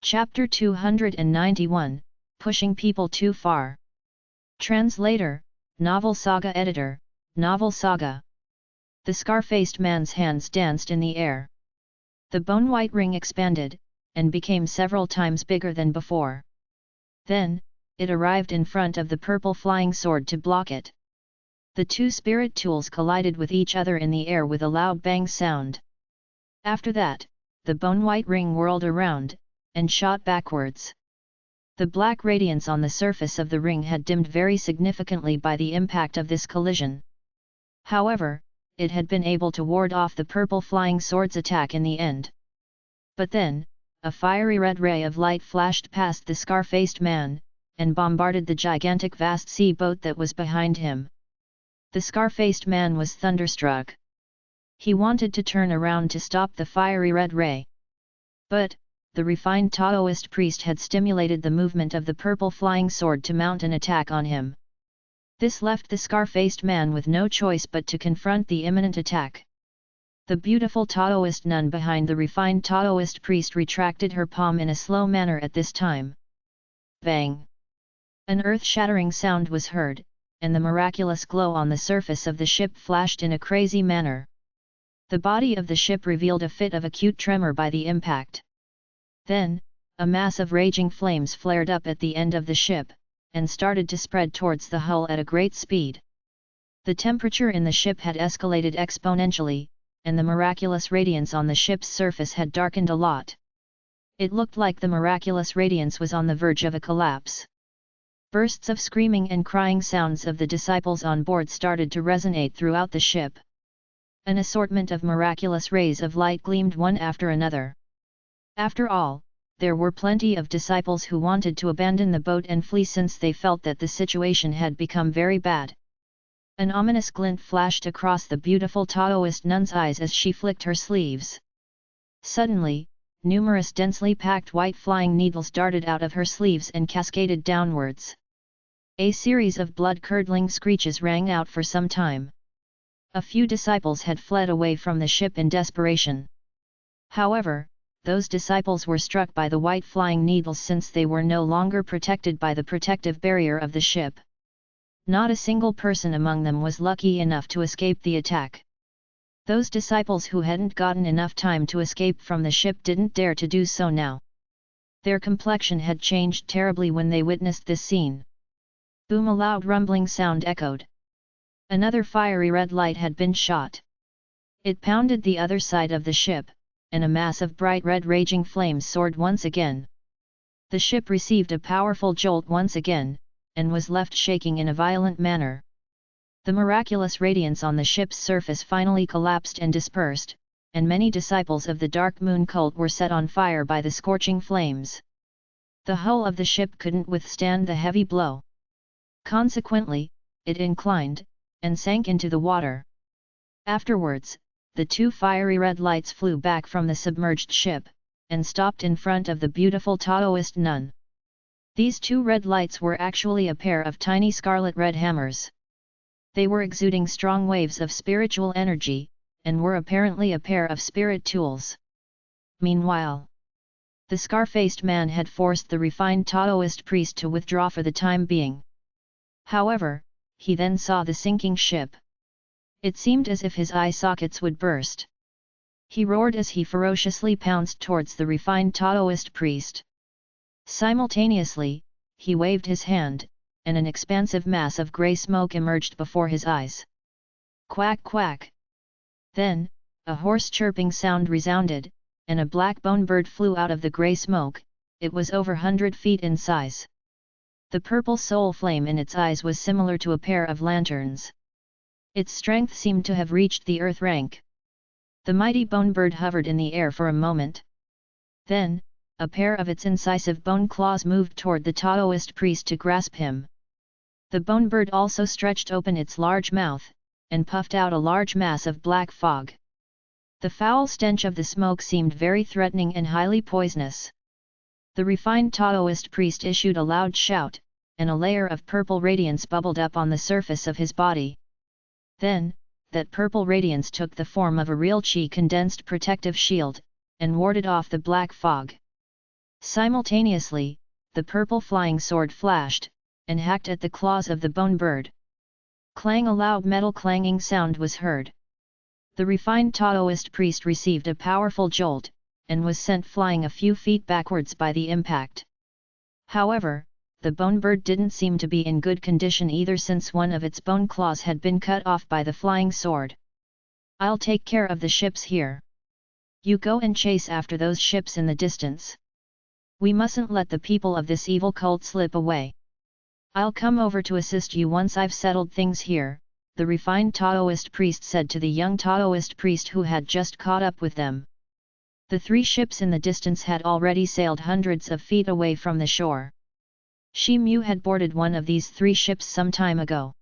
Chapter 291, Pushing People Too Far. Translator, Novel Saga Editor, Novel Saga. The scar-faced man's hands danced in the air. The bone-white ring expanded, and became several times bigger than before. Then, it arrived in front of the purple flying sword to block it. The two spirit tools collided with each other in the air with a loud bang sound. After that, the bone-white ring whirled around, and shot backwards. The black radiance on the surface of the ring had dimmed very significantly by the impact of this collision. However, it had been able to ward off the purple flying sword's attack in the end. But then, a fiery red ray of light flashed past the scar-faced man, and bombarded the gigantic vast sea boat that was behind him. The scar-faced man was thunderstruck. He wanted to turn around to stop the fiery red ray. But, the refined Taoist priest had stimulated the movement of the purple flying sword to mount an attack on him. This left the scar-faced man with no choice but to confront the imminent attack. The beautiful Taoist nun behind the refined Taoist priest retracted her palm in a slow manner at this time. Bang! An earth-shattering sound was heard, and the miraculous glow on the surface of the ship flashed in a crazy manner. The body of the ship revealed a fit of acute tremor by the impact. Then, a mass of raging flames flared up at the end of the ship, and started to spread towards the hull at a great speed. The temperature in the ship had escalated exponentially, and the miraculous radiance on the ship's surface had darkened a lot. It looked like the miraculous radiance was on the verge of a collapse. Bursts of screaming and crying sounds of the disciples on board started to resonate throughout the ship. An assortment of miraculous rays of light gleamed one after another. After all, there were plenty of disciples who wanted to abandon the boat and flee since they felt that the situation had become very bad. An ominous glint flashed across the beautiful Taoist nun's eyes as she flicked her sleeves. Suddenly, numerous densely packed white flying needles darted out of her sleeves and cascaded downwards. A series of blood-curdling screeches rang out for some time. A few disciples had fled away from the ship in desperation. However, those disciples were struck by the white flying needles since they were no longer protected by the protective barrier of the ship. Not a single person among them was lucky enough to escape the attack. Those disciples who hadn't gotten enough time to escape from the ship didn't dare to do so now. Their complexion had changed terribly when they witnessed this scene. Boom! A loud rumbling sound echoed. Another fiery red light had been shot. It pounded the other side of the ship, and a mass of bright red raging flames soared once again. The ship received a powerful jolt once again, and was left shaking in a violent manner. The miraculous radiance on the ship's surface finally collapsed and dispersed, and many disciples of the Dark Moon cult were set on fire by the scorching flames. The hull of the ship couldn't withstand the heavy blow. Consequently, it inclined, and sank into the water. Afterwards, the two fiery red lights flew back from the submerged ship, and stopped in front of the beautiful Taoist nun. These two red lights were actually a pair of tiny scarlet red hammers. They were exuding strong waves of spiritual energy, and were apparently a pair of spirit tools. Meanwhile, the scar-faced man had forced the refined Taoist priest to withdraw for the time being. However, he then saw the sinking ship. It seemed as if his eye sockets would burst. He roared as he ferociously pounced towards the refined Taoist priest. Simultaneously, he waved his hand, and an expansive mass of grey smoke emerged before his eyes. Quack quack! Then, a hoarse chirping sound resounded, and a black bone bird flew out of the grey smoke. It was over 100 feet in size. The purple soul flame in its eyes was similar to a pair of lanterns. Its strength seemed to have reached the earth rank. The mighty bone bird hovered in the air for a moment. Then, a pair of its incisive bone claws moved toward the Taoist priest to grasp him. The bone bird also stretched open its large mouth, and puffed out a large mass of black fog. The foul stench of the smoke seemed very threatening and highly poisonous. The refined Taoist priest issued a loud shout, and a layer of purple radiance bubbled up on the surface of his body. Then, that purple radiance took the form of a real chi condensed protective shield, and warded off the black fog. Simultaneously, the purple flying sword flashed, and hacked at the claws of the bone bird. Clang! A loud metal clanging sound was heard. The refined Taoist priest received a powerful jolt, and was sent flying a few feet backwards by the impact. However, the bone bird didn't seem to be in good condition either, since one of its bone claws had been cut off by the flying sword. "I'll take care of the ships here. You go and chase after those ships in the distance. We mustn't let the people of this evil cult slip away. I'll come over to assist you once I've settled things here," the refined Taoist priest said to the young Taoist priest who had just caught up with them. The 3 ships in the distance had already sailed hundreds of feet away from the shore. Shi Mu had boarded one of these 3 ships some time ago.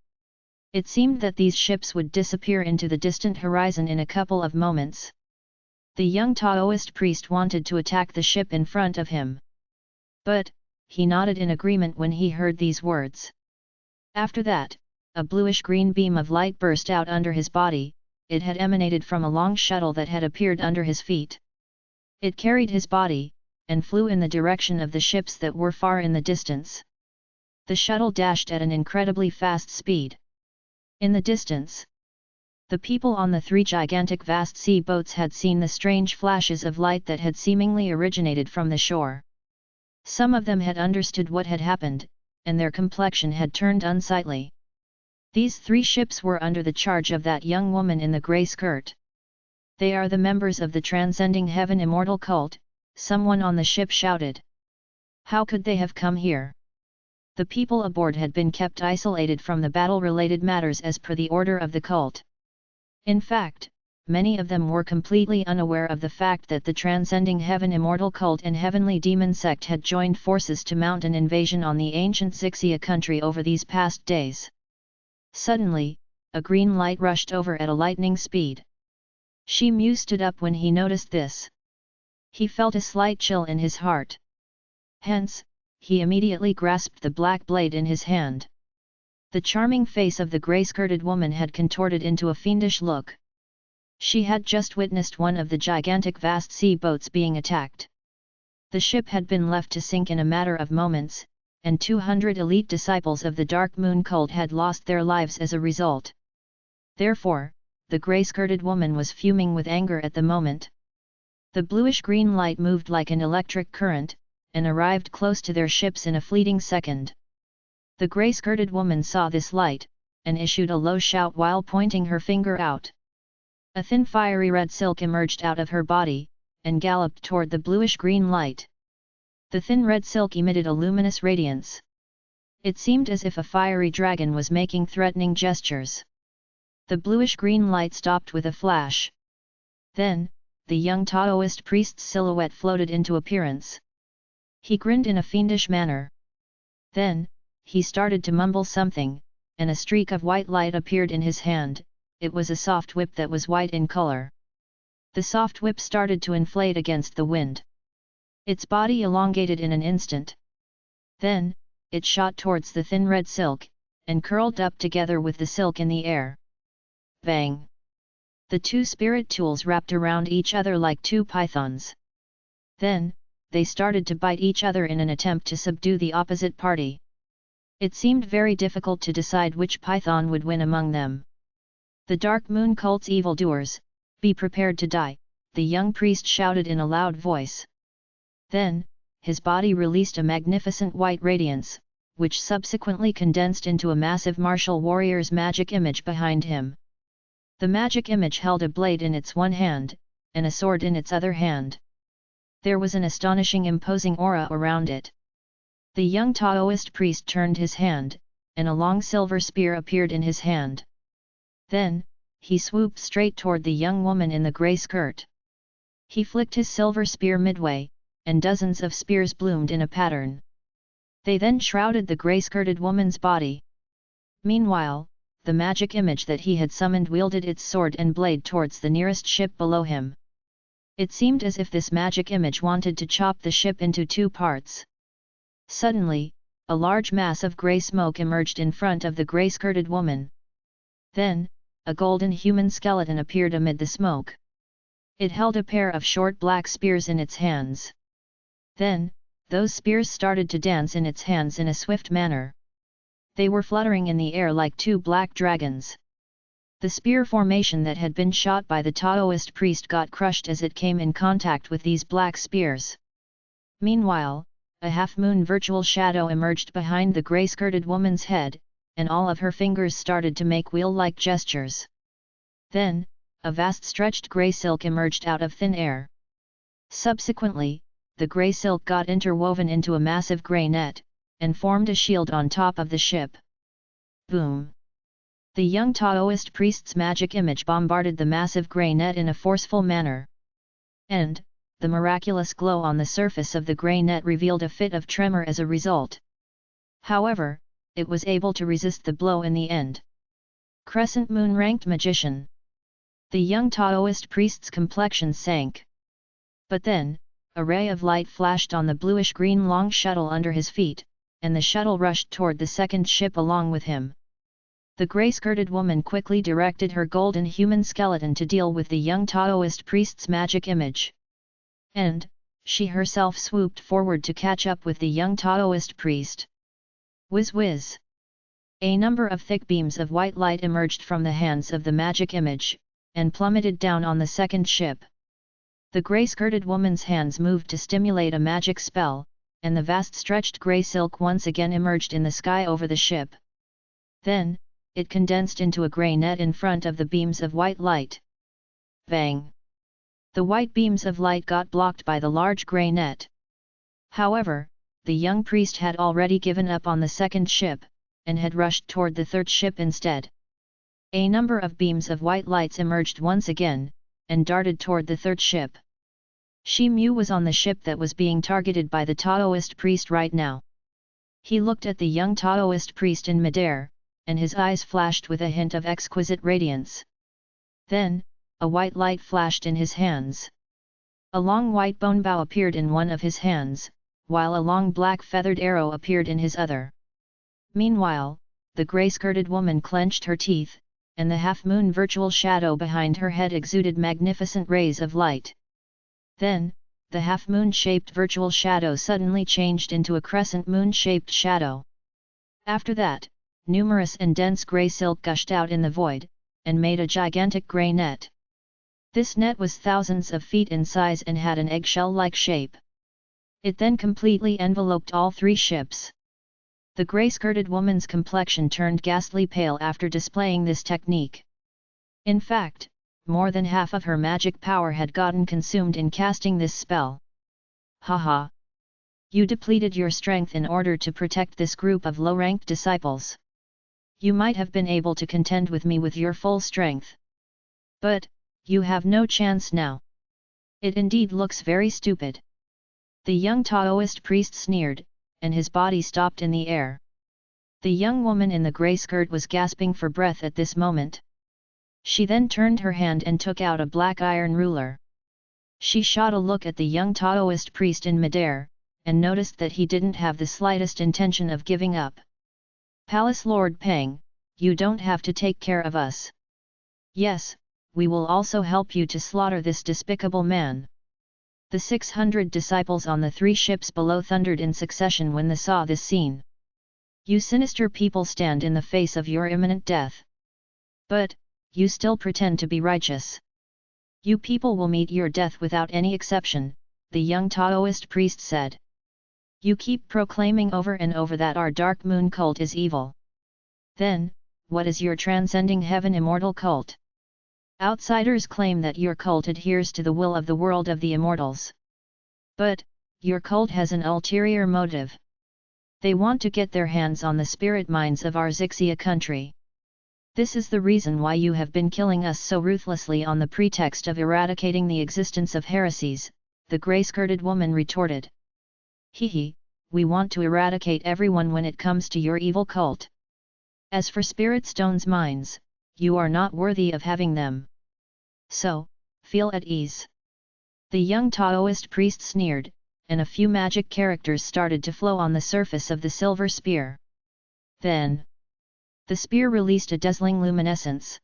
It seemed that these ships would disappear into the distant horizon in a couple of moments. The young Taoist priest wanted to attack the ship in front of him. But, he nodded in agreement when he heard these words. After that, a bluish-green beam of light burst out under his body. It had emanated from a long shuttle that had appeared under his feet. It carried his body, and flew in the direction of the ships that were far in the distance. The shuttle dashed at an incredibly fast speed. In the distance, the people on the 3 gigantic vast sea boats had seen the strange flashes of light that had seemingly originated from the shore. Some of them had understood what had happened, and their complexion had turned unsightly. These 3 ships were under the charge of that young woman in the grey skirt. "They are the members of the Transcending Heaven Immortal Cult," someone on the ship shouted. "How could they have come here?" The people aboard had been kept isolated from the battle-related matters as per the order of the cult. In fact, many of them were completely unaware of the fact that the Transcending Heaven Immortal Cult and Heavenly Demon Sect had joined forces to mount an invasion on the ancient Xixia country over these past days. Suddenly, a green light rushed over at a lightning speed. Shi Mu stood up when he noticed this. He felt a slight chill in his heart. Hence, he immediately grasped the black blade in his hand. The charming face of the grey-skirted woman had contorted into a fiendish look. She had just witnessed one of the gigantic vast sea boats being attacked. The ship had been left to sink in a matter of moments, and 200 elite disciples of the Dark Moon cult had lost their lives as a result. Therefore, the grey-skirted woman was fuming with anger at the moment. The bluish-green light moved like an electric current, and arrived close to their ships in a fleeting second. The grey-skirted woman saw this light, and issued a low shout while pointing her finger out. A thin fiery red silk emerged out of her body, and galloped toward the bluish-green light. The thin red silk emitted a luminous radiance. It seemed as if a fiery dragon was making threatening gestures. The bluish-green light stopped with a flash. Then, the young Taoist priest's silhouette floated into appearance. He grinned in a fiendish manner. Then, he started to mumble something, and a streak of white light appeared in his hand. It was a soft whip that was white in color. The soft whip started to inflate against the wind. Its body elongated in an instant. Then, it shot towards the thin red silk, and curled up together with the silk in the air. Bang! The 2 spirit tools wrapped around each other like 2 pythons. Then, they started to bite each other in an attempt to subdue the opposite party. It seemed very difficult to decide which python would win among them. "The Dark Moon cult's evildoers, be prepared to die," the young priest shouted in a loud voice. Then, his body released a magnificent white radiance, which subsequently condensed into a massive martial warrior's magic image behind him. The magic image held a blade in its one hand, and a sword in its other hand. There was an astonishing imposing aura around it. The young Taoist priest turned his hand, and a long silver spear appeared in his hand. Then, he swooped straight toward the young woman in the grey skirt. He flicked his silver spear midway, and dozens of spears bloomed in a pattern. They then shrouded the grey-skirted woman's body. Meanwhile, the magic image that he had summoned wielded its sword and blade towards the nearest ship below him. It seemed as if this magic image wanted to chop the ship into 2 parts. Suddenly, a large mass of grey smoke emerged in front of the grey-skirted woman. Then, a golden human skeleton appeared amid the smoke. It held a pair of short black spears in its hands. Then, those spears started to dance in its hands in a swift manner. They were fluttering in the air like two black dragons. The spear formation that had been shot by the Taoist priest got crushed as it came in contact with these black spears. Meanwhile, a half-moon virtual shadow emerged behind the grey-skirted woman's head, and all of her fingers started to make wheel-like gestures. Then, a vast stretched grey silk emerged out of thin air. Subsequently, the grey silk got interwoven into a massive grey net, and formed a shield on top of the ship. Boom! The young Taoist priest's magic image bombarded the massive grey net in a forceful manner. And, the miraculous glow on the surface of the grey net revealed a fit of tremor as a result. However, it was able to resist the blow in the end. Crescent Moon ranked magician. The young Taoist priest's complexion sank. But then, a ray of light flashed on the bluish-green long shuttle under his feet, and the shuttle rushed toward the second ship along with him. The grey-skirted woman quickly directed her golden human skeleton to deal with the young Taoist priest's magic image. And, she herself swooped forward to catch up with the young Taoist priest. Whiz whiz! A number of thick beams of white light emerged from the hands of the magic image, and plummeted down on the second ship. The grey-skirted woman's hands moved to stimulate a magic spell, and the vast stretched grey silk once again emerged in the sky over the ship. Then, it condensed into a grey net in front of the beams of white light. Bang! The white beams of light got blocked by the large grey net. However, the young priest had already given up on the second ship, and had rushed toward the third ship instead. A number of beams of white lights emerged once again, and darted toward the third ship. Shi Mu was on the ship that was being targeted by the Taoist priest right now. He looked at the young Taoist priest in midair, and his eyes flashed with a hint of exquisite radiance. Then, a white light flashed in his hands. A long white bone bow appeared in one of his hands, while a long black feathered arrow appeared in his other. Meanwhile, the grey-skirted woman clenched her teeth, and the half-moon virtual shadow behind her head exuded magnificent rays of light. Then, the half-moon-shaped virtual shadow suddenly changed into a crescent moon-shaped shadow. After that, numerous and dense grey silk gushed out in the void, and made a gigantic grey net. This net was thousands of feet in size and had an eggshell-like shape. It then completely enveloped all three ships. The grey-skirted woman's complexion turned ghastly pale after displaying this technique. In fact, more than half of her magic power had gotten consumed in casting this spell. Haha! You depleted your strength in order to protect this group of low-ranked disciples. You might have been able to contend with me with your full strength. But, you have no chance now. It indeed looks very stupid. The young Taoist priest sneered, and his body stopped in the air. The young woman in the grey skirt was gasping for breath at this moment. She then turned her hand and took out a black iron ruler. She shot a look at the young Taoist priest in midair, and noticed that he didn't have the slightest intention of giving up. Palace Lord Peng, you don't have to take care of us. Yes, we will also help you to slaughter this despicable man. The 600 disciples on the three ships below thundered in succession when they saw this scene. You sinister people stand in the face of your imminent death. But, you still pretend to be righteous. You people will meet your death without any exception, the young Taoist priest said. You keep proclaiming over and over that our dark moon cult is evil. Then, what is your transcending heaven immortal cult? Outsiders claim that your cult adheres to the will of the world of the immortals. But, your cult has an ulterior motive. They want to get their hands on the spirit minds of our Zixia country. This is the reason why you have been killing us so ruthlessly on the pretext of eradicating the existence of heresies, the grey-skirted woman retorted. Hehe, we want to eradicate everyone when it comes to your evil cult. As for Spirit Stone's minds, you are not worthy of having them. So, feel at ease. The young Taoist priest sneered, and a few magic characters started to flow on the surface of the silver spear. Then, the spear released a dazzling luminescence.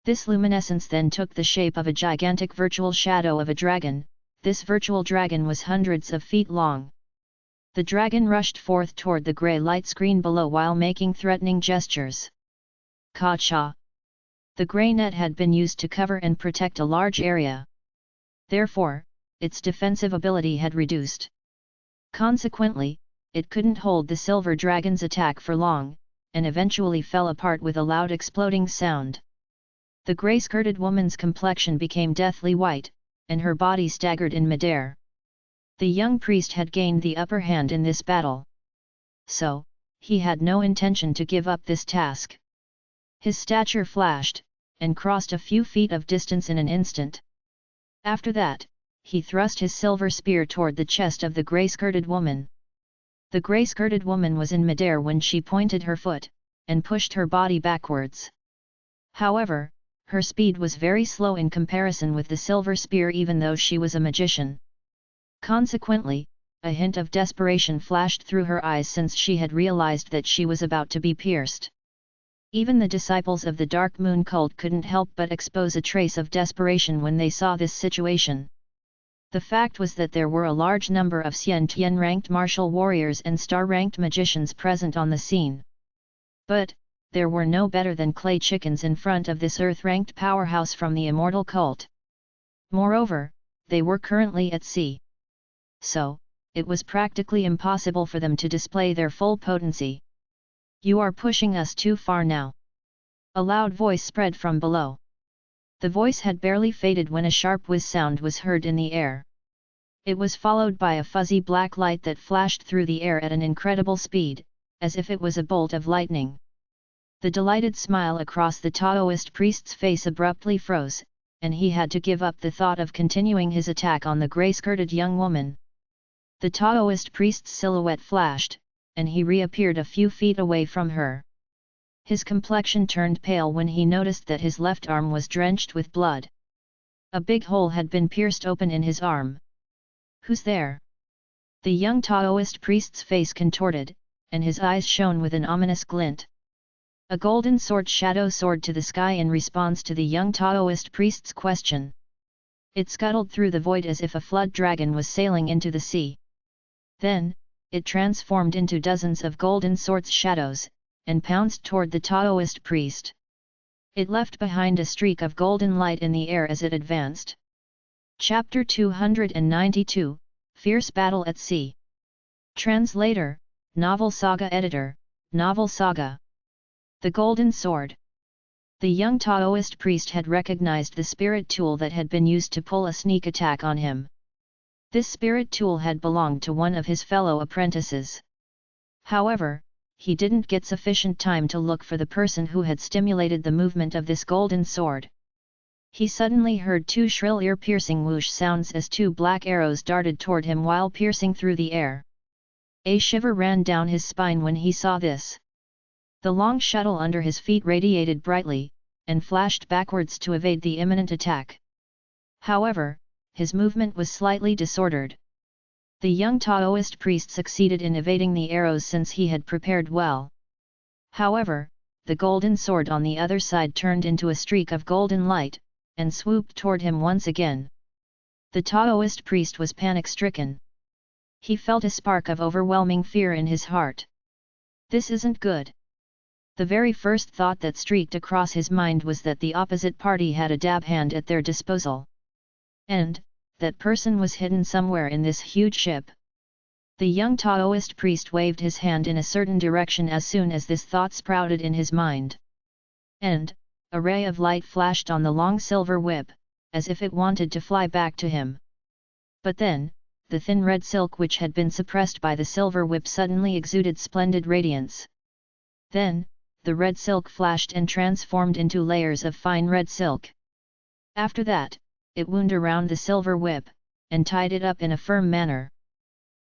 This luminescence then took the shape of a gigantic virtual shadow of a dragon. This virtual dragon was hundreds of feet long. The dragon rushed forth toward the grey light screen below while making threatening gestures. Ka-cha! The grey net had been used to cover and protect a large area. Therefore, its defensive ability had reduced. Consequently, it couldn't hold the silver dragon's attack for long, and eventually fell apart with a loud exploding sound. The grey-skirted woman's complexion became deathly white, and her body staggered in midair. The young priest had gained the upper hand in this battle. So, he had no intention to give up this task. His stature flashed, and crossed a few feet of distance in an instant. After that, he thrust his silver spear toward the chest of the grey-skirted woman. The grey-skirted woman was in midair when she pointed her foot, and pushed her body backwards. However, her speed was very slow in comparison with the silver spear even though she was a magician. Consequently, a hint of desperation flashed through her eyes since she had realized that she was about to be pierced. Even the disciples of the Dark Moon cult couldn't help but expose a trace of desperation when they saw this situation. The fact was that there were a large number of Xian-Tian-ranked martial warriors and star-ranked magicians present on the scene. But, there were no better than clay chickens in front of this earth-ranked powerhouse from the immortal cult. Moreover, they were currently at sea. So, it was practically impossible for them to display their full potency. "You are pushing us too far now." A loud voice spread from below. The voice had barely faded when a sharp whiz sound was heard in the air. It was followed by a fuzzy black light that flashed through the air at an incredible speed, as if it was a bolt of lightning. The delighted smile across the Taoist priest's face abruptly froze, and he had to give up the thought of continuing his attack on the grey-skirted young woman. The Taoist priest's silhouette flashed, and he reappeared a few feet away from her. His complexion turned pale when he noticed that his left arm was drenched with blood. A big hole had been pierced open in his arm. "Who's there?" The young Taoist priest's face contorted, and his eyes shone with an ominous glint. A golden sword shadow soared to the sky in response to the young Taoist priest's question. It scuttled through the void as if a flood dragon was sailing into the sea. Then, it transformed into dozens of golden swords shadows, and pounced toward the Taoist priest. It left behind a streak of golden light in the air as it advanced. Chapter 292, Fierce Battle at Sea. Translator, Novel Saga Editor, Novel Saga. The Golden Sword. The young Taoist priest had recognized the spirit tool that had been used to pull a sneak attack on him. This spirit tool had belonged to one of his fellow apprentices. However, he didn't get sufficient time to look for the person who had stimulated the movement of this golden sword. He suddenly heard two shrill ear-piercing whoosh sounds as two black arrows darted toward him while piercing through the air. A shiver ran down his spine when he saw this. The long shuttle under his feet radiated brightly, and flashed backwards to evade the imminent attack. However, his movement was slightly disordered. The young Taoist priest succeeded in evading the arrows since he had prepared well. However, the golden sword on the other side turned into a streak of golden light, and swooped toward him once again. The Taoist priest was panic-stricken. He felt a spark of overwhelming fear in his heart. This isn't good. The very first thought that streaked across his mind was that the opposite party had a dab hand at their disposal. And, that person was hidden somewhere in this huge ship. The young Taoist priest waved his hand in a certain direction as soon as this thought sprouted in his mind. And, a ray of light flashed on the long silver whip, as if it wanted to fly back to him. But then, the thin red silk which had been suppressed by the silver whip suddenly exuded splendid radiance. Then, the red silk flashed and transformed into layers of fine red silk. After that, it wound around the silver whip, and tied it up in a firm manner.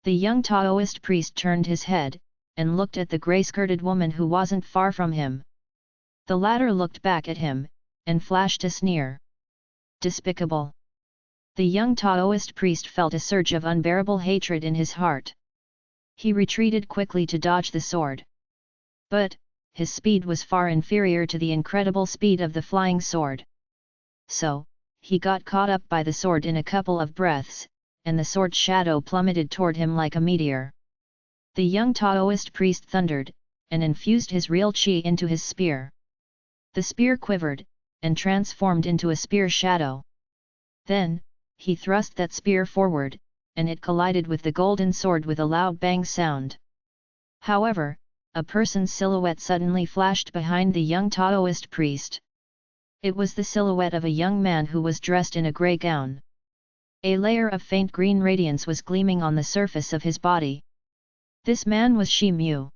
The young Taoist priest turned his head, and looked at the grey-skirted woman who wasn't far from him. The latter looked back at him, and flashed a sneer. Despicable! The young Taoist priest felt a surge of unbearable hatred in his heart. He retreated quickly to dodge the sword. But, his speed was far inferior to the incredible speed of the flying sword. So, he got caught up by the sword in a couple of breaths, and the sword shadow plummeted toward him like a meteor. The young Taoist priest thundered, and infused his real qi into his spear. The spear quivered, and transformed into a spear shadow. Then, he thrust that spear forward, and it collided with the golden sword with a loud bang sound. However, a person's silhouette suddenly flashed behind the young Taoist priest. It was the silhouette of a young man who was dressed in a grey gown. A layer of faint green radiance was gleaming on the surface of his body. This man was Shi Mu.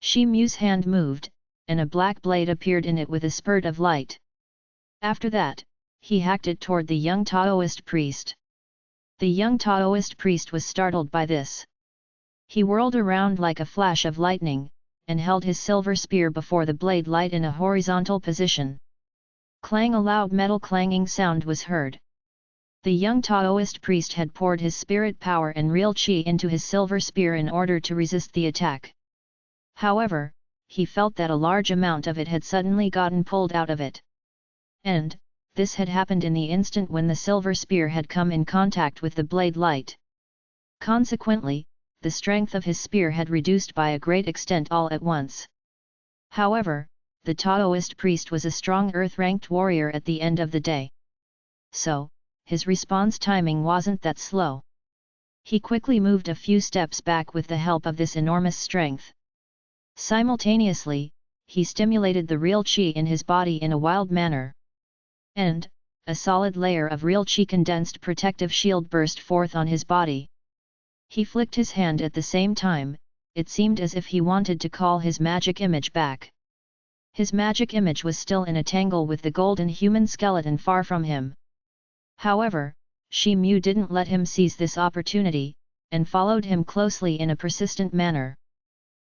Shi Mu's hand moved, and a black blade appeared in it with a spurt of light. After that, he hacked it toward the young Taoist priest. The young Taoist priest was startled by this. He whirled around like a flash of lightning, and held his silver spear before the blade light in a horizontal position. Clang! A loud metal clanging sound was heard. The young Taoist priest had poured his spirit power and real qi into his silver spear in order to resist the attack. However, he felt that a large amount of it had suddenly gotten pulled out of it. And, this had happened in the instant when the silver spear had come in contact with the blade light. Consequently, the strength of his spear had reduced by a great extent all at once. However, the Taoist priest was a strong earth-ranked warrior at the end of the day. So, his response timing wasn't that slow. He quickly moved a few steps back with the help of this enormous strength. Simultaneously, he stimulated the real qi in his body in a wild manner. And, a solid layer of real qi condensed protective shield burst forth on his body. He flicked his hand at the same time, it seemed as if he wanted to call his magic image back. His magic image was still in a tangle with the golden human skeleton far from him. However, Shi Mu didn't let him seize this opportunity, and followed him closely in a persistent manner.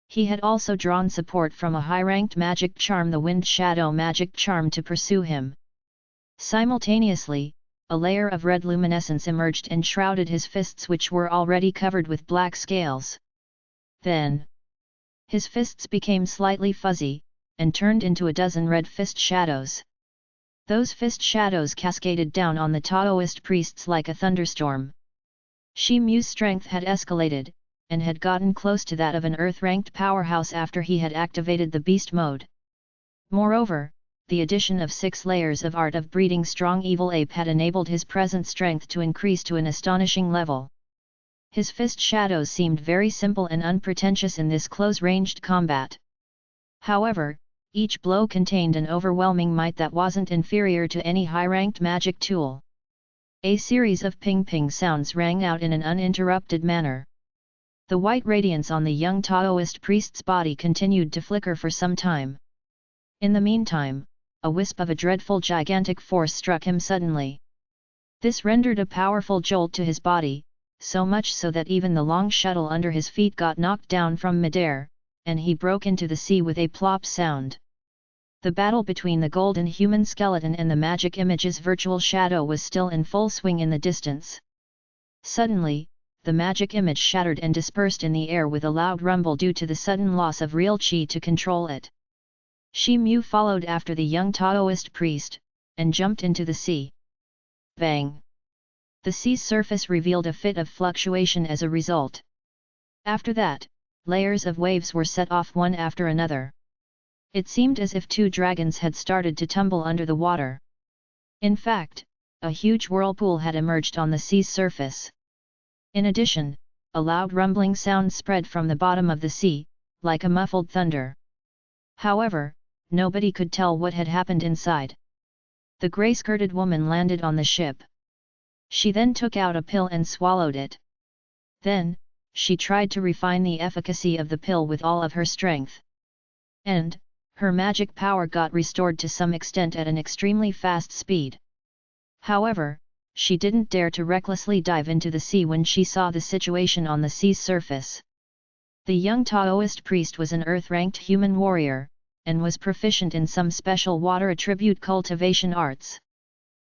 He had also drawn support from a high-ranked magic charm, the Wind Shadow magic charm, to pursue him. Simultaneously, a layer of red luminescence emerged and shrouded his fists, which were already covered with black scales. Then, his fists became slightly fuzzy, and turned into a dozen red fist shadows. Those fist shadows cascaded down on the Taoist priests like a thunderstorm. Shi Mu's strength had escalated, and had gotten close to that of an earth-ranked powerhouse after he had activated the beast mode. Moreover, the addition of 6 layers of art of breeding strong evil ape had enabled his present strength to increase to an astonishing level. His fist shadows seemed very simple and unpretentious in this close-ranged combat. However, each blow contained an overwhelming might that wasn't inferior to any high-ranked magic tool. A series of ping-ping sounds rang out in an uninterrupted manner. The white radiance on the young Taoist priest's body continued to flicker for some time. In the meantime, a wisp of a dreadful gigantic force struck him suddenly. This rendered a powerful jolt to his body, so much so that even the long shuttle under his feet got knocked down from midair, and he broke into the sea with a plop sound. The battle between the golden human skeleton and the magic image's virtual shadow was still in full swing in the distance. Suddenly, the magic image shattered and dispersed in the air with a loud rumble due to the sudden loss of real qi to control it. Shi Mu followed after the young Taoist priest, and jumped into the sea. Bang! The sea's surface revealed a fit of fluctuation as a result. After that, layers of waves were set off one after another. It seemed as if 2 dragons had started to tumble under the water. In fact, a huge whirlpool had emerged on the sea's surface. In addition, a loud rumbling sound spread from the bottom of the sea, like a muffled thunder. However, nobody could tell what had happened inside. The grey-skirted woman landed on the ship. She then took out a pill and swallowed it. Then, she tried to refine the efficacy of the pill with all of her strength. And, her magic power got restored to some extent at an extremely fast speed. However, she didn't dare to recklessly dive into the sea when she saw the situation on the sea's surface. The young Taoist priest was an earth-ranked human warrior, and was proficient in some special water attribute cultivation arts.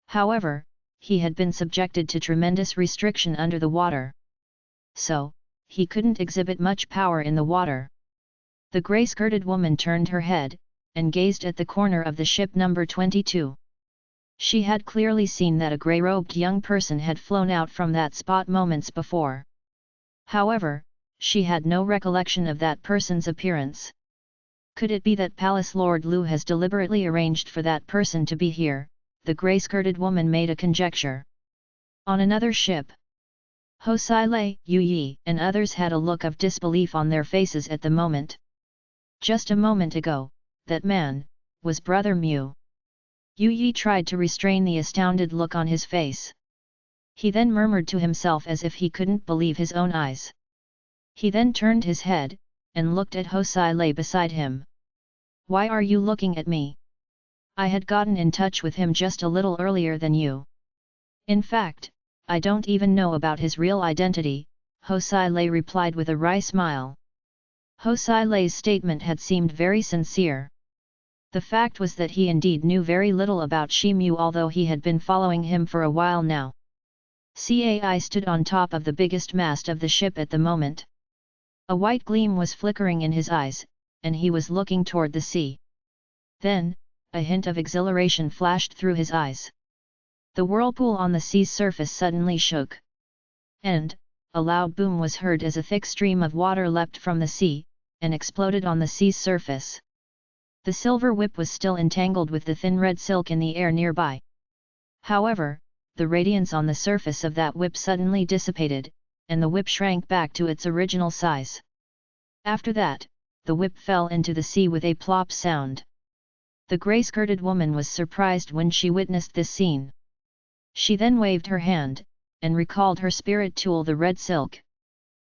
However, he had been subjected to tremendous restriction under the water. So, he couldn't exhibit much power in the water. The grey-skirted woman turned her head, and gazed at the corner of the ship number 22. She had clearly seen that a grey-robed young person had flown out from that spot moments before. However, she had no recollection of that person's appearance. Could it be that Palace Lord Lu has deliberately arranged for that person to be here? The grey-skirted woman made a conjecture. On another ship, Ho Sai Lei, Yu Yi, and others had a look of disbelief on their faces at the moment. Just a moment ago, that man was Brother Mu. Yu Yi tried to restrain the astounded look on his face. He then murmured to himself as if he couldn't believe his own eyes. He then turned his head, and looked at Ho Sai Lei beside him. "Why are you looking at me? I had gotten in touch with him just a little earlier than you. In fact, I don't even know about his real identity," Ho Sai Lei replied with a wry smile. Ho Sai Lei's statement had seemed very sincere. The fact was that he indeed knew very little about Shi Mu, although he had been following him for a while now. Cai stood on top of the biggest mast of the ship at the moment. A white gleam was flickering in his eyes, and he was looking toward the sea. Then, a hint of exhilaration flashed through his eyes. The whirlpool on the sea's surface suddenly shook. And, a loud boom was heard as a thick stream of water leapt from the sea, and exploded on the sea's surface. The silver whip was still entangled with the thin red silk in the air nearby. However, the radiance on the surface of that whip suddenly dissipated, and the whip shrank back to its original size. After that, the whip fell into the sea with a plop sound. The grey-skirted woman was surprised when she witnessed this scene. She then waved her hand, and recalled her spirit tool, the red silk.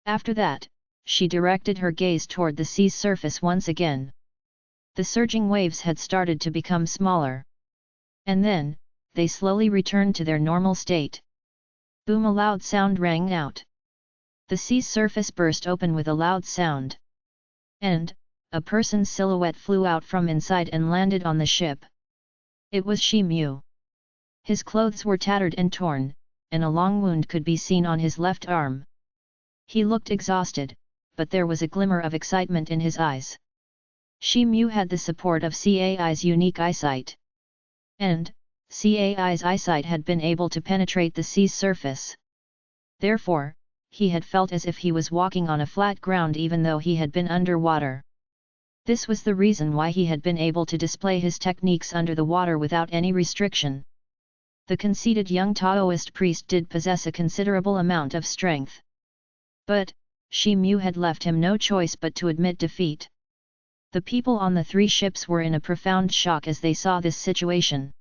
After that, she directed her gaze toward the sea's surface once again. The surging waves had started to become smaller. And then, they slowly returned to their normal state. Boom! A loud sound rang out. The sea's surface burst open with a loud sound. And, a person's silhouette flew out from inside and landed on the ship. It was Shi Mu. His clothes were tattered and torn, and a long wound could be seen on his left arm. He looked exhausted, but there was a glimmer of excitement in his eyes. Shi Mu had the support of Cai's unique eyesight. And, Cai's eyesight had been able to penetrate the sea's surface. Therefore, he had felt as if he was walking on a flat ground even though he had been underwater. This was the reason why he had been able to display his techniques under the water without any restriction. The conceited young Taoist priest did possess a considerable amount of strength. But, Shi Mu had left him no choice but to admit defeat. The people on the 3 ships were in a profound shock as they saw this situation.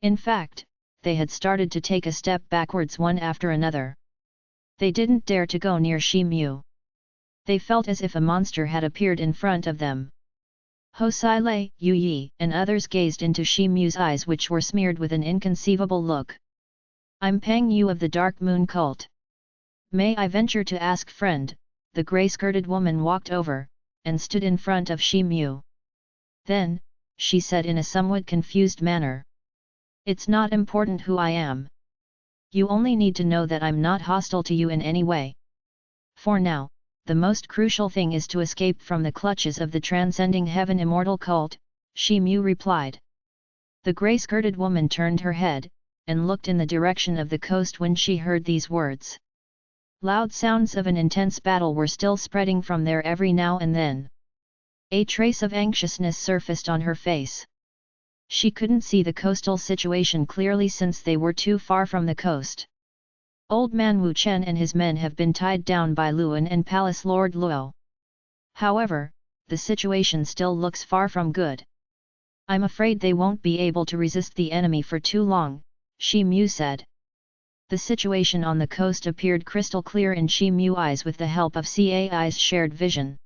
In fact, they had started to take a step backwards one after another. They didn't dare to go near Shi Mu. They felt as if a monster had appeared in front of them. Ho Sai Lei, Yu Yi, and others gazed into Shi Mu's eyes, which were smeared with an inconceivable look. "I'm Pang Yu of the Dark Moon Cult. May I venture to ask, friend?" The grey-skirted woman walked over, and stood in front of Shi Mu. Then, she said in a somewhat confused manner, "It's not important who I am. You only need to know that I'm not hostile to you in any way. For now, the most crucial thing is to escape from the clutches of the Transcending Heaven Immortal Cult," Shi Mu replied. The grey-skirted woman turned her head, and looked in the direction of the coast when she heard these words. Loud sounds of an intense battle were still spreading from there every now and then. A trace of anxiousness surfaced on her face. She couldn't see the coastal situation clearly since they were too far from the coast. Old man Wu Chen and his men have been tied down by Luan and Palace Lord Luo. However, the situation still looks far from good. "I'm afraid they won't be able to resist the enemy for too long," Shi Mu said. The situation on the coast appeared crystal clear in Shi Mu's eyes with the help of Cai's shared vision.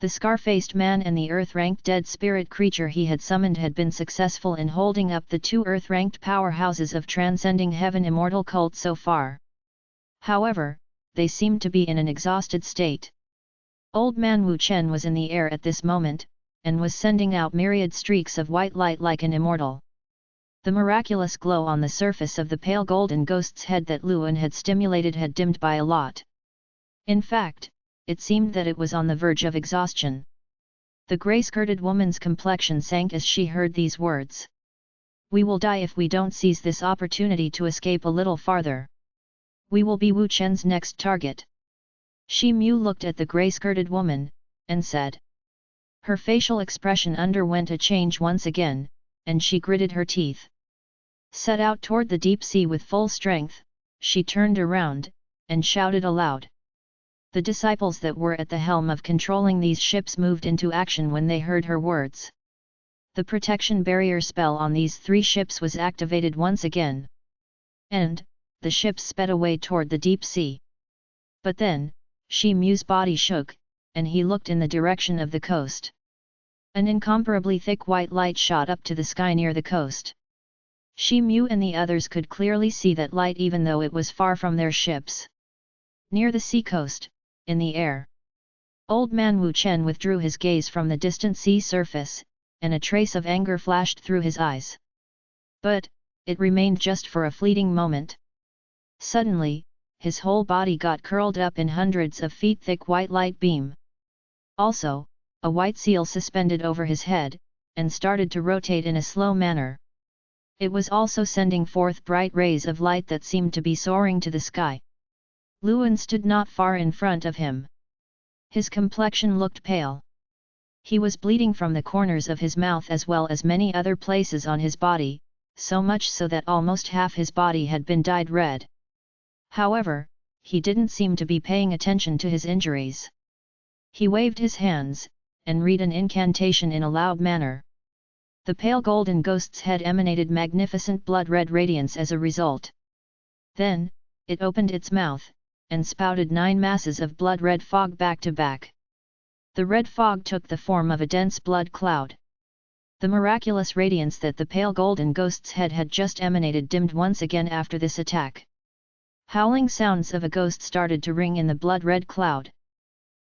The scar-faced man and the earth-ranked dead spirit creature he had summoned had been successful in holding up the 2 earth-ranked powerhouses of Transcending Heaven Immortal Cult so far. However, they seemed to be in an exhausted state. Old man Wu Chen was in the air at this moment, and was sending out myriad streaks of white light like an immortal. The miraculous glow on the surface of the pale golden ghost's head that Luan had stimulated had dimmed by a lot. In fact, it seemed that it was on the verge of exhaustion. The grey-skirted woman's complexion sank as she heard these words. "We will die if we don't seize this opportunity to escape a little farther. We will be Wu Chen's next target." Shi Mu looked at the grey-skirted woman, and said. Her facial expression underwent a change once again, and she gritted her teeth. Set out toward the deep sea with full strength, she turned around, and shouted aloud. The disciples that were at the helm of controlling these ships moved into action when they heard her words. The protection barrier spell on these 3 ships was activated once again. And, the ships sped away toward the deep sea. But then, Shi Mu's body shook, and he looked in the direction of the coast. An incomparably thick white light shot up to the sky near the coast. Shi Mu and the others could clearly see that light even though it was far from their ships. Near the seacoast, in the air. Old man Wu Chen withdrew his gaze from the distant sea surface, and a trace of anger flashed through his eyes. But, it remained just for a fleeting moment. Suddenly, his whole body got curled up in hundreds of feet thick white light beam. Also, a white seal suspended over his head, and started to rotate in a slow manner. It was also sending forth bright rays of light that seemed to be soaring to the sky. Luan stood not far in front of him. His complexion looked pale. He was bleeding from the corners of his mouth as well as many other places on his body, so much so that almost half his body had been dyed red. However, he didn't seem to be paying attention to his injuries. He waved his hands, and read an incantation in a loud manner. The pale golden ghost's head emanated magnificent blood-red radiance as a result. Then, it opened its mouth, and spouted 9 masses of blood-red fog back to back. The red fog took the form of a dense blood cloud. The miraculous radiance that the pale golden ghost's head had just emanated dimmed once again after this attack. Howling sounds of a ghost started to ring in the blood-red cloud.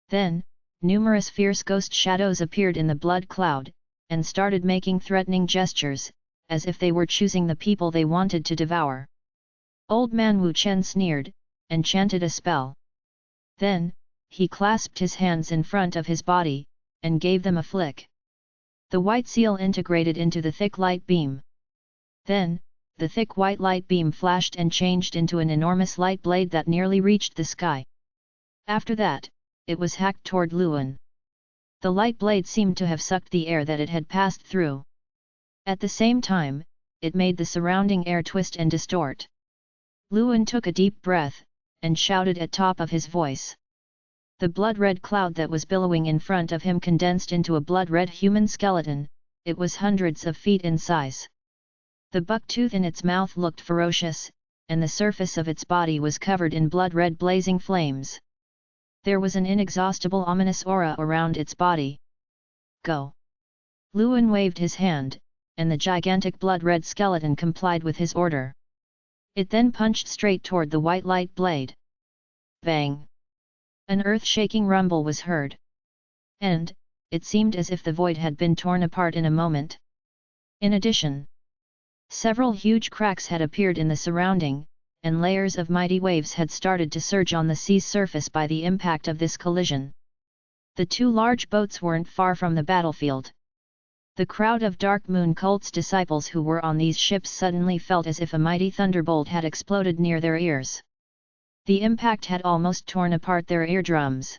Then, numerous fierce ghost shadows appeared in the blood cloud, and started making threatening gestures, as if they were choosing the people they wanted to devour. Old man Wu Chen sneered, and chanted a spell. Then, he clasped his hands in front of his body, and gave them a flick. The white seal integrated into the thick light beam. Then, the thick white light beam flashed and changed into an enormous light blade that nearly reached the sky. After that, it was hacked toward Luan. The light blade seemed to have sucked the air that it had passed through. At the same time, it made the surrounding air twist and distort. Luan took a deep breath, and shouted at top of his voice. The blood-red cloud that was billowing in front of him condensed into a blood-red human skeleton. It was hundreds of feet in size. The buck-tooth in its mouth looked ferocious, and the surface of its body was covered in blood-red blazing flames. There was an inexhaustible ominous aura around its body. Go! Luan waved his hand, and the gigantic blood-red skeleton complied with his order. It then punched straight toward the white light blade. Bang! An earth-shaking rumble was heard. And, it seemed as if the void had been torn apart in a moment. In addition, several huge cracks had appeared in the surrounding, and layers of mighty waves had started to surge on the sea's surface by the impact of this collision. The 2 large boats weren't far from the battlefield. The crowd of Dark Moon Cult's disciples who were on these ships suddenly felt as if a mighty thunderbolt had exploded near their ears. The impact had almost torn apart their eardrums.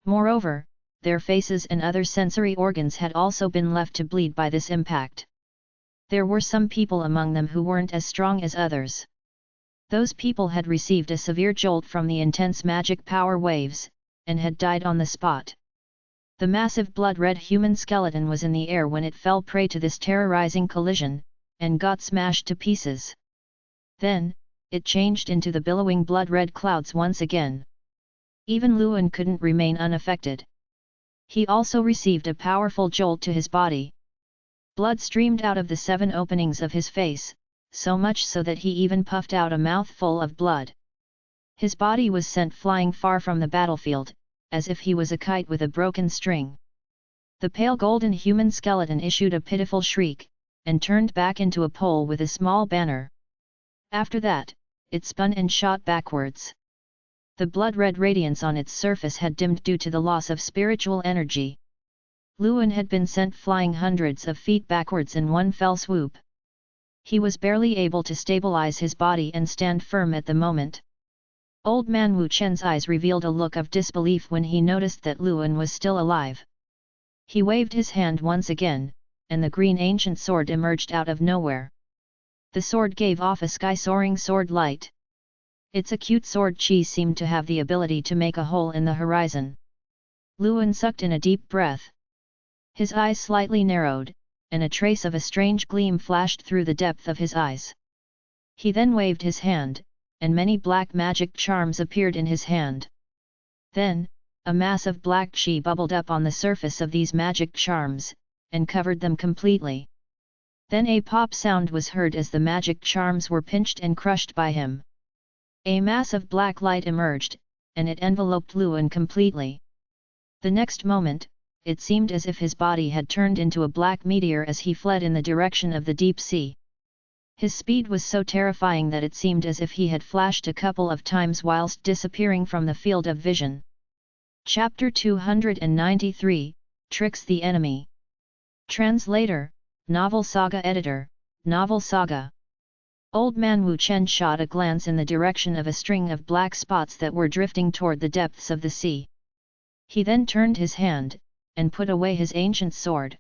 Moreover, their faces and other sensory organs had also been left to bleed by this impact. There were some people among them who weren't as strong as others. Those people had received a severe jolt from the intense magic power waves, and had died on the spot. The massive blood-red human skeleton was in the air when it fell prey to this terrorizing collision, and got smashed to pieces. Then, it changed into the billowing blood-red clouds once again. Even Luan couldn't remain unaffected. He also received a powerful jolt to his body. Blood streamed out of the 7 openings of his face, so much so that he even puffed out a mouthful of blood. His body was sent flying far from the battlefield, as if he was a kite with a broken string. The pale golden human skeleton issued a pitiful shriek, and turned back into a pole with a small banner. After that, it spun and shot backwards. The blood-red radiance on its surface had dimmed due to the loss of spiritual energy. Luan had been sent flying hundreds of feet backwards in one fell swoop. He was barely able to stabilize his body and stand firm at the moment. Old man Wu Chen's eyes revealed a look of disbelief when he noticed that Luan was still alive. He waved his hand once again, and the green ancient sword emerged out of nowhere. The sword gave off a sky-soaring sword light. Its acute sword chi seemed to have the ability to make a hole in the horizon. Luan sucked in a deep breath. His eyes slightly narrowed, and a trace of a strange gleam flashed through the depth of his eyes. He then waved his hand, and many black magic charms appeared in his hand. Then, a mass of black chi bubbled up on the surface of these magic charms, and covered them completely. Then a pop sound was heard as the magic charms were pinched and crushed by him. A mass of black light emerged, and it enveloped Luan completely. The next moment, it seemed as if his body had turned into a black meteor as he fled in the direction of the deep sea. His speed was so terrifying that it seemed as if he had flashed a couple of times whilst disappearing from the field of vision. Chapter 293, Tricks the Enemy. Translator, Novel Saga Editor, Novel Saga. Old man Wu Chen shot a glance in the direction of a string of black spots that were drifting toward the depths of the sea. He then turned his hand, and put away his ancient sword.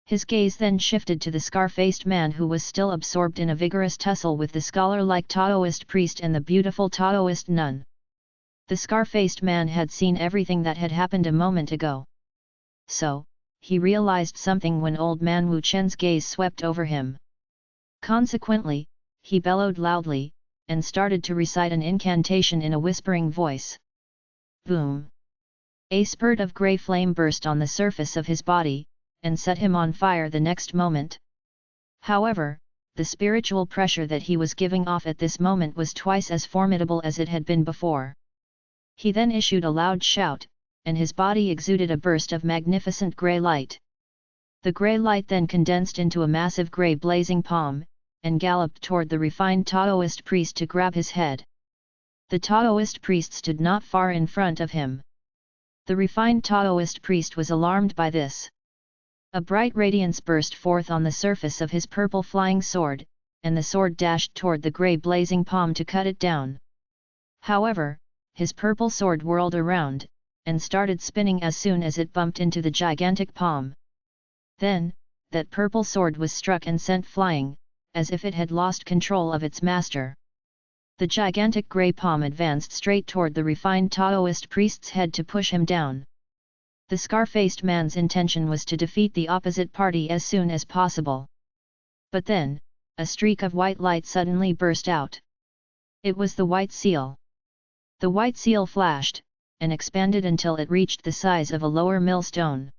His gaze then shifted to the scar-faced man who was still absorbed in a vigorous tussle with the scholar-like Taoist priest and the beautiful Taoist nun. The scar-faced man had seen everything that had happened a moment ago. So, he realized something when old man Wu Chen's gaze swept over him. Consequently, he bellowed loudly, and started to recite an incantation in a whispering voice. Boom! A spurt of grey flame burst on the surface of his body, and set him on fire the next moment. However, the spiritual pressure that he was giving off at this moment was twice as formidable as it had been before. He then issued a loud shout, and his body exuded a burst of magnificent grey light. The grey light then condensed into a massive grey blazing palm, and galloped toward the refined Taoist priest to grab his head. The Taoist priest stood not far in front of him. The refined Taoist priest was alarmed by this. A bright radiance burst forth on the surface of his purple flying sword, and the sword dashed toward the grey blazing palm to cut it down. However, his purple sword whirled around, and started spinning as soon as it bumped into the gigantic palm. Then, that purple sword was struck and sent flying, as if it had lost control of its master. The gigantic grey palm advanced straight toward the refined Taoist priest's head to push him down. The scar-faced man's intention was to defeat the opposite party as soon as possible. But then, a streak of white light suddenly burst out. It was the white seal. The white seal flashed, and expanded until it reached the size of a lower millstone.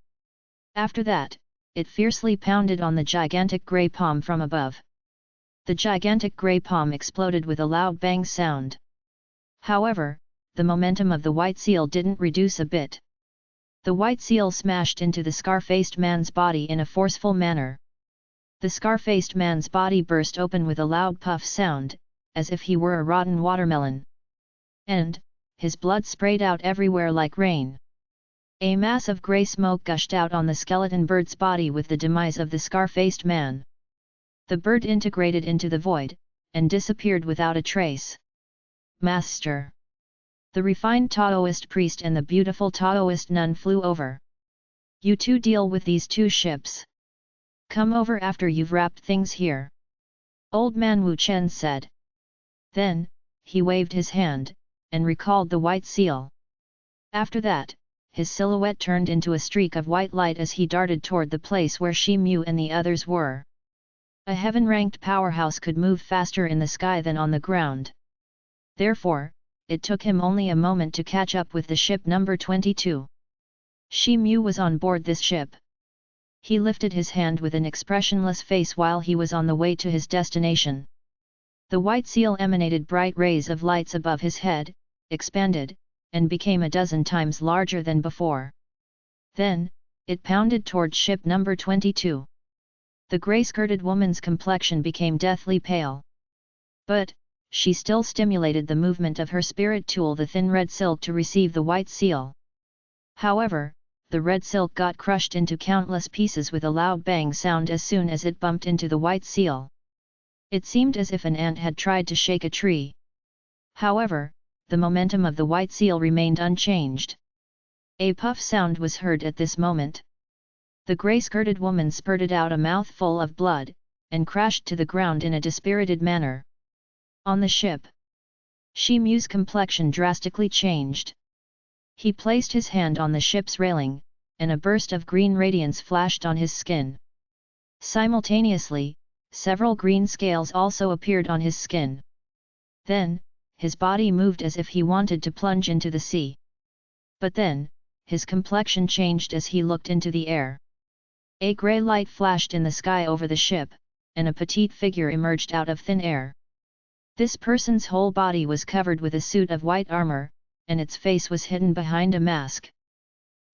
After that, it fiercely pounded on the gigantic grey palm from above. The gigantic grey palm exploded with a loud bang sound. However, the momentum of the white seal didn't reduce a bit. The white seal smashed into the scar-faced man's body in a forceful manner. The scar-faced man's body burst open with a loud puff sound, as if he were a rotten watermelon. And, his blood sprayed out everywhere like rain. A mass of grey smoke gushed out on the skeleton bird's body with the demise of the scar-faced man. The bird integrated into the void, and disappeared without a trace. Master! The refined Taoist priest and the beautiful Taoist nun flew over. You two deal with these two ships. Come over after you've wrapped things here. Old man Wu Chen said. Then, he waved his hand, and recalled the white seal. After that, his silhouette turned into a streak of white light as he darted toward the place where Shi Mu and the others were. A heaven-ranked powerhouse could move faster in the sky than on the ground. Therefore, it took him only a moment to catch up with the ship number 22. Shi Mu was on board this ship. He lifted his hand with an expressionless face while he was on the way to his destination. The white seal emanated bright rays of lights above his head, expanded, and became a dozen times larger than before. Then, it pounded toward ship number 22. The grey-skirted woman's complexion became deathly pale. But, she still stimulated the movement of her spirit tool, the thin red silk, to receive the white seal. However, the red silk got crushed into countless pieces with a loud bang sound as soon as it bumped into the white seal. It seemed as if an ant had tried to shake a tree. However, the momentum of the white seal remained unchanged. A puff sound was heard at this moment. The grey-skirted woman spurted out a mouthful of blood, and crashed to the ground in a dispirited manner. On the ship, Shi Mu's complexion drastically changed. He placed his hand on the ship's railing, and a burst of green radiance flashed on his skin. Simultaneously, several green scales also appeared on his skin. Then, his body moved as if he wanted to plunge into the sea. But then, his complexion changed as he looked into the air. A grey light flashed in the sky over the ship, and a petite figure emerged out of thin air. This person's whole body was covered with a suit of white armor, and its face was hidden behind a mask.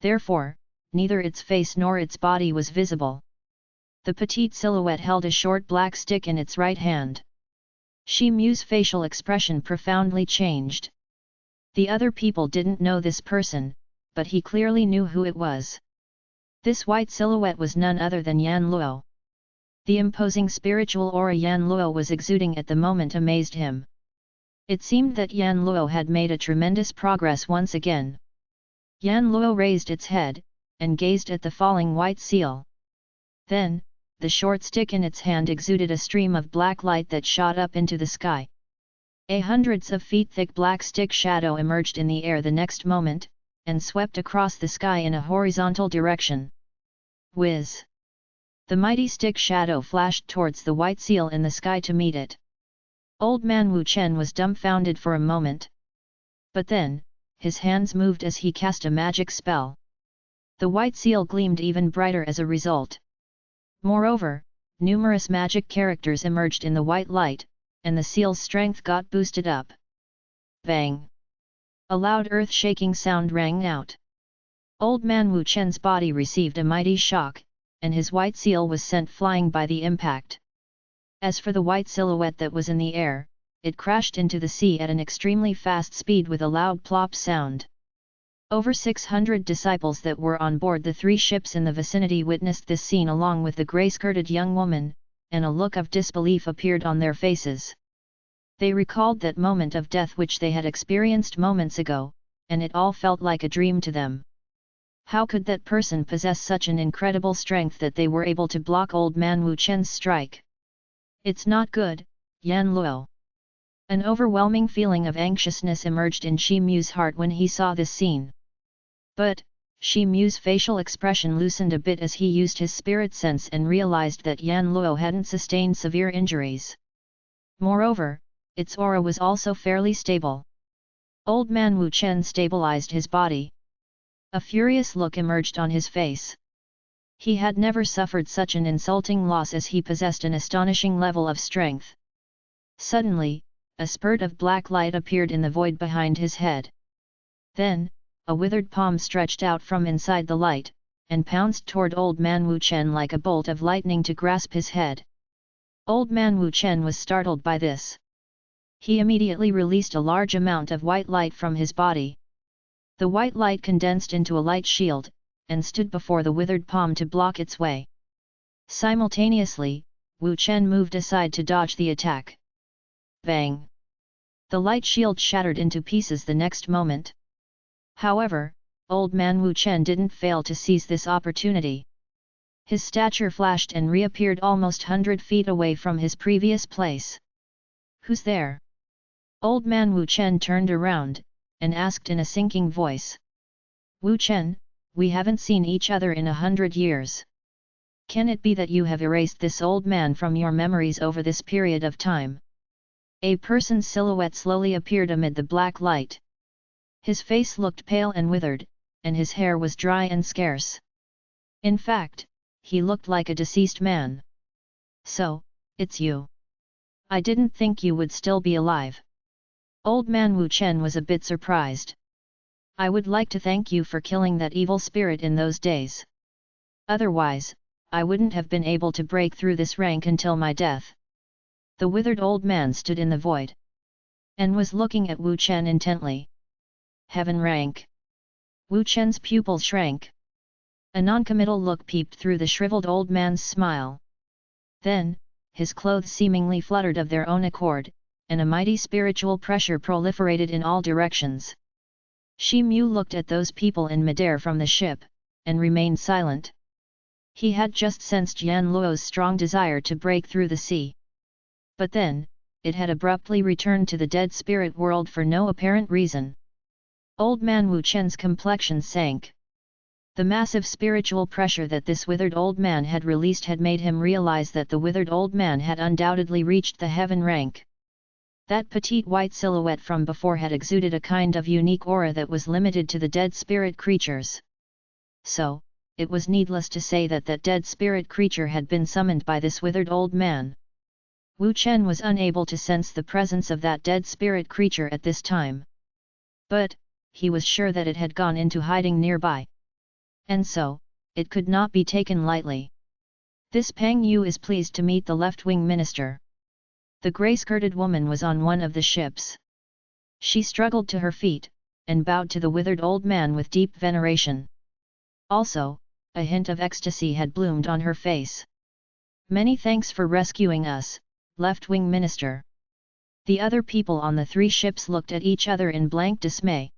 Therefore, neither its face nor its body was visible. The petite silhouette held a short black stick in its right hand. Shi Mu's facial expression profoundly changed. The other people didn't know this person, but he clearly knew who it was. This white silhouette was none other than Yan Luo. The imposing spiritual aura Yan Luo was exuding at the moment amazed him. It seemed that Yan Luo had made a tremendous progress once again. Yan Luo raised its head, and gazed at the falling white seal. Then, the short stick in its hand exuded a stream of black light that shot up into the sky. A hundreds of feet thick black stick shadow emerged in the air the next moment, and swept across the sky in a horizontal direction. Whiz! The mighty stick shadow flashed towards the white seal in the sky to meet it. Old man Wu Chen was dumbfounded for a moment. But then, his hands moved as he cast a magic spell. The white seal gleamed even brighter as a result. Moreover, numerous magic characters emerged in the white light, and the seal's strength got boosted up. Bang! A loud earth-shaking sound rang out. Old man Wu Chen's body received a mighty shock, and his white seal was sent flying by the impact. As for the white silhouette that was in the air, it crashed into the sea at an extremely fast speed with a loud plop sound. Over 600 disciples that were on board the 3 ships in the vicinity witnessed this scene along with the grey-skirted young woman, and a look of disbelief appeared on their faces. They recalled that moment of death which they had experienced moments ago, and it all felt like a dream to them. How could that person possess such an incredible strength that they were able to block old man Wu Chen's strike? It's not good, Yan Luo. An overwhelming feeling of anxiousness emerged in Shi Mu's heart when he saw this scene. But, Shi Mu's facial expression loosened a bit as he used his spirit sense and realized that Yan Luo hadn't sustained severe injuries. Moreover, its aura was also fairly stable. Old man Wu Chen stabilized his body. A furious look emerged on his face. He had never suffered such an insulting loss as he possessed an astonishing level of strength. Suddenly, a spurt of black light appeared in the void behind his head. Then, a withered palm stretched out from inside the light, and pounced toward old man Wu Chen like a bolt of lightning to grasp his head. Old man Wu Chen was startled by this. He immediately released a large amount of white light from his body. The white light condensed into a light shield, and stood before the withered palm to block its way. Simultaneously, Wu Chen moved aside to dodge the attack. Bang! The light shield shattered into pieces the next moment. However, old man Wu Chen didn't fail to seize this opportunity. His stature flashed and reappeared almost 100 feet away from his previous place. Who's there? Old man Wu Chen turned around, and asked in a sinking voice. Wu Chen, we haven't seen each other in 100 years. Can it be that you have erased this old man from your memories over this period of time? A person's silhouette slowly appeared amid the black light. His face looked pale and withered, and his hair was dry and scarce. In fact, he looked like a deceased man. So, it's you. I didn't think you would still be alive. Old man Wu Chen was a bit surprised. I would like to thank you for killing that evil spirit in those days. Otherwise, I wouldn't have been able to break through this rank until my death. The withered old man stood in the void, and was looking at Wu Chen intently. Heaven rank. Wu Chen's pupil shrank. A noncommittal look peeped through the shriveled old man's smile. Then, his clothes seemingly fluttered of their own accord, and a mighty spiritual pressure proliferated in all directions. Shi Mu looked at those people in midair from the ship, and remained silent. He had just sensed Yan Luo's strong desire to break through the sea. But then, it had abruptly returned to the dead spirit world for no apparent reason. Old man Wu Chen's complexion sank. The massive spiritual pressure that this withered old man had released had made him realize that the withered old man had undoubtedly reached the heaven rank. That petite white silhouette from before had exuded a kind of unique aura that was limited to the dead spirit creatures. So, it was needless to say that that dead spirit creature had been summoned by this withered old man. Wu Chen was unable to sense the presence of that dead spirit creature at this time. But, he was sure that it had gone into hiding nearby. And so, it could not be taken lightly. This Pang Yu is pleased to meet the left-wing minister. The grey-skirted woman was on one of the ships. She struggled to her feet, and bowed to the withered old man with deep veneration. Also, a hint of ecstasy had bloomed on her face. "Many thanks for rescuing us, left-wing minister." The other people on the 3 ships looked at each other in blank dismay.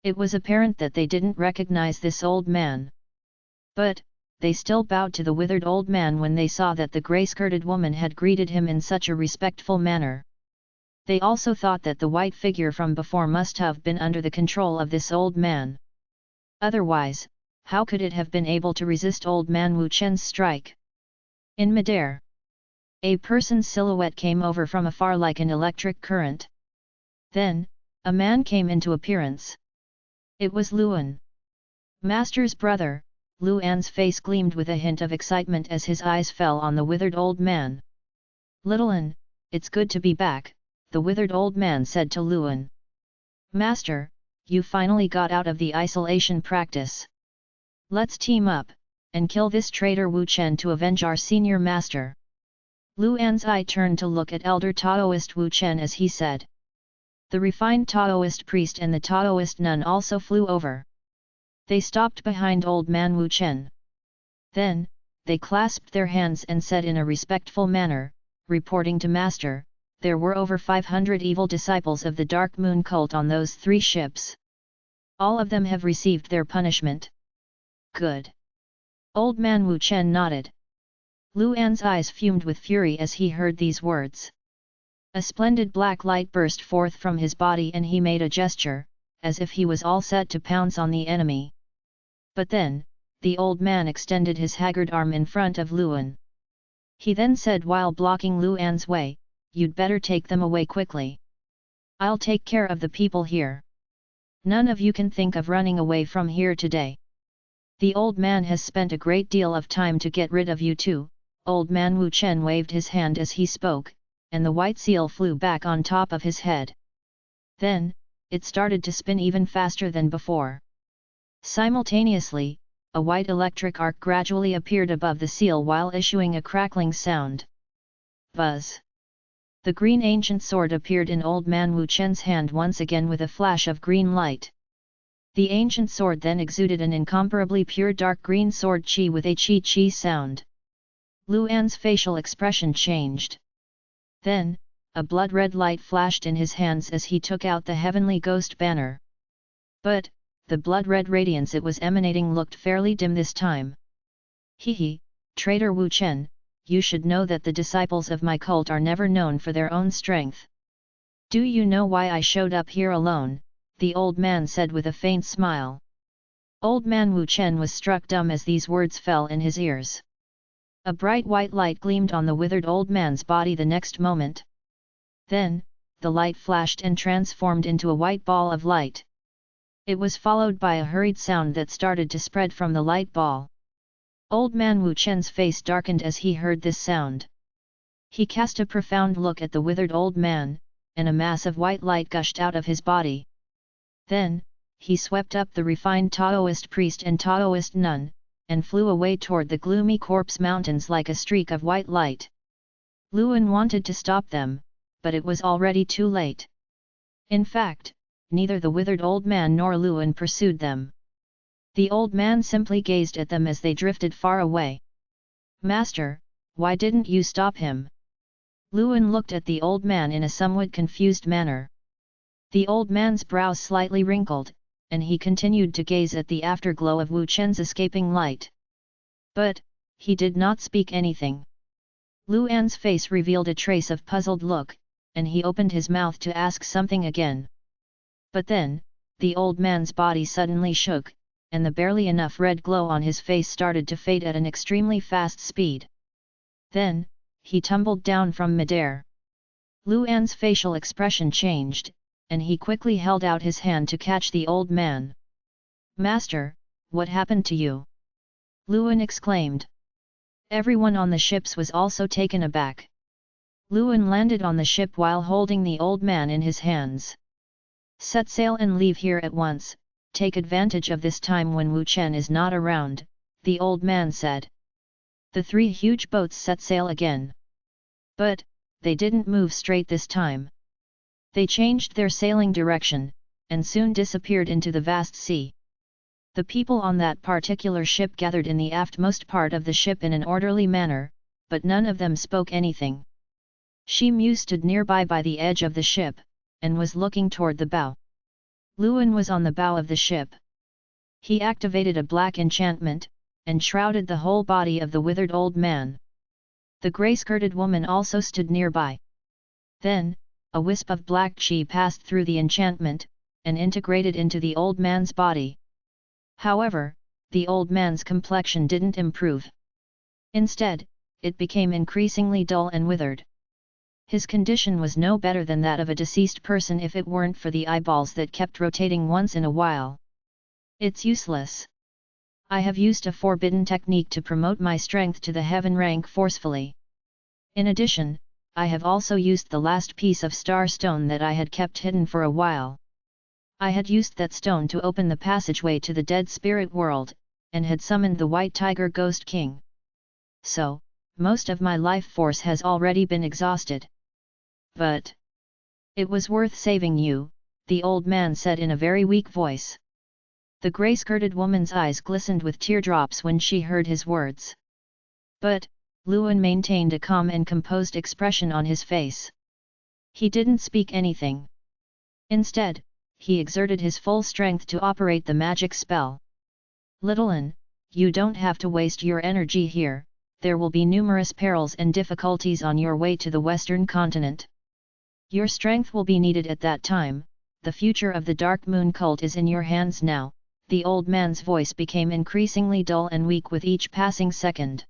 It was apparent that they didn't recognize this old man. But, they still bowed to the withered old man when they saw that the grey-skirted woman had greeted him in such a respectful manner. They also thought that the white figure from before must have been under the control of this old man. Otherwise, how could it have been able to resist old man Wu Chen's strike? In midair, a person's silhouette came over from afar like an electric current. Then, a man came into appearance. It was Luan. Master's brother. Luan's face gleamed with a hint of excitement as his eyes fell on the withered old man. "Little An, it's good to be back," the withered old man said to Luan. "Master, you finally got out of the isolation practice. Let's team up, and kill this traitor Wu Chen to avenge our senior master." Luan's eye turned to look at elder Taoist Wu Chen as he said. The refined Taoist priest and the Taoist nun also flew over. They stopped behind old man Wu Chen. Then, they clasped their hands and said in a respectful manner, reporting to master, "There were over 500 evil disciples of the Dark Moon cult on those 3 ships. All of them have received their punishment." "Good." Old man Wu Chen nodded. Luan's eyes fumed with fury as he heard these words. A splendid black light burst forth from his body and he made a gesture, as if he was all set to pounce on the enemy. But then, the old man extended his haggard arm in front of Luan. He then said while blocking Luan's way, "You'd better take them away quickly. I'll take care of the people here. None of you can think of running away from here today. The old man has spent a great deal of time to get rid of you too." Old man Wu Chen waved his hand as he spoke, and the white seal flew back on top of his head. Then, it started to spin even faster than before. Simultaneously, a white electric arc gradually appeared above the seal while issuing a crackling sound. Buzz! The green ancient sword appeared in old man Wu Chen's hand once again with a flash of green light. The ancient sword then exuded an incomparably pure dark green sword chi with a chi-chi sound. Luan's facial expression changed. Then, a blood-red light flashed in his hands as he took out the heavenly ghost banner. But, the blood-red radiance it was emanating looked fairly dim this time. "Hee, traitor Wu Chen, you should know that the disciples of my cult are never known for their own strength. Do you know why I showed up here alone?" the old man said with a faint smile. Old man Wu Chen was struck dumb as these words fell in his ears. A bright white light gleamed on the withered old man's body the next moment. Then, the light flashed and transformed into a white ball of light. It was followed by a hurried sound that started to spread from the light ball. Old man Wu Chen's face darkened as he heard this sound. He cast a profound look at the withered old man, and a mass of white light gushed out of his body. Then, he swept up the refined Taoist priest and Taoist nun, and flew away toward the gloomy corpse mountains like a streak of white light. Luan wanted to stop them, but it was already too late. In fact, neither the withered old man nor Luan pursued them. The old man simply gazed at them as they drifted far away. "Master, why didn't you stop him?" Luan looked at the old man in a somewhat confused manner. The old man's brows slightly wrinkled, and he continued to gaze at the afterglow of Wu Chen's escaping light. But, he did not speak anything. Luan's face revealed a trace of puzzled look, and he opened his mouth to ask something again. But then, the old man's body suddenly shook, and the barely enough red glow on his face started to fade at an extremely fast speed. Then, he tumbled down from midair. Luan's facial expression changed, and he quickly held out his hand to catch the old man. "Master, what happened to you?" Luan exclaimed. Everyone on the ships was also taken aback. Luan landed on the ship while holding the old man in his hands. "Set sail and leave here at once, take advantage of this time when Wu Chen is not around," the old man said. The 3 huge boats set sail again. But, they didn't move straight this time. They changed their sailing direction, and soon disappeared into the vast sea. The people on that particular ship gathered in the aftmost part of the ship in an orderly manner, but none of them spoke anything. Shi Mu stood nearby by the edge of the ship, and was looking toward the bow. Luan was on the bow of the ship. He activated a black enchantment, and shrouded the whole body of the withered old man. The grey-skirted woman also stood nearby. Then, a wisp of black qi passed through the enchantment, and integrated into the old man's body. However, the old man's complexion didn't improve. Instead, it became increasingly dull and withered. His condition was no better than that of a deceased person if it weren't for the eyeballs that kept rotating once in a while. "It's useless. I have used a forbidden technique to promote my strength to the heaven rank forcefully. In addition, I have also used the last piece of star stone that I had kept hidden for a while. I had used that stone to open the passageway to the dead spirit world, and had summoned the White Tiger Ghost King. So, most of my life force has already been exhausted. But it was worth saving you," the old man said in a very weak voice. The grey-skirted woman's eyes glistened with teardrops when she heard his words. But, Luan maintained a calm and composed expression on his face. He didn't speak anything. Instead, he exerted his full strength to operate the magic spell. "Little An, you don't have to waste your energy here, there will be numerous perils and difficulties on your way to the Western continent. Your strength will be needed at that time, the future of the Dark Moon cult is in your hands now." The old man's voice became increasingly dull and weak with each passing second.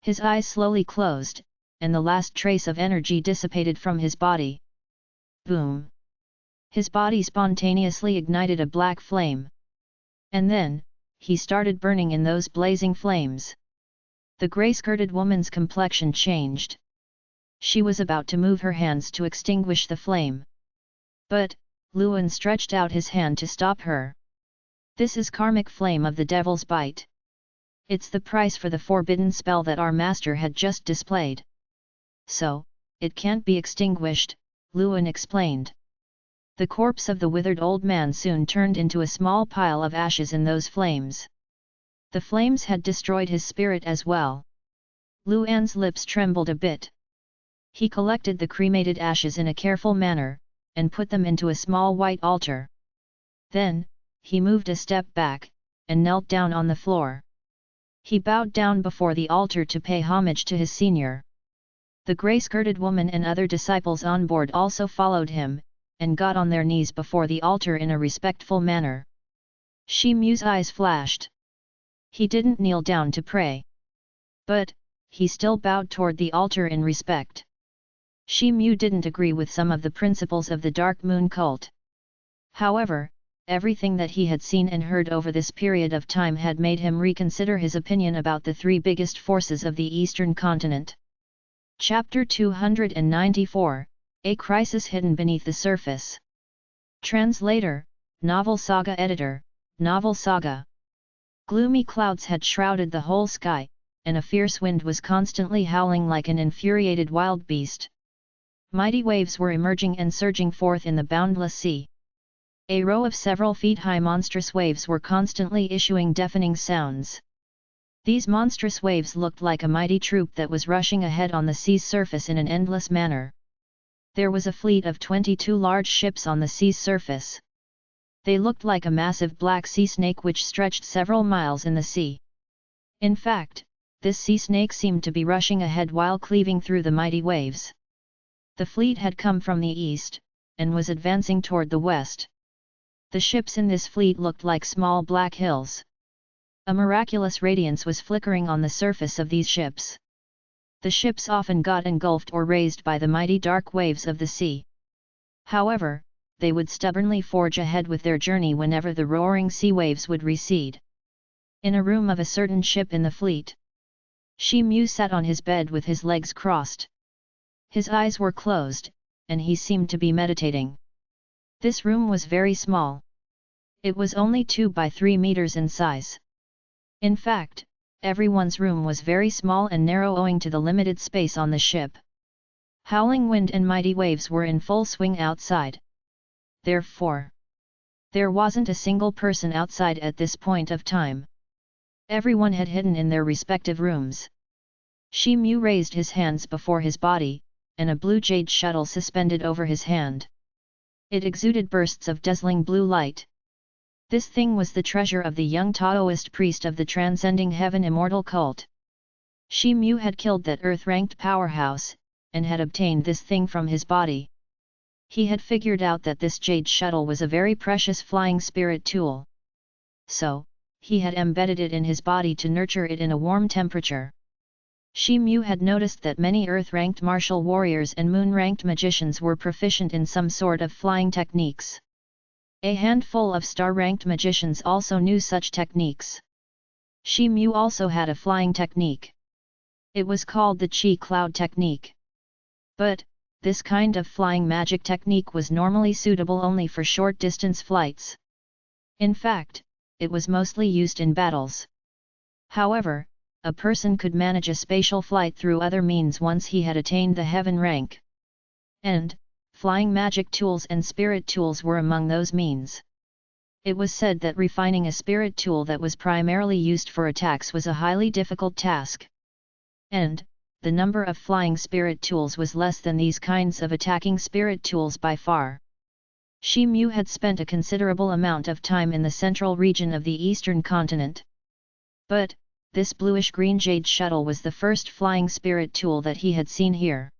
His eyes slowly closed, and the last trace of energy dissipated from his body. Boom! His body spontaneously ignited a black flame. And then, he started burning in those blazing flames. The grey-skirted woman's complexion changed. She was about to move her hands to extinguish the flame. But, Luan stretched out his hand to stop her. "This is karmic flame of the devil's bite. It's the price for the forbidden spell that our master had just displayed. So, it can't be extinguished," Luan explained. The corpse of the withered old man soon turned into a small pile of ashes in those flames. The flames had destroyed his spirit as well. Luan's lips trembled a bit. He collected the cremated ashes in a careful manner, and put them into a small white altar. Then, he moved a step back, and knelt down on the floor. He bowed down before the altar to pay homage to his senior. The grey-skirted woman and other disciples on board also followed him, and got on their knees before the altar in a respectful manner. Shi Mu's eyes flashed. He didn't kneel down to pray. But, he still bowed toward the altar in respect. Shi Mu didn't agree with some of the principles of the Dark Moon cult. However, everything that he had seen and heard over this period of time had made him reconsider his opinion about the 3 biggest forces of the Eastern continent. Chapter 294, A Crisis Hidden Beneath the Surface. Translator, Novel Saga Editor, Novel Saga. Gloomy clouds had shrouded the whole sky, and a fierce wind was constantly howling like an infuriated wild beast. Mighty waves were emerging and surging forth in the boundless sea. A row of several feet high monstrous waves were constantly issuing deafening sounds. These monstrous waves looked like a mighty troop that was rushing ahead on the sea's surface in an endless manner. There was a fleet of 22 large ships on the sea's surface. They looked like a massive black sea snake which stretched several miles in the sea. In fact, this sea snake seemed to be rushing ahead while cleaving through the mighty waves. The fleet had come from the east, and was advancing toward the west. The ships in this fleet looked like small black hills. A miraculous radiance was flickering on the surface of these ships. The ships often got engulfed or raised by the mighty dark waves of the sea. However, they would stubbornly forge ahead with their journey whenever the roaring sea waves would recede. In a room of a certain ship in the fleet, Shi Mu sat on his bed with his legs crossed. His eyes were closed, and he seemed to be meditating. This room was very small. It was only 2 by 3 meters in size. In fact, everyone's room was very small and narrow owing to the limited space on the ship. Howling wind and mighty waves were in full swing outside. Therefore, there wasn't a single person outside at this point of time. Everyone had hidden in their respective rooms. Shi Mu raised his hands before his body, and a blue jade shuttle suspended over his hand. It exuded bursts of dazzling blue light. This thing was the treasure of the young Taoist priest of the Transcending Heaven Immortal cult. Shi Mu had killed that earth-ranked powerhouse, and had obtained this thing from his body. He had figured out that this jade shuttle was a very precious flying spirit tool. So, he had embedded it in his body to nurture it in a warm temperature. Shi Mu had noticed that many earth-ranked martial warriors and moon-ranked magicians were proficient in some sort of flying techniques. A handful of star-ranked magicians also knew such techniques. Shi Mu also had a flying technique. It was called the Chi Cloud technique. But, this kind of flying magic technique was normally suitable only for short-distance flights. In fact, it was mostly used in battles. However, a person could manage a spatial flight through other means once he had attained the heaven rank. And, flying magic tools and spirit tools were among those means. It was said that refining a spirit tool that was primarily used for attacks was a highly difficult task. And, the number of flying spirit tools was less than these kinds of attacking spirit tools by far. Shi Mu had spent a considerable amount of time in the central region of the eastern continent. But, this bluish-green jade shuttle was the first flying spirit tool that he had seen here.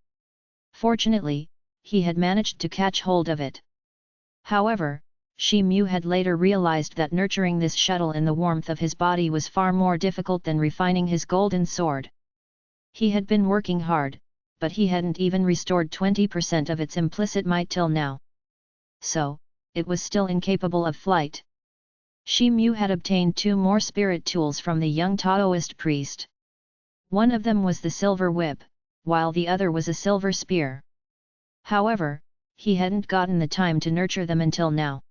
Fortunately, he had managed to catch hold of it. However, Shi Mu had later realized that nurturing this shuttle in the warmth of his body was far more difficult than refining his golden sword. He had been working hard, but he hadn't even restored 20% of its implicit might till now. So, it was still incapable of flight. Shi Mu had obtained 2 more spirit tools from the young Taoist priest. One of them was the silver whip, while the other was a silver spear. However, he hadn't gotten the time to nurture them until now.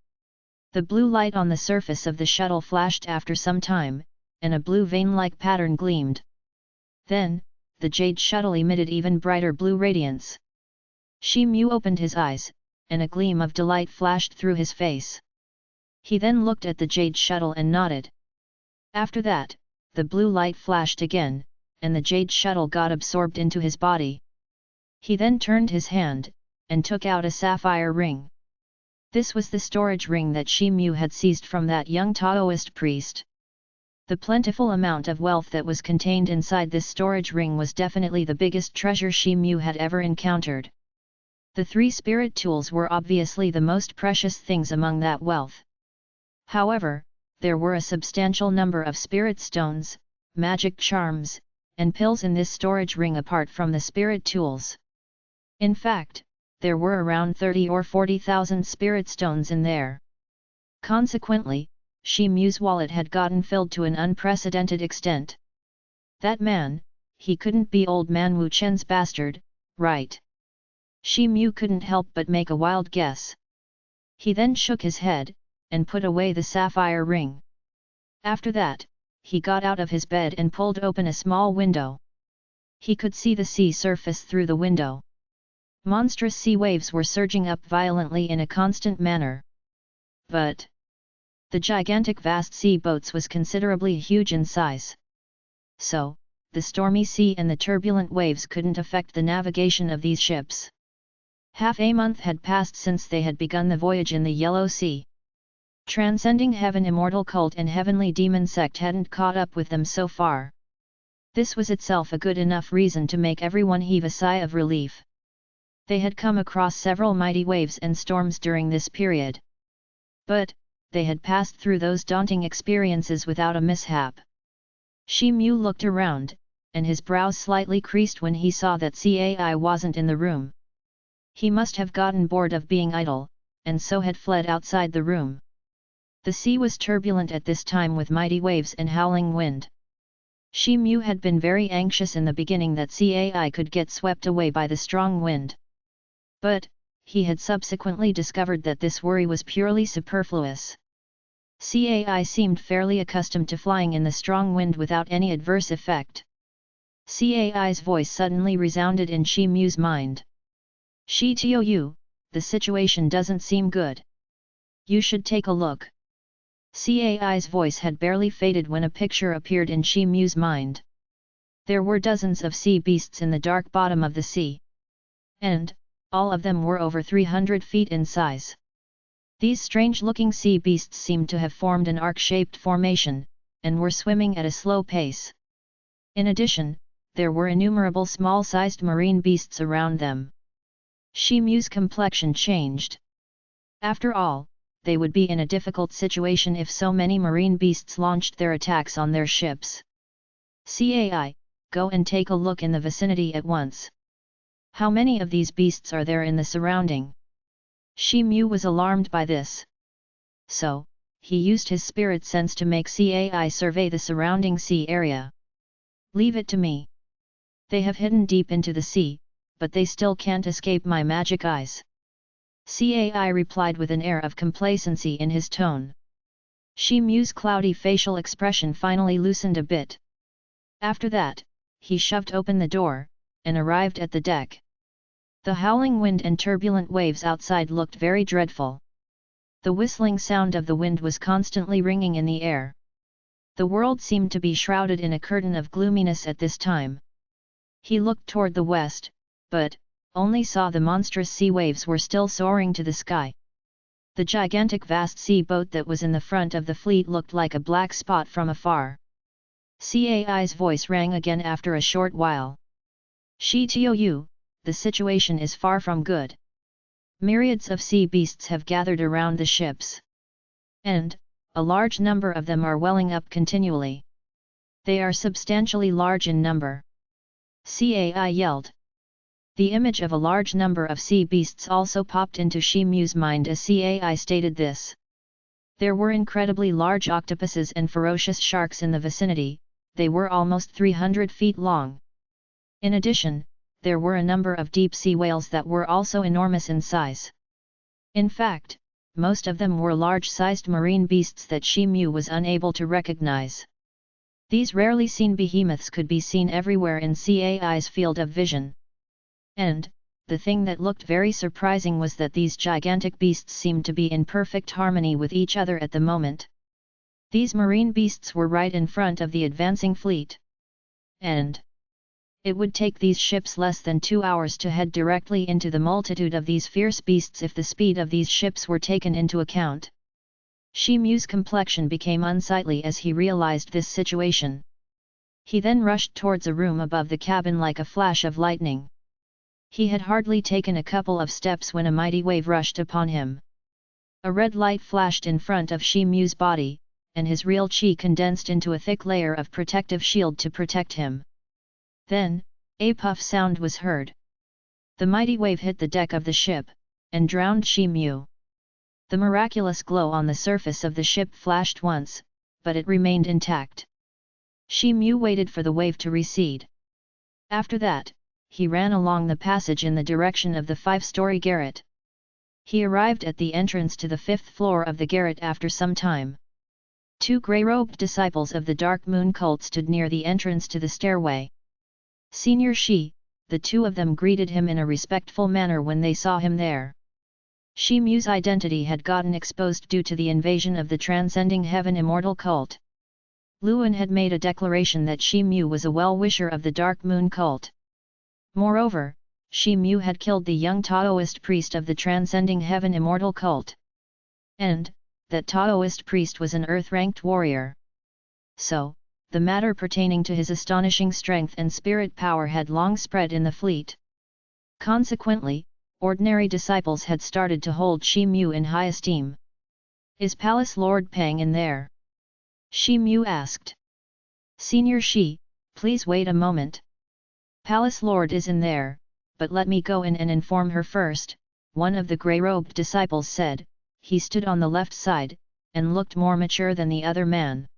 The blue light on the surface of the shuttle flashed after some time, and a blue vein-like pattern gleamed. Then, the jade shuttle emitted even brighter blue radiance. Shi Mu opened his eyes, and a gleam of delight flashed through his face. He then looked at the jade shuttle and nodded. After that, the blue light flashed again, and the jade shuttle got absorbed into his body. He then turned his hand, and took out a sapphire ring. This was the storage ring that Shi Mu had seized from that young Taoist priest. The plentiful amount of wealth that was contained inside this storage ring was definitely the biggest treasure Shi Mu had ever encountered. The 3 spirit tools were obviously the most precious things among that wealth. However, there were a substantial number of spirit stones, magic charms, and pills in this storage ring apart from the spirit tools. In fact, there were around 30 or 40,000 spirit stones in there. Consequently, Shi Mu's wallet had gotten filled to an unprecedented extent. That man, he couldn't be old man Wu Chen's bastard, right? Shi Mu couldn't help but make a wild guess. He then shook his head, and put away the sapphire ring. After that, he got out of his bed and pulled open a small window. He could see the sea surface through the window. Monstrous sea waves were surging up violently in a constant manner. But the gigantic vast sea boats was considerably huge in size. so, the stormy sea and the turbulent waves couldn't affect the navigation of these ships. Half a month had passed since they had begun the voyage in the Yellow Sea. Transcending Heaven immortal cult and heavenly demon sect hadn't caught up with them so far. This was itself a good enough reason to make everyone heave a sigh of relief. They had come across several mighty waves and storms during this period. But, they had passed through those daunting experiences without a mishap. Shi Mu looked around, and his brows slightly creased when he saw that Cai wasn't in the room. He must have gotten bored of being idle, and so had fled outside the room. The sea was turbulent at this time with mighty waves and howling wind. Shi Mu had been very anxious in the beginning that Cai could get swept away by the strong wind. But, he had subsequently discovered that this worry was purely superfluous. Cai seemed fairly accustomed to flying in the strong wind without any adverse effect. Cai's voice suddenly resounded in Shi Mu's mind. "Shi Tou, the situation doesn't seem good. You should take a look." Cai's voice had barely faded when a picture appeared in Shi Mu's mind. There were dozens of sea beasts in the dark bottom of the sea. And, all of them were over 300 feet in size. These strange-looking sea beasts seemed to have formed an arc-shaped formation, and were swimming at a slow pace. In addition, there were innumerable small-sized marine beasts around them. Shi Mu's complexion changed. After all, they would be in a difficult situation if so many marine beasts launched their attacks on their ships. "Cai, go and take a look in the vicinity at once. How many of these beasts are there in the surrounding?" Shi Mu was alarmed by this. So, he used his spirit sense to make Cai survey the surrounding sea area. "Leave it to me. They have hidden deep into the sea, but they still can't escape my magic eyes." Cai replied with an air of complacency in his tone. Shi Mu's cloudy facial expression finally loosened a bit. After that, he shoved open the door, and arrived at the deck. The howling wind and turbulent waves outside looked very dreadful. The whistling sound of the wind was constantly ringing in the air. The world seemed to be shrouded in a curtain of gloominess at this time. He looked toward the west, but only saw the monstrous sea waves were still soaring to the sky. The gigantic vast sea boat that was in the front of the fleet looked like a black spot from afar. Cai's voice rang again after a short while. "Shi Tou, the situation is far from good. Myriads of sea beasts have gathered around the ships. And, a large number of them are welling up continually. They are substantially large in number." Cai yelled. The image of a large number of sea beasts also popped into Shi Mu's mind as Cai stated this. There were incredibly large octopuses and ferocious sharks in the vicinity. They were almost 300 feet long. In addition, there were a number of deep-sea whales that were also enormous in size. In fact, most of them were large-sized marine beasts that Shi Mu was unable to recognize. These rarely seen behemoths could be seen everywhere in Cai's field of vision. And, the thing that looked very surprising was that these gigantic beasts seemed to be in perfect harmony with each other at the moment. These marine beasts were right in front of the advancing fleet. And it would take these ships less than 2 hours to head directly into the multitude of these fierce beasts if the speed of these ships were taken into account. Shi Mu's complexion became unsightly as he realized this situation. He then rushed towards a room above the cabin like a flash of lightning. He had hardly taken a couple of steps when a mighty wave rushed upon him. A red light flashed in front of Shi Mu's body, and his real chi condensed into a thick layer of protective shield to protect him. Then, a puff sound was heard. The mighty wave hit the deck of the ship, and drowned Shi Mu. The miraculous glow on the surface of the ship flashed once, but it remained intact. Shi Mu waited for the wave to recede. After that, he ran along the passage in the direction of the 5-story garret. He arrived at the entrance to the 5th floor of the garret after some time. 2 grey-robed disciples of the Dark Moon cult stood near the entrance to the stairway. "Senior Shi," the two of them greeted him in a respectful manner when they saw him there. Shi Mu's identity had gotten exposed due to the invasion of the Transcending Heaven Immortal cult. Luan had made a declaration that Shi Mu was a well-wisher of the Dark Moon cult. Moreover, Shi Mu had killed the young Taoist priest of the Transcending Heaven Immortal cult. And, that Taoist priest was an earth-ranked warrior. So, the matter pertaining to his astonishing strength and spirit power had long spread in the fleet. Consequently, ordinary disciples had started to hold Shi Mu in high esteem. "Is Palace Lord Pang in there?" Shi Mu asked. "Senior Shi, please wait a moment. Palace Lord is in there, but let me go in and inform her first," one of the grey-robed disciples said. He stood on the left side, and looked more mature than the other man.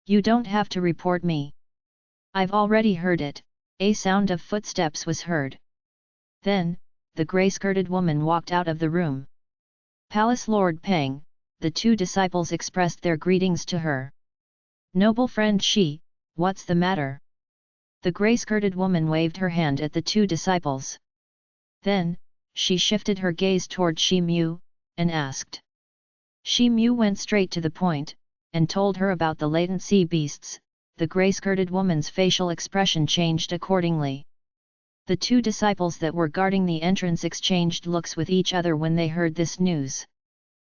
"You don't have to report me. I've already heard it." A sound of footsteps was heard. Then, the grey-skirted woman walked out of the room. "Palace Lord Pang," the two disciples expressed their greetings to her. "Noble friend Shi, what's the matter?" The grey-skirted woman waved her hand at the two disciples. Then, she shifted her gaze toward Shi Mu, and asked. Shi Mu went straight to the point, and told her about the latent sea beasts. The grey-skirted woman's facial expression changed accordingly. The two disciples that were guarding the entrance exchanged looks with each other when they heard this news.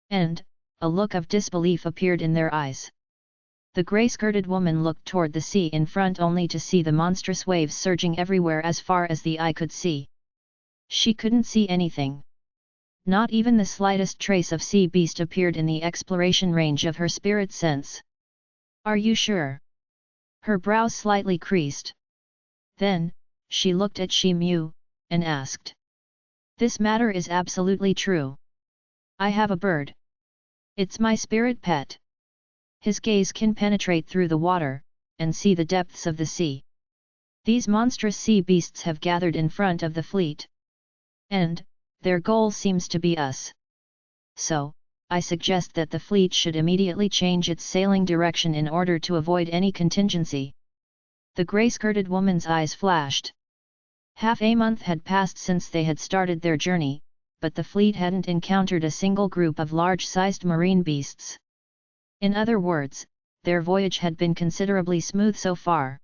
And, a look of disbelief appeared in their eyes. The grey-skirted woman looked toward the sea in front only to see the monstrous waves surging everywhere as far as the eye could see. She couldn't see anything. Not even the slightest trace of sea beast appeared in the exploration range of her spirit sense. "Are you sure?" Her brows slightly creased. Then, she looked at Shi Mu, and asked. "This matter is absolutely true. I have a bird. It's my spirit pet. His gaze can penetrate through the water, and see the depths of the sea. These monstrous sea beasts have gathered in front of the fleet. And, their goal seems to be us. So, I suggest that the fleet should immediately change its sailing direction in order to avoid any contingency." The grey-skirted woman's eyes flashed. Half a month had passed since they had started their journey, but the fleet hadn't encountered a single group of large-sized marine beasts. In other words, their voyage had been considerably smooth so far.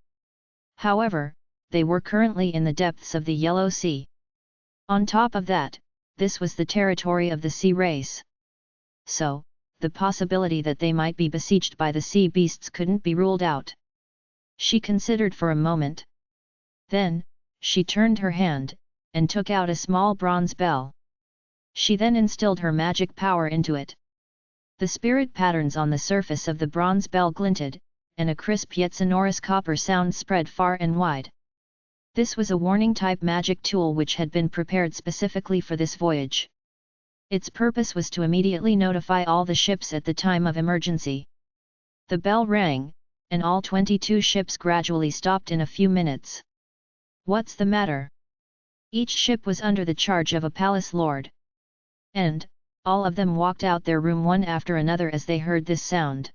However, they were currently in the depths of the Yellow Sea. On top of that, this was the territory of the sea race. So, the possibility that they might be besieged by the sea beasts couldn't be ruled out. She considered for a moment. Then, she turned her hand, and took out a small bronze bell. She then instilled her magic power into it. The spirit patterns on the surface of the bronze bell glinted, and a crisp yet sonorous copper sound spread far and wide. This was a warning-type magic tool which had been prepared specifically for this voyage. Its purpose was to immediately notify all the ships at the time of emergency. The bell rang, and all 22 ships gradually stopped in a few minutes. "What's the matter?" Each ship was under the charge of a palace lord. And, all of them walked out their room one after another as they heard this sound.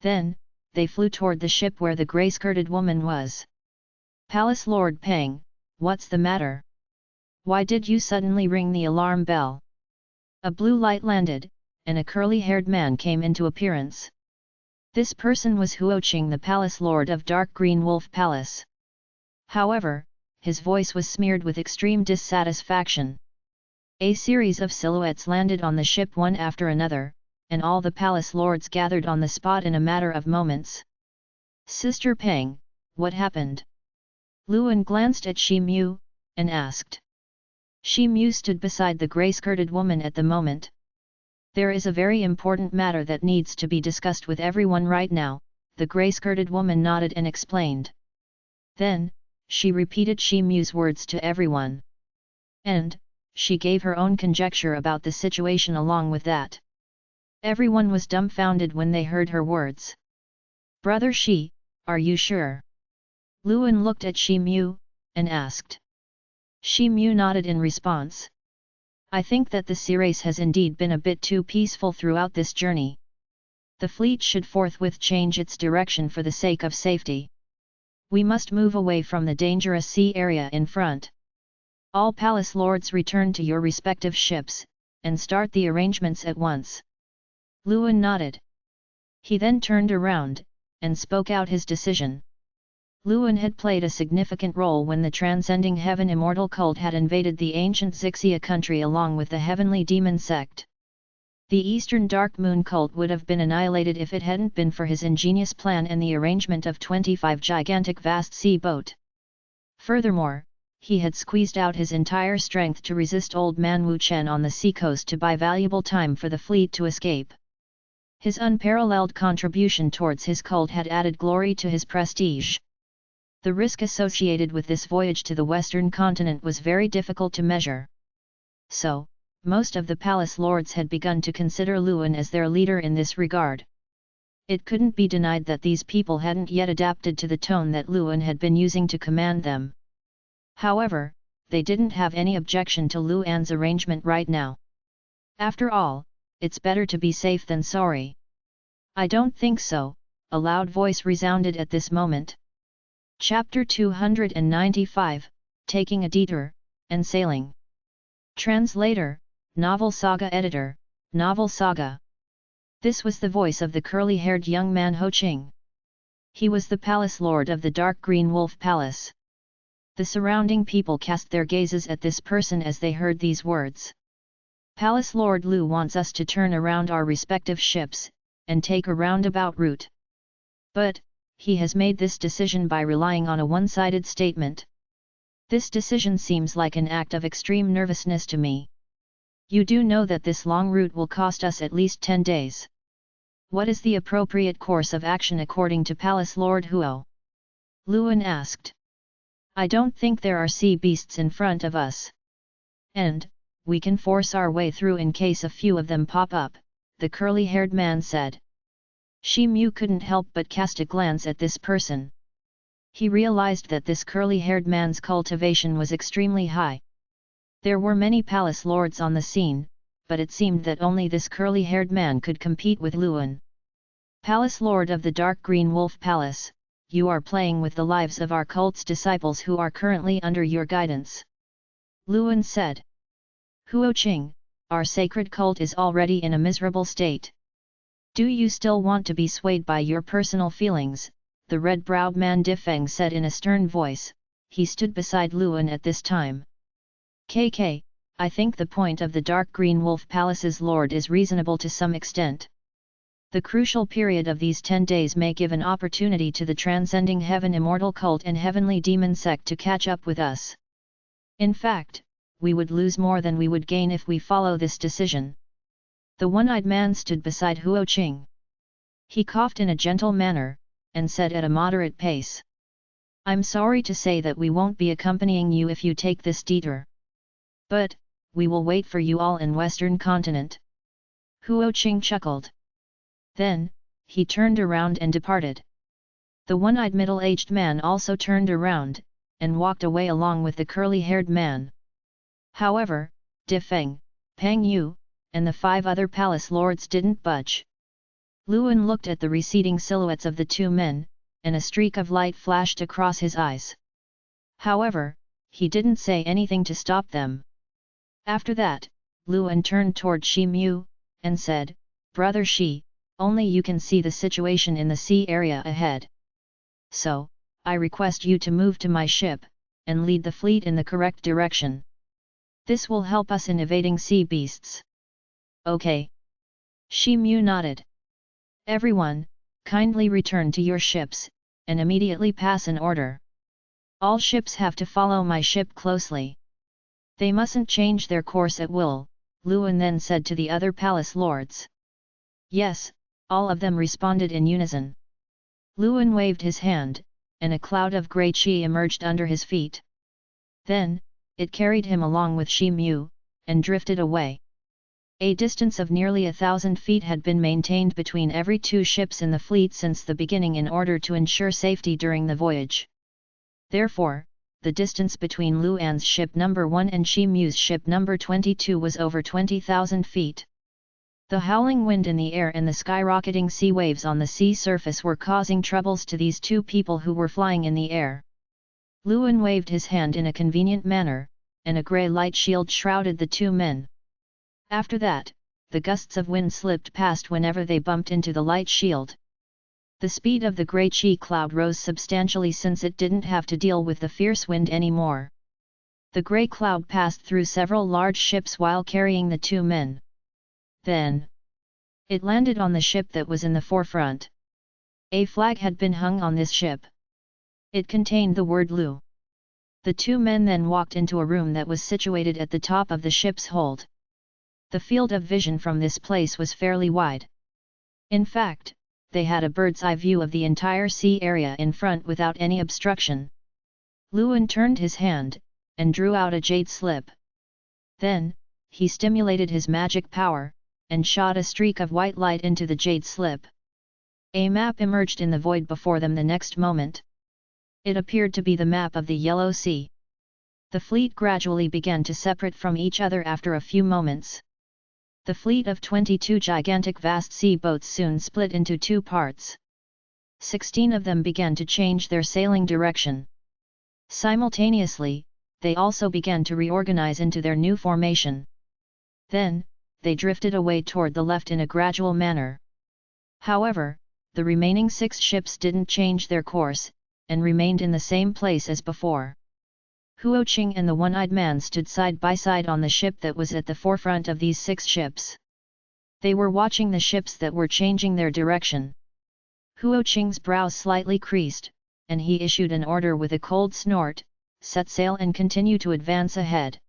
Then, they flew toward the ship where the grey-skirted woman was. "Palace Lord Pang, what's the matter? Why did you suddenly ring the alarm bell?" A blue light landed, and a curly-haired man came into appearance. This person was Huoqing, the palace lord of Dark Green Wolf Palace. However, his voice was smeared with extreme dissatisfaction. A series of silhouettes landed on the ship one after another, and all the palace lords gathered on the spot in a matter of moments. "Sister Pang, what happened?" Luan glanced at Shi Mu, and asked. Shi Mu stood beside the grey-skirted woman at the moment. "There is a very important matter that needs to be discussed with everyone right now," the grey-skirted woman nodded and explained. Then, she repeated Shi Mu's words to everyone. And, she gave her own conjecture about the situation along with that. Everyone was dumbfounded when they heard her words. "Brother Shi, are you sure?" Luan looked at Shi Mu, and asked. Shi Mu nodded in response. "I think that the sea race has indeed been a bit too peaceful throughout this journey. The fleet should forthwith change its direction for the sake of safety. We must move away from the dangerous sea area in front. All palace lords return to your respective ships, and start the arrangements at once." Luan nodded. He then turned around, and spoke out his decision. Luan had played a significant role when the Transcending Heaven Immortal cult had invaded the ancient Xixia country along with the Heavenly Demon sect. The Eastern Dark Moon cult would have been annihilated if it hadn't been for his ingenious plan and the arrangement of 25 gigantic vast sea boat. Furthermore, he had squeezed out his entire strength to resist Old Man Wu Chen on the seacoast to buy valuable time for the fleet to escape. His unparalleled contribution towards his cult had added glory to his prestige. The risk associated with this voyage to the Western continent was very difficult to measure. So, most of the palace lords had begun to consider Luan as their leader in this regard. It couldn't be denied that these people hadn't yet adapted to the tone that Luan had been using to command them. However, they didn't have any objection to Luan's arrangement right now. After all, it's better to be safe than sorry. I don't think so, a loud voice resounded at this moment. Chapter 295, Taking a Detour, and Sailing. Translator, Novel Saga Editor, Novel Saga. This was the voice of the curly-haired young man Ho Qing. He was the palace lord of the Dark Green Wolf Palace. The surrounding people cast their gazes at this person as they heard these words. Palace Lord Lu wants us to turn around our respective ships, and take a roundabout route. But, he has made this decision by relying on a one-sided statement. This decision seems like an act of extreme nervousness to me. You do know that this long route will cost us at least 10 days. What is the appropriate course of action according to Palace Lord Huo? Luan asked. I don't think there are sea beasts in front of us. And, we can force our way through in case a few of them pop up, the curly-haired man said. Shi Mu couldn't help but cast a glance at this person. He realized that this curly-haired man's cultivation was extremely high. There were many palace lords on the scene, but it seemed that only this curly-haired man could compete with Luan. Palace Lord of the Dark Green Wolf Palace, you are playing with the lives of our cult's disciples who are currently under your guidance. Luan said. Huo Qing, our sacred cult is already in a miserable state. Do you still want to be swayed by your personal feelings? The red-browed man Difeng said in a stern voice. He stood beside Luan at this time. KK, I think the point of the Dark Green Wolf Palace's lord is reasonable to some extent. The crucial period of these 10 days may give an opportunity to the Transcending Heaven Immortal Cult and Heavenly Demon Sect to catch up with us. In fact, we would lose more than we would gain if we follow this decision. The one-eyed man stood beside Huo Qing. He coughed in a gentle manner, and said at a moderate pace. I'm sorry to say that we won't be accompanying you if you take this detour. But, we will wait for you all in Western Continent. Huo Qing chuckled. Then, he turned around and departed. The one-eyed middle-aged man also turned around, and walked away along with the curly-haired man. However, Difeng, Pang Yu, and the 5 other palace lords didn't budge. Luan looked at the receding silhouettes of the 2 men, and a streak of light flashed across his eyes. However, he didn't say anything to stop them. After that, Luan turned toward Shi Mu, and said, Brother Shi, only you can see the situation in the sea area ahead. So, I request you to move to my ship, and lead the fleet in the correct direction. This will help us in evading sea beasts. Okay. Shi Mu nodded. Everyone, kindly return to your ships, and immediately pass an order. All ships have to follow my ship closely. They mustn't change their course at will, Luan then said to the other palace lords. Yes, all of them responded in unison. Luan waved his hand, and a cloud of grey chi emerged under his feet. Then, it carried him along with Shi Mu, and drifted away. A distance of nearly 1,000 feet had been maintained between every 2 ships in the fleet since the beginning in order to ensure safety during the voyage. Therefore, the distance between Luan's ship number 1 and Shi Mu's ship number 22 was over 20,000 feet. The howling wind in the air and the skyrocketing sea waves on the sea surface were causing troubles to these 2 people who were flying in the air. Luan waved his hand in a convenient manner, and a grey light shield shrouded the 2 men. After that, the gusts of wind slipped past whenever they bumped into the light shield. The speed of the grey chi cloud rose substantially since it didn't have to deal with the fierce wind anymore. The grey cloud passed through several large ships while carrying the two men. Then, it landed on the ship that was in the forefront. A flag had been hung on this ship. It contained the word Lu. The two men then walked into a room that was situated at the top of the ship's hold. The field of vision from this place was fairly wide. In fact, they had a bird's eye view of the entire sea area in front without any obstruction. Luan turned his hand, and drew out a jade slip. Then, he stimulated his magic power, and shot a streak of white light into the jade slip. A map emerged in the void before them the next moment. It appeared to be the map of the Yellow Sea. The fleet gradually began to separate from each other after a few moments. The fleet of 22 gigantic vast sea boats soon split into two parts. 16 of them began to change their sailing direction. Simultaneously, they also began to reorganize into their new formation. Then, they drifted away toward the left in a gradual manner. However, the remaining 6 ships didn't change their course, and remained in the same place as before. Huo Qing and the one-eyed man stood side by side on the ship that was at the forefront of these 6 ships. They were watching the ships that were changing their direction. Huo Qing's brows slightly creased, and he issued an order with a cold snort, set sail and continue to advance ahead.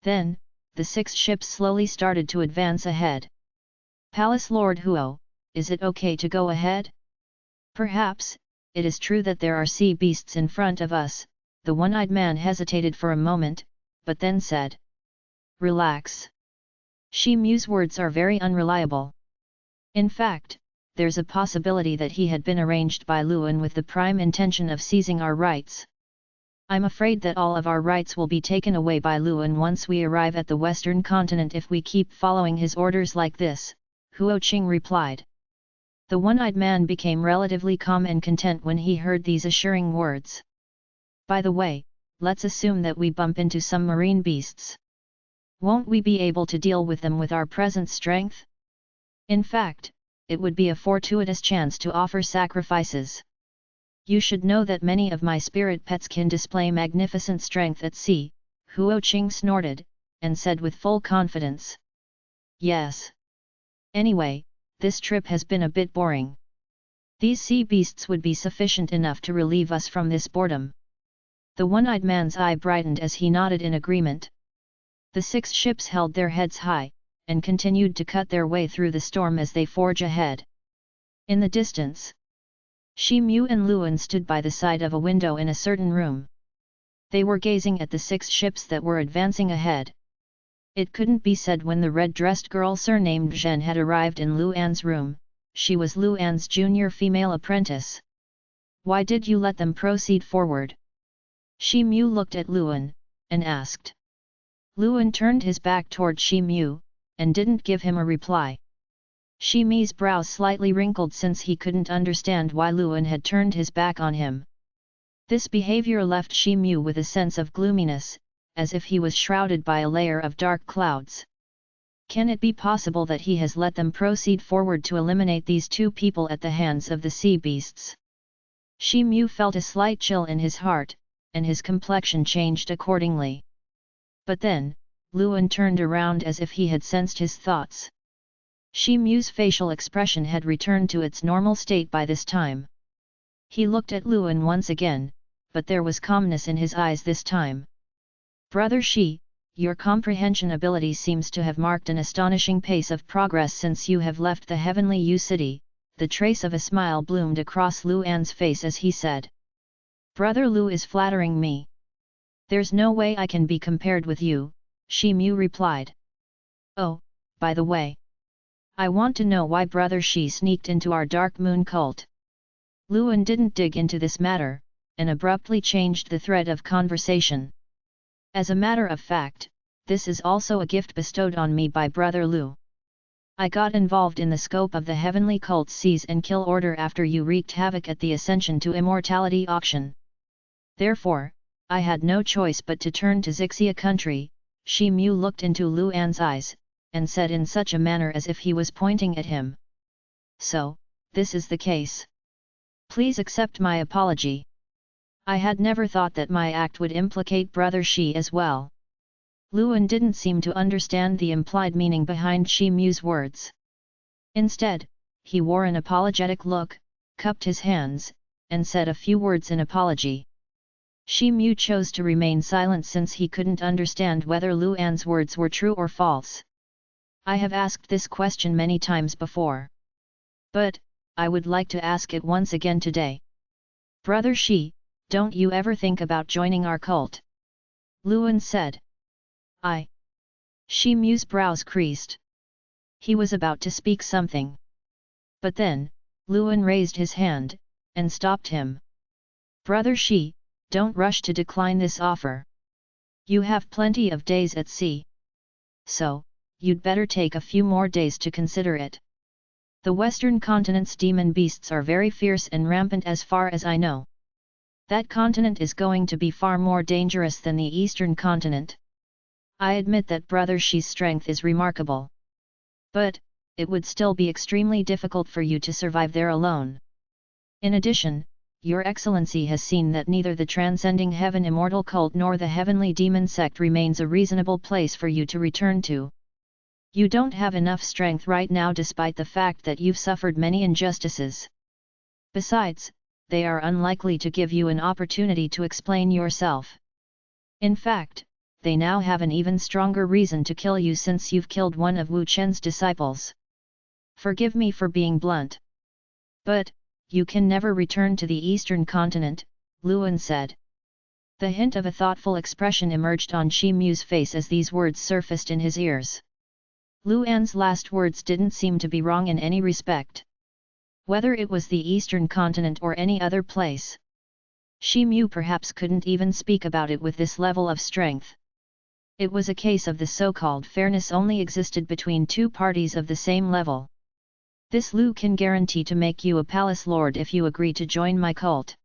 Then, the 6 ships slowly started to advance ahead. Palace Lord Huo, is it okay to go ahead? Perhaps, it is true that there are sea beasts in front of us. The one-eyed man hesitated for a moment, but then said, "Relax. Shi Mu's words are very unreliable. In fact, there's a possibility that he had been arranged by Luan with the prime intention of seizing our rights. I'm afraid that all of our rights will be taken away by Luan once we arrive at the western continent if we keep following his orders like this," Huo Qing replied. The one-eyed man became relatively calm and content when he heard these assuring words. "By the way, let's assume that we bump into some marine beasts. Won't we be able to deal with them with our present strength? In fact, it would be a fortuitous chance to offer sacrifices. You should know that many of my spirit pets can display magnificent strength at sea," Huo Qing snorted, and said with full confidence. "Yes. Anyway, this trip has been a bit boring. These sea beasts would be sufficient enough to relieve us from this boredom." The one-eyed man's eye brightened as he nodded in agreement. The 6 ships held their heads high, and continued to cut their way through the storm as they forge ahead. In the distance, Shi Mu and Luan stood by the side of a window in a certain room. They were gazing at the 6 ships that were advancing ahead. It couldn't be said when the red-dressed girl surnamed Zhen had arrived in Luan's room. She was Luan's junior female apprentice. "Why did you let them proceed forward?" Shi Mu looked at Luan, and asked. Luan turned his back toward Shi Mu, and didn't give him a reply. Shi Mu's brows slightly wrinkled since he couldn't understand why Luan had turned his back on him. This behavior left Shi Mu with a sense of gloominess, as if he was shrouded by a layer of dark clouds. Can it be possible that he has let them proceed forward to eliminate these 2 people at the hands of the sea beasts? Shi Mu felt a slight chill in his heart, and his complexion changed accordingly. But then, Luan turned around as if he had sensed his thoughts. Shi Mu's facial expression had returned to its normal state by this time. He looked at Luan once again, but there was calmness in his eyes this time. "Brother Shi, your comprehension ability seems to have marked an astonishing pace of progress since you have left the Heavenly U City." The trace of a smile bloomed across Luan's face as he said. "Brother Lu is flattering me. There's no way I can be compared with you," Shi Mu replied. "Oh, by the way, I want to know why Brother Shi sneaked into our Dark Moon cult." Luan didn't dig into this matter, and abruptly changed the thread of conversation. "As a matter of fact, this is also a gift bestowed on me by Brother Lu. I got involved in the scope of the Heavenly Cult's Seize and Kill order after you wreaked havoc at the Ascension to Immortality auction. Therefore, I had no choice but to turn to Zixia country." Shi Mu looked into Luan's eyes, and said in such a manner as if he was pointing at him. "So, this is the case. Please accept my apology. I had never thought that my act would implicate Brother Shi as well. Luan didn't seem to understand the implied meaning behind Shi Mu's words. Instead, he wore an apologetic look, cupped his hands, and said a few words in apology. Shi Mu chose to remain silent since he couldn't understand whether Luan's words were true or false. I have asked this question many times before. But, I would like to ask it once again today. Brother Shi, don't you ever think about joining our cult? Luan said. Shi Mu's brows creased. He was about to speak something. But then, Luan raised his hand, and stopped him. Brother Shi, don't rush to decline this offer. You have plenty of days at sea. So, you'd better take a few more days to consider it. The western continent's demon beasts are very fierce and rampant as far as I know. That continent is going to be far more dangerous than the eastern continent. I admit that Brother Shi's strength is remarkable. But, it would still be extremely difficult for you to survive there alone. In addition, Your Excellency has seen that neither the Transcending Heaven Immortal Cult nor the Heavenly Demon Sect remains a reasonable place for you to return to. You don't have enough strength right now despite the fact that you've suffered many injustices. Besides, they are unlikely to give you an opportunity to explain yourself. In fact, they now have an even stronger reason to kill you since you've killed one of Wu Chen's disciples. Forgive me for being blunt. But, you can never return to the eastern continent, Luan said. The hint of a thoughtful expression emerged on Shi Mu's face as these words surfaced in his ears. Luan's last words didn't seem to be wrong in any respect. Whether it was the eastern continent or any other place. Shi Mu perhaps couldn't even speak about it with this level of strength. It was a case of the so-called fairness only existed between two parties of the same level. This Lu can guarantee to make you a palace lord if you agree to join my cult.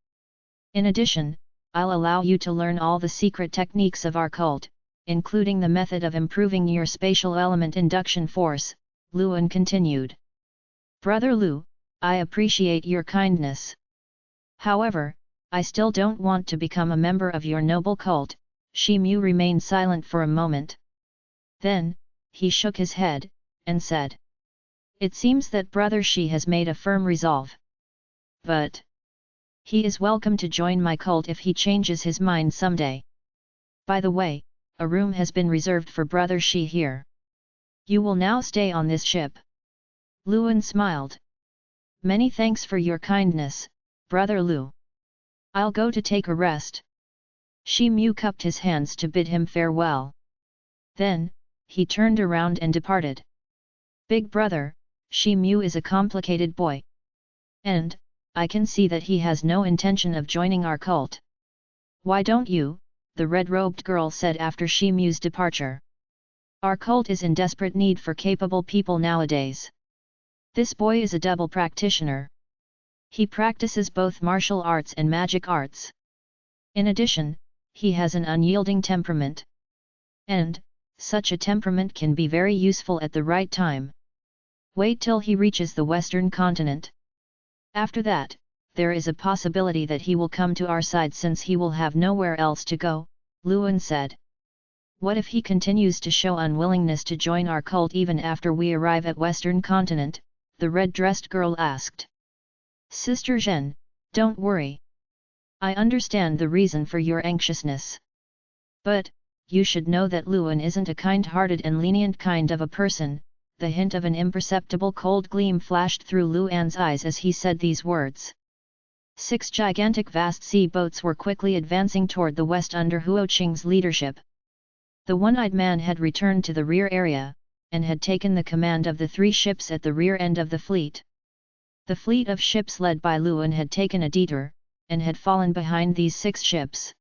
In addition, I'll allow you to learn all the secret techniques of our cult, including the method of improving your spatial element induction force, Luan continued. Brother Lu, I appreciate your kindness. However, I still don't want to become a member of your noble cult. Shi Mu remained silent for a moment. Then, he shook his head, and said. It seems that Brother Shi has made a firm resolve. But he is welcome to join my cult if he changes his mind someday. By the way, a room has been reserved for Brother Shi here. You will now stay on this ship. Luan smiled. Many thanks for your kindness, Brother Lu. I'll go to take a rest. Shi Mu cupped his hands to bid him farewell. Then, he turned around and departed. Big brother, Shi Mu is a complicated boy. And, I can see that he has no intention of joining our cult. Why don't you? The red-robed girl said after Shi Mu's departure. Our cult is in desperate need for capable people nowadays. This boy is a double practitioner. He practices both martial arts and magic arts. In addition, he has an unyielding temperament. And, such a temperament can be very useful at the right time. Wait till he reaches the western continent. After that, there is a possibility that he will come to our side since he will have nowhere else to go, Luan said. What if he continues to show unwillingness to join our cult even after we arrive at western continent? The red-dressed girl asked. Sister Zhen, don't worry. I understand the reason for your anxiousness. But, you should know that Luan isn't a kind-hearted and lenient kind of a person. The hint of an imperceptible cold gleam flashed through Luan's eyes as he said these words. 6 gigantic vast sea boats were quickly advancing toward the west under Huo Qing's leadership. The one-eyed man had returned to the rear area, and had taken the command of the 3 ships at the rear end of the fleet. The fleet of ships led by Luan had taken a detour, and had fallen behind these 6 ships.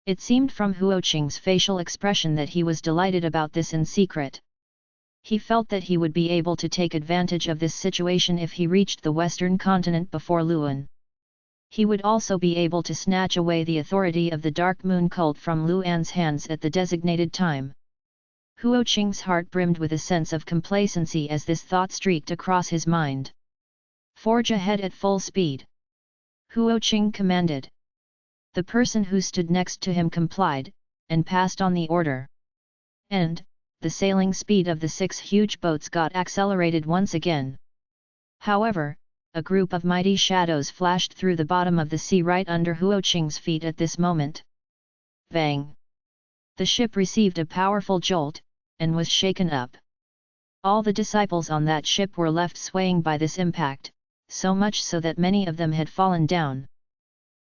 It seemed from Huo Qing's facial expression that he was delighted about this in secret. He felt that he would be able to take advantage of this situation if he reached the western continent before Luan. He would also be able to snatch away the authority of the Dark Moon cult from Luan's hands at the designated time. Huo Qing's heart brimmed with a sense of complacency as this thought streaked across his mind. Forge ahead at full speed. Huo-Qing commanded. The person who stood next to him complied, and passed on the order. And, the sailing speed of the 6 huge boats got accelerated once again. However, a group of mighty shadows flashed through the bottom of the sea right under Huo-Qing's feet at this moment. Bang! The ship received a powerful jolt, and was shaken up. All the disciples on that ship were left swaying by this impact, so much so that many of them had fallen down.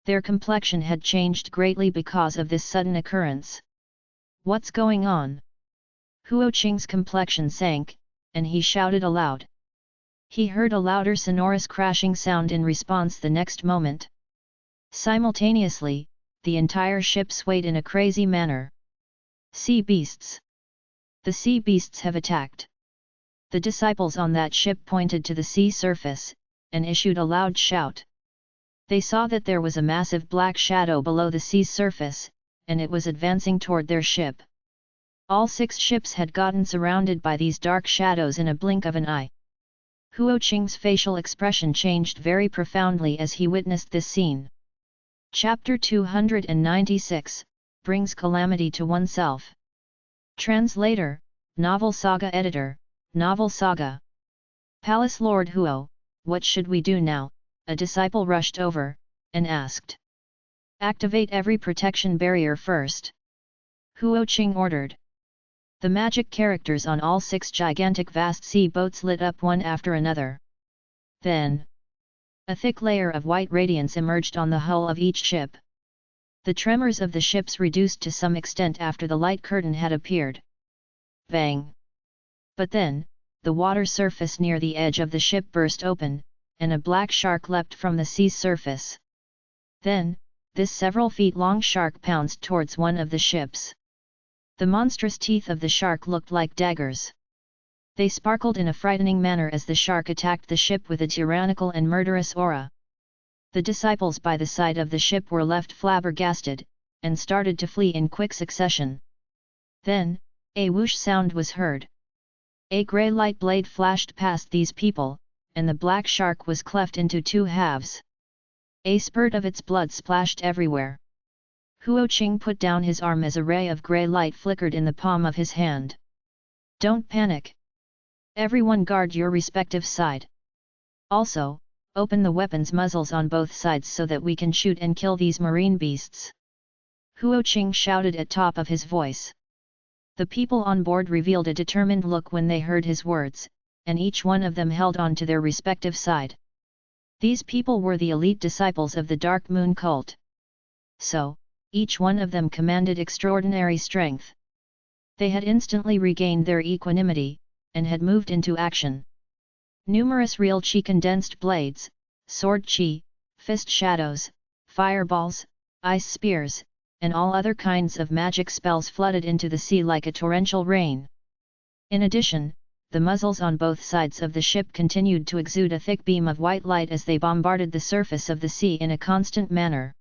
Their complexion had changed greatly because of this sudden occurrence. What's going on? Huo-Qing's complexion sank, and he shouted aloud. He heard a louder sonorous crashing sound in response the next moment. Simultaneously, the entire ship swayed in a crazy manner. Sea beasts! The sea beasts have attacked! The disciples on that ship pointed to the sea surface, and issued a loud shout. They saw that there was a massive black shadow below the sea's surface, and it was advancing toward their ship. All 6 ships had gotten surrounded by these dark shadows in a blink of an eye. Huo-Qing's facial expression changed very profoundly as he witnessed this scene. Chapter 296, Brings Calamity to Oneself. Translator, Novel Saga Editor, Novel Saga. Palace Lord Huo, what should we do now? A disciple rushed over, and asked. Activate every protection barrier first. Huo-Qing ordered. The magic characters on all 6 gigantic vast sea boats lit up one after another. Then, a thick layer of white radiance emerged on the hull of each ship. The tremors of the ships reduced to some extent after the light curtain had appeared. Bang! But then, the water surface near the edge of the ship burst open, and a black shark leapt from the sea's surface. Then, this several feet long shark pounced towards one of the ships. The monstrous teeth of the shark looked like daggers. They sparkled in a frightening manner as the shark attacked the ship with a tyrannical and murderous aura. The disciples by the side of the ship were left flabbergasted, and started to flee in quick succession. Then, a whoosh sound was heard. A grey light blade flashed past these people, and the black shark was cleft into 2 halves. A spurt of its blood splashed everywhere. Huo-Qing put down his arm as a ray of grey light flickered in the palm of his hand. Don't panic. Everyone guard your respective side. Also, open the weapons muzzles on both sides so that we can shoot and kill these marine beasts. Huo-Qing shouted at top of his voice. The people on board revealed a determined look when they heard his words, and each one of them held on to their respective side. These people were the elite disciples of the Dark Moon cult. So, each one of them commanded extraordinary strength. They had instantly regained their equanimity, and had moved into action. Numerous real chi condensed blades, sword chi, fist shadows, fireballs, ice spears, and all other kinds of magic spells flooded into the sea like a torrential rain. In addition, the muzzles on both sides of the ship continued to exude a thick beam of white light as they bombarded the surface of the sea in a constant manner.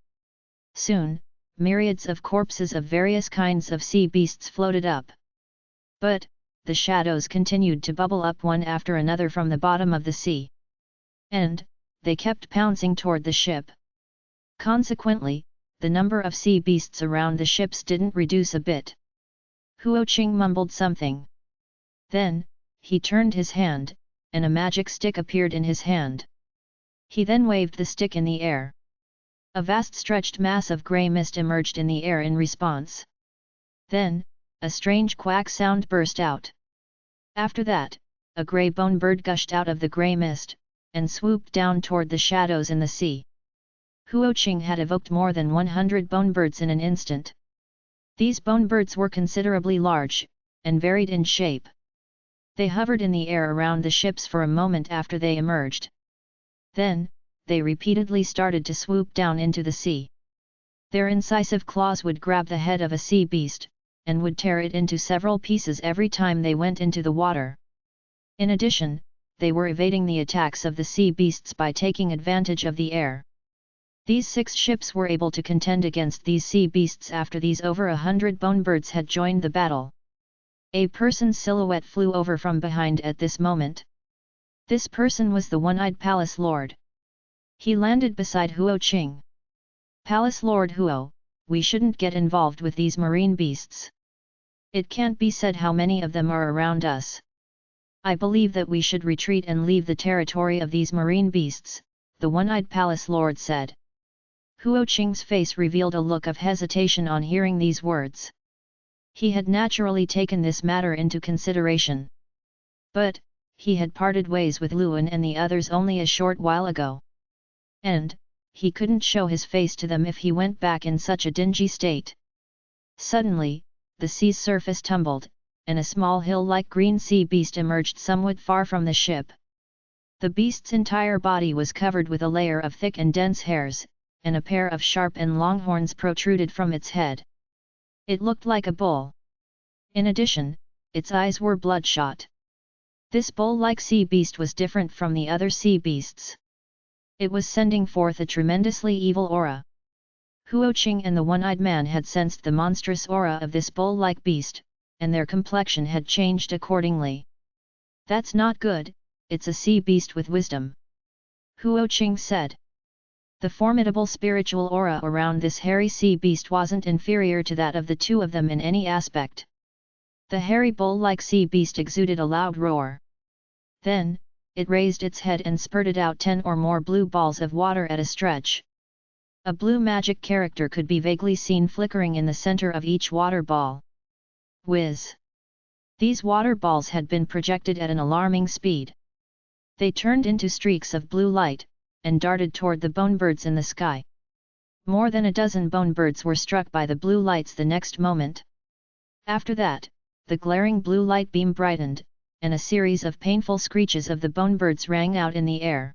Soon, myriads of corpses of various kinds of sea beasts floated up. But, the shadows continued to bubble up one after another from the bottom of the sea. And, they kept pouncing toward the ship. Consequently, the number of sea beasts around the ships didn't reduce a bit. Huo-Qing mumbled something. Then, he turned his hand, and a magic stick appeared in his hand. He then waved the stick in the air. A vast stretched mass of grey mist emerged in the air in response. Then, a strange quack sound burst out. After that, a grey bone bird gushed out of the grey mist, and swooped down toward the shadows in the sea. Huo-Qing had evoked more than 100 bone birds in an instant. These bone birds were considerably large, and varied in shape. They hovered in the air around the ships for a moment after they emerged. Then, they repeatedly started to swoop down into the sea. Their incisive claws would grab the head of a sea beast, and would tear it into several pieces every time they went into the water. In addition, they were evading the attacks of the sea beasts by taking advantage of the air. These 6 ships were able to contend against these sea beasts after these over 100 bone birds had joined the battle. A person's silhouette flew over from behind at this moment. This person was the one-eyed palace lord. He landed beside Huo Qing. Palace Lord Huo, we shouldn't get involved with these marine beasts. It can't be said how many of them are around us. I believe that we should retreat and leave the territory of these marine beasts, the one-eyed palace lord said. Huo Qing's face revealed a look of hesitation on hearing these words. He had naturally taken this matter into consideration. But, he had parted ways with Luan and the others only a short while ago. And, he couldn't show his face to them if he went back in such a dingy state. Suddenly, the sea's surface tumbled, and a small hill-like green sea beast emerged somewhat far from the ship. The beast's entire body was covered with a layer of thick and dense hairs, and a pair of sharp and long horns protruded from its head. It looked like a bull. In addition, its eyes were bloodshot. This bull-like sea beast was different from the other sea beasts. It was sending forth a tremendously evil aura. Huo Qing and the one-eyed man had sensed the monstrous aura of this bull-like beast, and their complexion had changed accordingly. That's not good, it's a sea beast with wisdom. Huo Qing said. The formidable spiritual aura around this hairy sea beast wasn't inferior to that of the two of them in any aspect. The hairy bull-like sea beast exuded a loud roar. Then, it raised its head and spurted out 10 or more blue balls of water at a stretch. A blue magic character could be vaguely seen flickering in the center of each water ball. Whiz! These water balls had been projected at an alarming speed. They turned into streaks of blue light, and darted toward the bonebirds in the sky. More than a dozen bonebirds were struck by the blue lights the next moment. After that, the glaring blue light beam brightened, and a series of painful screeches of the bonebirds rang out in the air.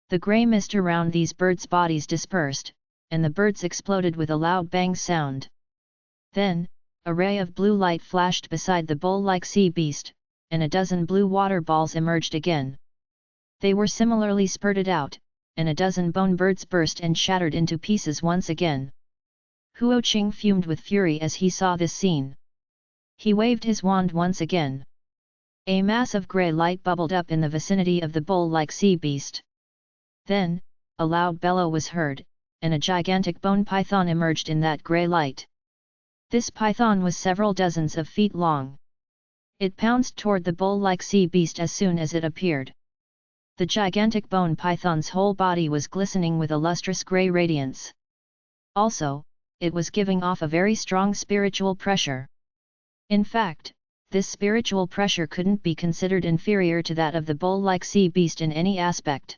The grey mist around these birds' bodies dispersed, and the birds exploded with a loud bang sound. Then, a ray of blue light flashed beside the bull-like sea beast, and a dozen blue water balls emerged again. They were similarly spurted out, and a dozen bone birds burst and shattered into pieces once again. Huo Qing fumed with fury as he saw this scene. He waved his wand once again. A mass of grey light bubbled up in the vicinity of the bull-like sea beast. Then, a loud bellow was heard, and a gigantic bone python emerged in that grey light. This python was several dozens of feet long. It pounced toward the bull-like sea beast as soon as it appeared. The gigantic bone python's whole body was glistening with a lustrous grey radiance. Also, it was giving off a very strong spiritual pressure. In fact, this spiritual pressure couldn't be considered inferior to that of the bull-like sea beast in any aspect.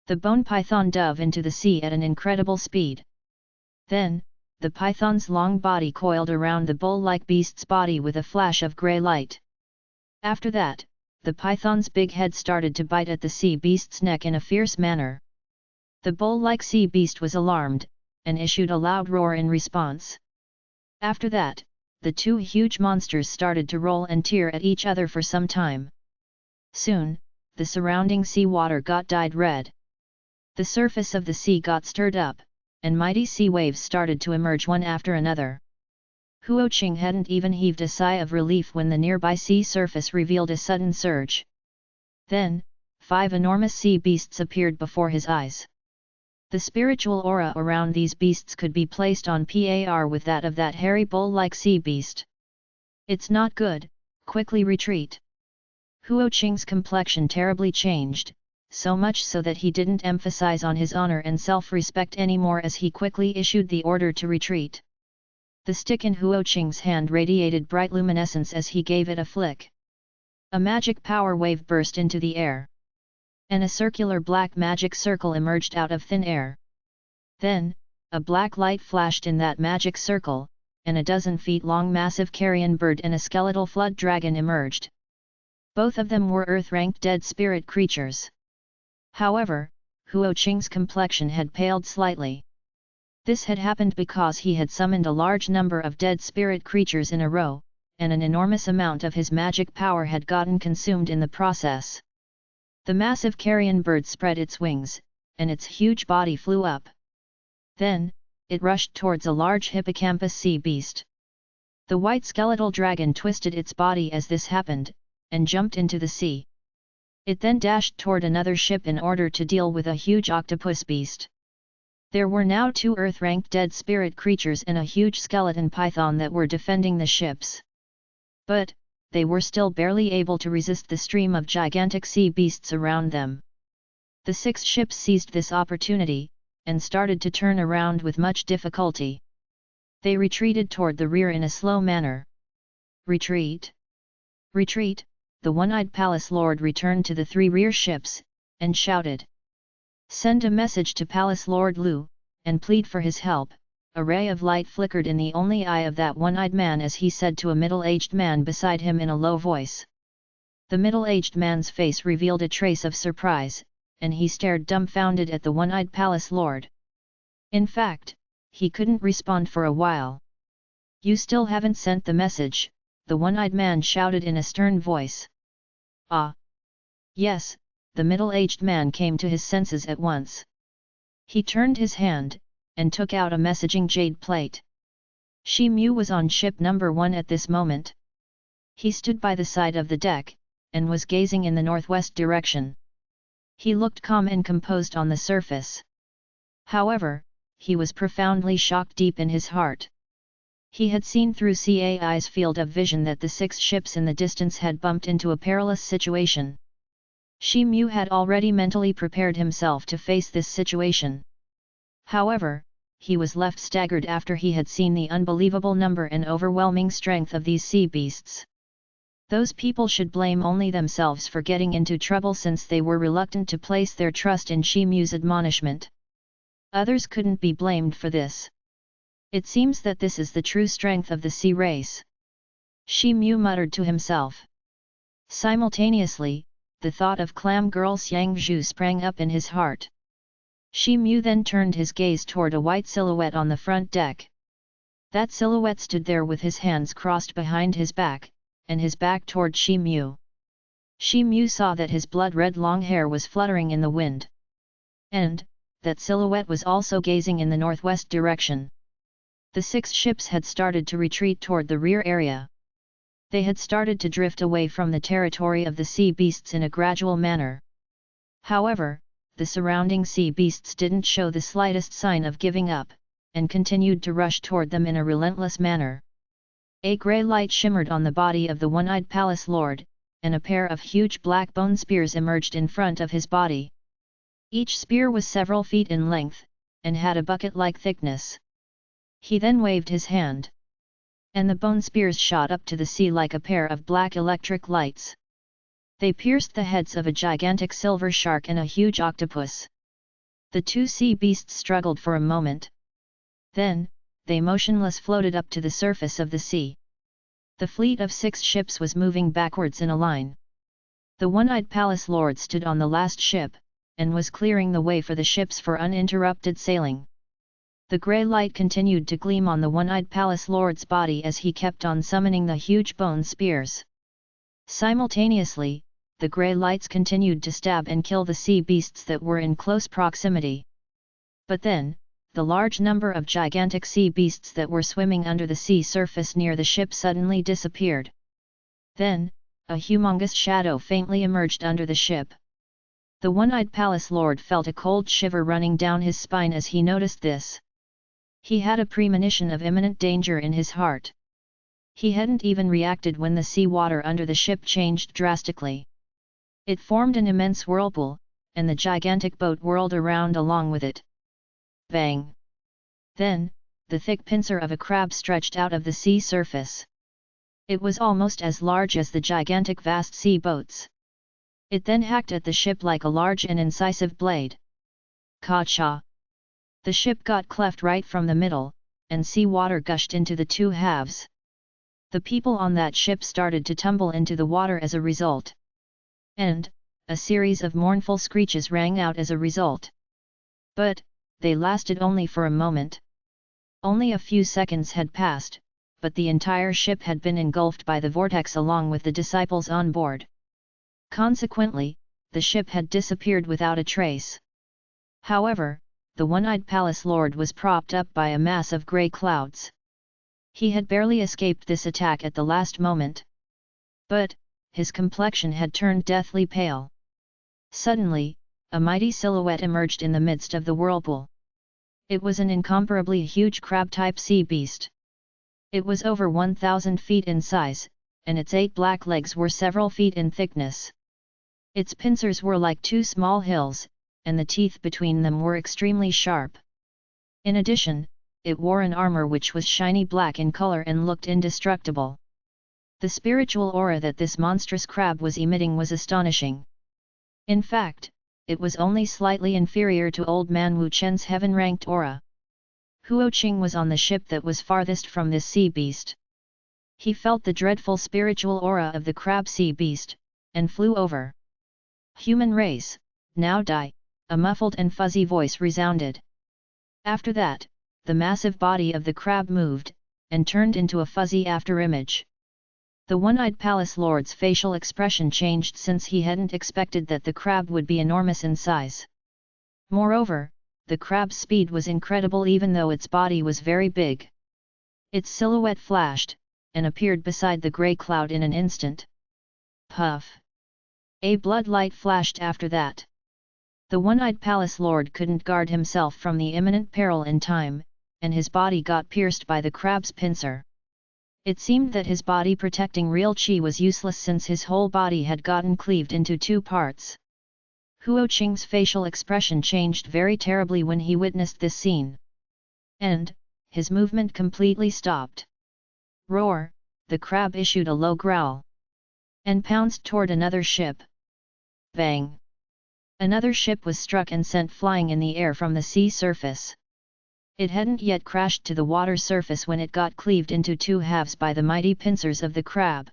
The bone python dove into the sea at an incredible speed. Then, the python's long body coiled around the bull-like beast's body with a flash of grey light. After that, the python's big head started to bite at the sea beast's neck in a fierce manner. The bull-like sea beast was alarmed, and issued a loud roar in response. After that, the two huge monsters started to roll and tear at each other for some time. Soon, the surrounding sea water got dyed red. The surface of the sea got stirred up, and mighty sea waves started to emerge one after another. Huo Qing hadn't even heaved a sigh of relief when the nearby sea surface revealed a sudden surge. Then, 5 enormous sea beasts appeared before his eyes. The spiritual aura around these beasts could be placed on par with that of that hairy bull-like sea beast. It's not good, quickly retreat. Huo Qing's complexion terribly changed, so much so that he didn't emphasize on his honor and self-respect anymore as he quickly issued the order to retreat. The stick in Huo Qing's hand radiated bright luminescence as he gave it a flick. A magic power wave burst into the air. And a circular black magic circle emerged out of thin air. Then, a black light flashed in that magic circle, and a dozen-feet-long massive carrion bird and a skeletal flood dragon emerged. Both of them were earth-ranked dead spirit creatures. However, Huo Qing's complexion had paled slightly. This had happened because he had summoned a large number of dead spirit creatures in a row, and an enormous amount of his magic power had gotten consumed in the process. The massive carrion bird spread its wings, and its huge body flew up. Then, it rushed towards a large hippocampus sea beast. The white skeletal dragon twisted its body as this happened, and jumped into the sea. It then dashed toward another ship in order to deal with a huge octopus beast. There were now 2 Earth-ranked dead spirit creatures and a huge skeleton python that were defending the ships. But, they were still barely able to resist the stream of gigantic sea beasts around them. The 6 ships seized this opportunity, and started to turn around with much difficulty. They retreated toward the rear in a slow manner. Retreat! Retreat! The one-eyed palace lord returned to the 3 rear ships, and shouted. Send a message to Palace Lord Lu, and plead for his help. A ray of light flickered in the only eye of that one-eyed man as he said to a middle-aged man beside him in a low voice. The middle-aged man's face revealed a trace of surprise, and he stared dumbfounded at the one-eyed palace lord. In fact, he couldn't respond for a while. You still haven't sent the message, the one-eyed man shouted in a stern voice. Ah! Yes, the middle-aged man came to his senses at once. He turned his hand, and took out a messaging jade plate. Shi Mu was on ship number 1 at this moment. He stood by the side of the deck, and was gazing in the northwest direction. He looked calm and composed on the surface. However, he was profoundly shocked deep in his heart. He had seen through CAI's field of vision that the 6 ships in the distance had bumped into a perilous situation. Shi Mu had already mentally prepared himself to face this situation. However, he was left staggered after he had seen the unbelievable number and overwhelming strength of these sea beasts. Those people should blame only themselves for getting into trouble since they were reluctant to place their trust in Shi Mu's admonishment. Others couldn't be blamed for this. It seems that this is the true strength of the sea race. Shi Mu muttered to himself. Simultaneously, the thought of clam girl Xiang Zhu sprang up in his heart. Shi Mu then turned his gaze toward a white silhouette on the front deck. That silhouette stood there with his hands crossed behind his back, and his back toward Shi Mu. Shi Mu saw that his blood-red long hair was fluttering in the wind. And, that silhouette was also gazing in the northwest direction. The 6 ships had started to retreat toward the rear area. They had started to drift away from the territory of the sea beasts in a gradual manner. However, the surrounding sea beasts didn't show the slightest sign of giving up, and continued to rush toward them in a relentless manner. A grey light shimmered on the body of the one-eyed palace lord, and a pair of huge black bone spears emerged in front of his body. Each spear was several feet in length, and had a bucket-like thickness. He then waved his hand. And the bone spears shot up to the sea like a pair of black electric lights. They pierced the heads of a gigantic silver shark and a huge octopus. The 2 sea beasts struggled for a moment. Then, they motionless floated up to the surface of the sea. The fleet of 6 ships was moving backwards in a line. The one-eyed palace lord stood on the last ship, and was clearing the way for the ships for uninterrupted sailing. The grey light continued to gleam on the one-eyed palace lord's body as he kept on summoning the huge bone spears. Simultaneously, the grey lights continued to stab and kill the sea beasts that were in close proximity. But then, the large number of gigantic sea beasts that were swimming under the sea surface near the ship suddenly disappeared. Then, a humongous shadow faintly emerged under the ship. The one-eyed palace lord felt a cold shiver running down his spine as he noticed this. He had a premonition of imminent danger in his heart. He hadn't even reacted when the sea water under the ship changed drastically. It formed an immense whirlpool, and the gigantic boat whirled around along with it. Bang! Then, the thick pincer of a crab stretched out of the sea surface. It was almost as large as the gigantic vast sea boats. It then hacked at the ship like a large and incisive blade. Ka-cha! The ship got cleft right from the middle, and sea water gushed into the 2 halves. The people on that ship started to tumble into the water as a result. And, a series of mournful screeches rang out as a result. But, they lasted only for a moment. Only a few seconds had passed, but the entire ship had been engulfed by the vortex along with the disciples on board. Consequently, the ship had disappeared without a trace. However, the one-eyed palace lord was propped up by a mass of grey clouds. He had barely escaped this attack at the last moment. But, his complexion had turned deathly pale. Suddenly, a mighty silhouette emerged in the midst of the whirlpool. It was an incomparably huge crab-type sea beast. It was over 1,000 feet in size, and its 8 black legs were several feet in thickness. Its pincers were like 2 small hills, and the teeth between them were extremely sharp. In addition, it wore an armor which was shiny black in color and looked indestructible. The spiritual aura that this monstrous crab was emitting was astonishing. In fact, it was only slightly inferior to Old Man Wu Chen's heaven-ranked aura. Huo Qing was on the ship that was farthest from this sea beast. He felt the dreadful spiritual aura of the crab sea beast, and flew over. "Human race, now die," a muffled and fuzzy voice resounded. After that, the massive body of the crab moved, and turned into a fuzzy afterimage. The one-eyed palace lord's facial expression changed since he hadn't expected that the crab would be enormous in size. Moreover, the crab's speed was incredible even though its body was very big. Its silhouette flashed, and appeared beside the grey cloud in an instant. Puff! A blood light flashed after that. The one-eyed palace lord couldn't guard himself from the imminent peril in time, and his body got pierced by the crab's pincer. It seemed that his body protecting real chi was useless since his whole body had gotten cleaved into 2 parts. Huo Qing's facial expression changed very terribly when he witnessed this scene. And, his movement completely stopped. Roar! The crab issued a low growl. And pounced toward another ship. Bang! Another ship was struck and sent flying in the air from the sea surface. It hadn't yet crashed to the water surface when it got cleaved into 2 halves by the mighty pincers of the crab.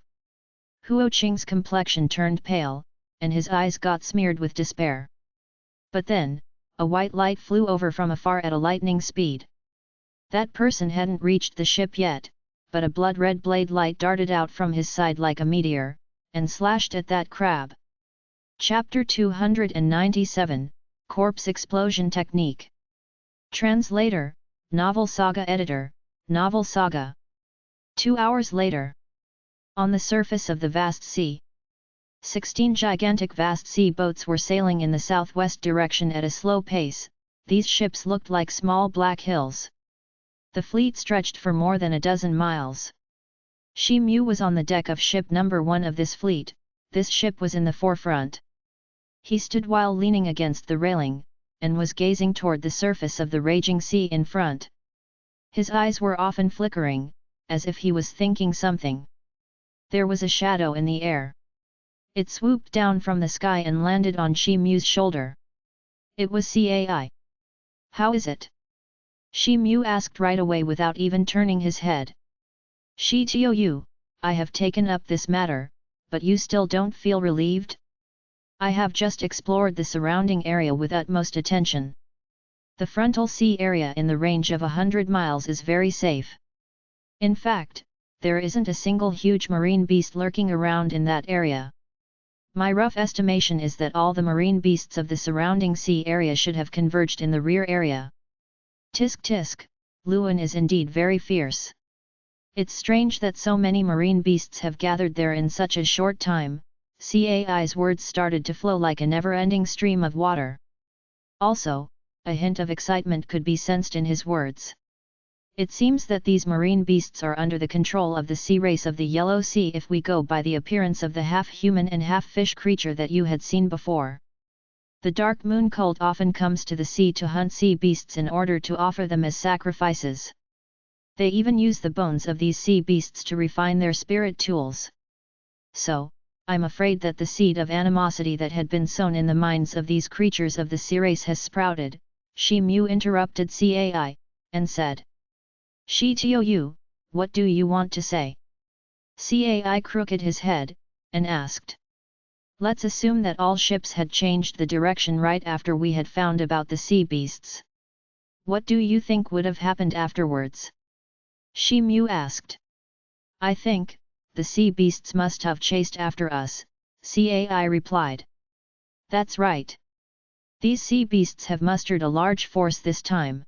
Huo Qing's complexion turned pale, and his eyes got smeared with despair. But then, a white light flew over from afar at a lightning speed. That person hadn't reached the ship yet, but a blood-red blade light darted out from his side like a meteor, and slashed at that crab. Chapter 297, Corpse Explosion Technique. Translator, Novel Saga Editor, Novel Saga. 2 hours later. On the surface of the vast sea, 16 gigantic vast sea boats were sailing in the southwest direction at a slow pace. These ships looked like small black hills. The fleet stretched for more than a dozen miles. Shi Mu was on the deck of ship number 1 of this fleet. This ship was in the forefront. He stood while leaning against the railing, and was gazing toward the surface of the raging sea in front. His eyes were often flickering, as if he was thinking something. There was a shadow in the air. It swooped down from the sky and landed on Shi Mu's shoulder. It was Cai. "How is it?" Shi Mu asked right away without even turning his head. "Shi Tou, I have taken up this matter, but you still don't feel relieved?" "I have just explored the surrounding area with utmost attention. The frontal sea area in the range of 100 miles is very safe. In fact, there isn't a single huge marine beast lurking around in that area. My rough estimation is that all the marine beasts of the surrounding sea area should have converged in the rear area. Tisk tisk, Luan is indeed very fierce. It's strange that so many marine beasts have gathered there in such a short time." Cai's words started to flow like a never-ending stream of water. Also, a hint of excitement could be sensed in his words. "It seems that these marine beasts are under the control of the sea race of the Yellow Sea if we go by the appearance of the half-human and half-fish creature that you had seen before. The Dark Moon cult often comes to the sea to hunt sea beasts in order to offer them as sacrifices. They even use the bones of these sea beasts to refine their spirit tools. So, I'm afraid that the seed of animosity that had been sown in the minds of these creatures of the sea race has sprouted." Shi Mu interrupted Cai, and said. "Shi Tou, what do you want to say?" Cai crooked his head, and asked. "Let's assume that all ships had changed the direction right after we had found about the sea beasts. What do you think would have happened afterwards?" Shi Mu asked. "I think, the sea beasts must have chased after us," Cai replied. "That's right. These sea beasts have mustered a large force this time.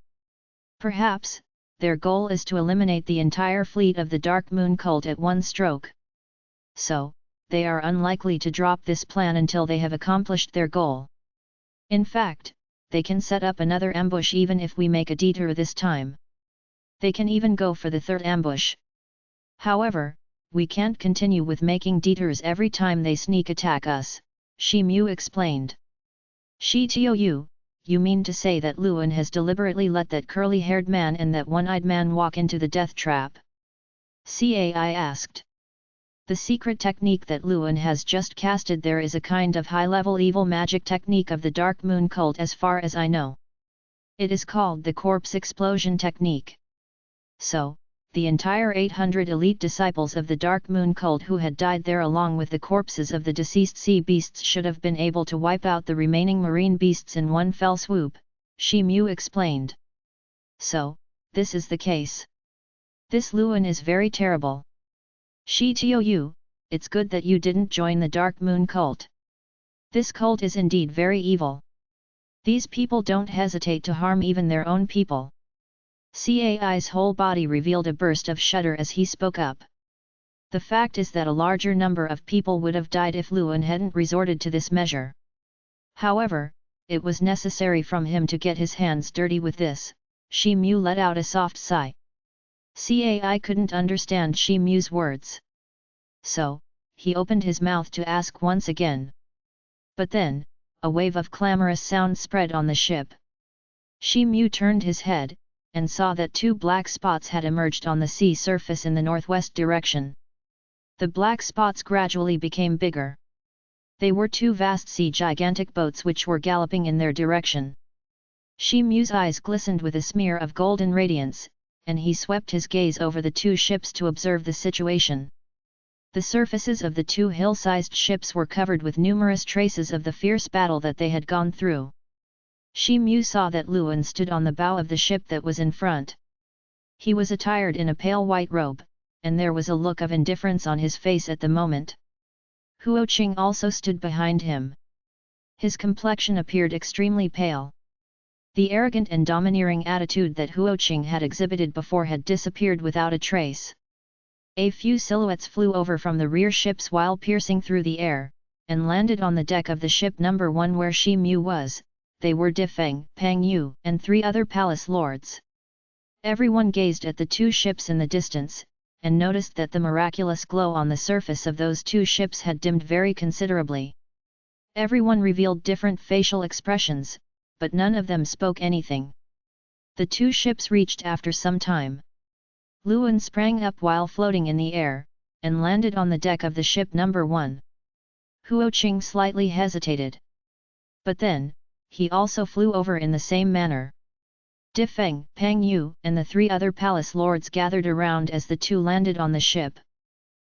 Perhaps, their goal is to eliminate the entire fleet of the Dark Moon cult at one stroke. So, they are unlikely to drop this plan until they have accomplished their goal. In fact, they can set up another ambush even if we make a detour this time. They can even go for the third ambush. However, we can't continue with making detours every time they sneak attack us, Shi Mu explained. Shi Tou, you mean to say that Luan has deliberately let that curly-haired man and that one-eyed man walk into the death trap? Cai asked. The secret technique that Luan has just casted there is a kind of high-level evil magic technique of the Dark Moon cult as far as I know. It is called the corpse explosion technique. So, the entire 800 elite disciples of the Dark Moon cult who had died there along with the corpses of the deceased sea beasts should have been able to wipe out the remaining marine beasts in one fell swoop, Shi Mu explained. So, this is the case. This Luan is very terrible. Shi Tou, it's good that you didn't join the Dark Moon cult. This cult is indeed very evil. These people don't hesitate to harm even their own people. Cai's whole body revealed a burst of shudder as he spoke up. The fact is that a larger number of people would have died if Luan hadn't resorted to this measure. However, it was necessary from him to get his hands dirty with this. Shi Mu let out a soft sigh. Cai couldn't understand Shi Mu's words. So, he opened his mouth to ask once again. But then, a wave of clamorous sound spread on the ship. Shi Mu turned his head, and saw that two black spots had emerged on the sea surface in the northwest direction. The black spots gradually became bigger. They were two vast gigantic boats which were galloping in their direction. Shi Mu's eyes glistened with a smear of golden radiance, and he swept his gaze over the two ships to observe the situation. The surfaces of the two hill-sized ships were covered with numerous traces of the fierce battle that they had gone through. Shi Mu saw that Luan stood on the bow of the ship that was in front. He was attired in a pale white robe, and there was a look of indifference on his face at the moment. Huo Qing also stood behind him. His complexion appeared extremely pale. The arrogant and domineering attitude that Huo Qing had exhibited before had disappeared without a trace. A few silhouettes flew over from the rear ships while piercing through the air, and landed on the deck of the ship number 1 where Shi Mu was. They were Difeng, Pang Yu, and 3 other palace lords. Everyone gazed at the two ships in the distance, and noticed that the miraculous glow on the surface of those two ships had dimmed very considerably. Everyone revealed different facial expressions, but none of them spoke anything. The two ships reached after some time. Luan sprang up while floating in the air, and landed on the deck of the ship number 1. Huo Qing slightly hesitated. But then, he also flew over in the same manner. Difeng, Pang Yu, and the 3 other palace lords gathered around as the two landed on the ship.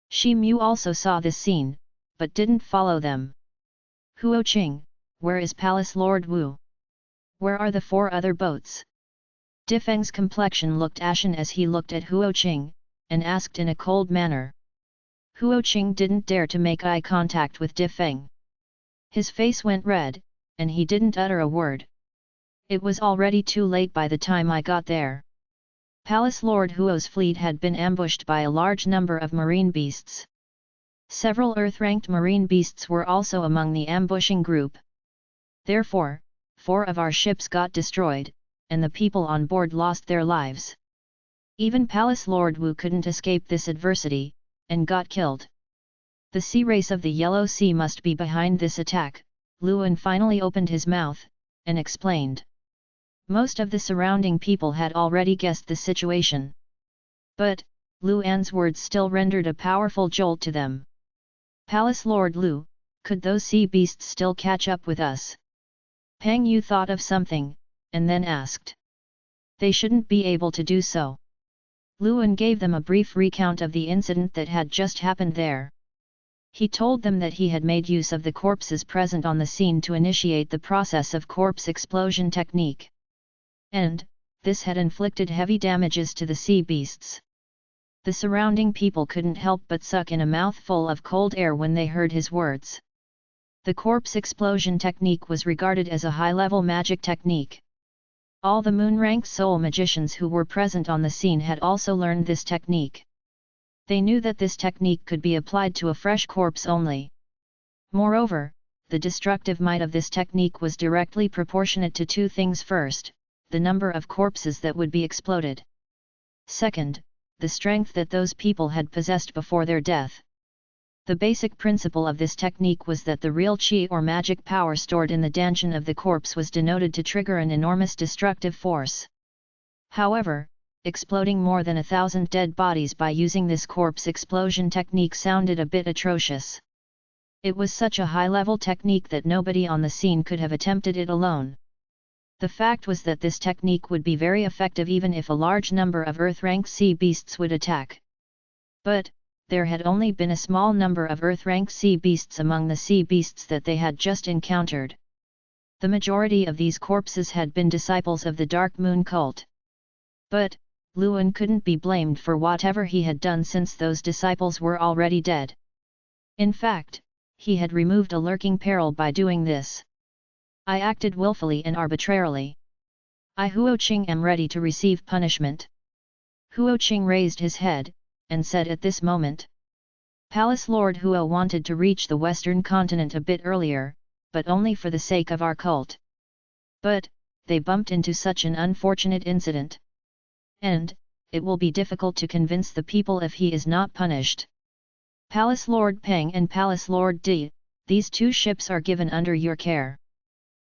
Shi Mu also saw this scene, but didn't follow them. Huo Qing, where is Palace Lord Wu? Where are the 4 other boats? Difeng's complexion looked ashen as he looked at Huo Qing, and asked in a cold manner. Huo Qing didn't dare to make eye contact with Difeng. His face went red, and he didn't utter a word. It was already too late by the time I got there. Palace Lord Huo's fleet had been ambushed by a large number of marine beasts. Several Earth-ranked marine beasts were also among the ambushing group. Therefore, 4 of our ships got destroyed, and the people on board lost their lives. Even Palace Lord Wu couldn't escape this adversity, and got killed. The sea race of the Yellow Sea must be behind this attack. Luan finally opened his mouth, and explained. Most of the surrounding people had already guessed the situation. But, Luan's words still rendered a powerful jolt to them. Palace Lord Lu, could those sea beasts still catch up with us? Pang Yu thought of something, and then asked. They shouldn't be able to do so. Luan gave them a brief recount of the incident that had just happened there. He told them that he had made use of the corpses present on the scene to initiate the process of corpse explosion technique. And, this had inflicted heavy damages to the sea beasts. The surrounding people couldn't help but suck in a mouthful of cold air when they heard his words. The corpse explosion technique was regarded as a high-level magic technique. All the moon-ranked soul magicians who were present on the scene had also learned this technique. They knew that this technique could be applied to a fresh corpse only. Moreover, the destructive might of this technique was directly proportionate to two things: first, the number of corpses that would be exploded. Second, the strength that those people had possessed before their death. The basic principle of this technique was that the real chi or magic power stored in the dantian of the corpse was denoted to trigger an enormous destructive force. However, exploding more than 1,000 dead bodies by using this corpse explosion technique sounded a bit atrocious. It was such a high-level technique that nobody on the scene could have attempted it alone. The fact was that this technique would be very effective even if a large number of Earth-rank sea beasts would attack. But, there had only been a small number of Earth-rank sea beasts among the sea beasts that they had just encountered. The majority of these corpses had been disciples of the Dark Moon cult. But, Luan couldn't be blamed for whatever he had done since those disciples were already dead. In fact, he had removed a lurking peril by doing this. I acted willfully and arbitrarily. I Huoqing am ready to receive punishment. Huoqing raised his head, and said at this moment. Palace Lord Huo wanted to reach the western continent a bit earlier, but only for the sake of our cult. But, they bumped into such an unfortunate incident. And, it will be difficult to convince the people if he is not punished. Palace Lord Peng and Palace Lord Di, these two ships are given under your care.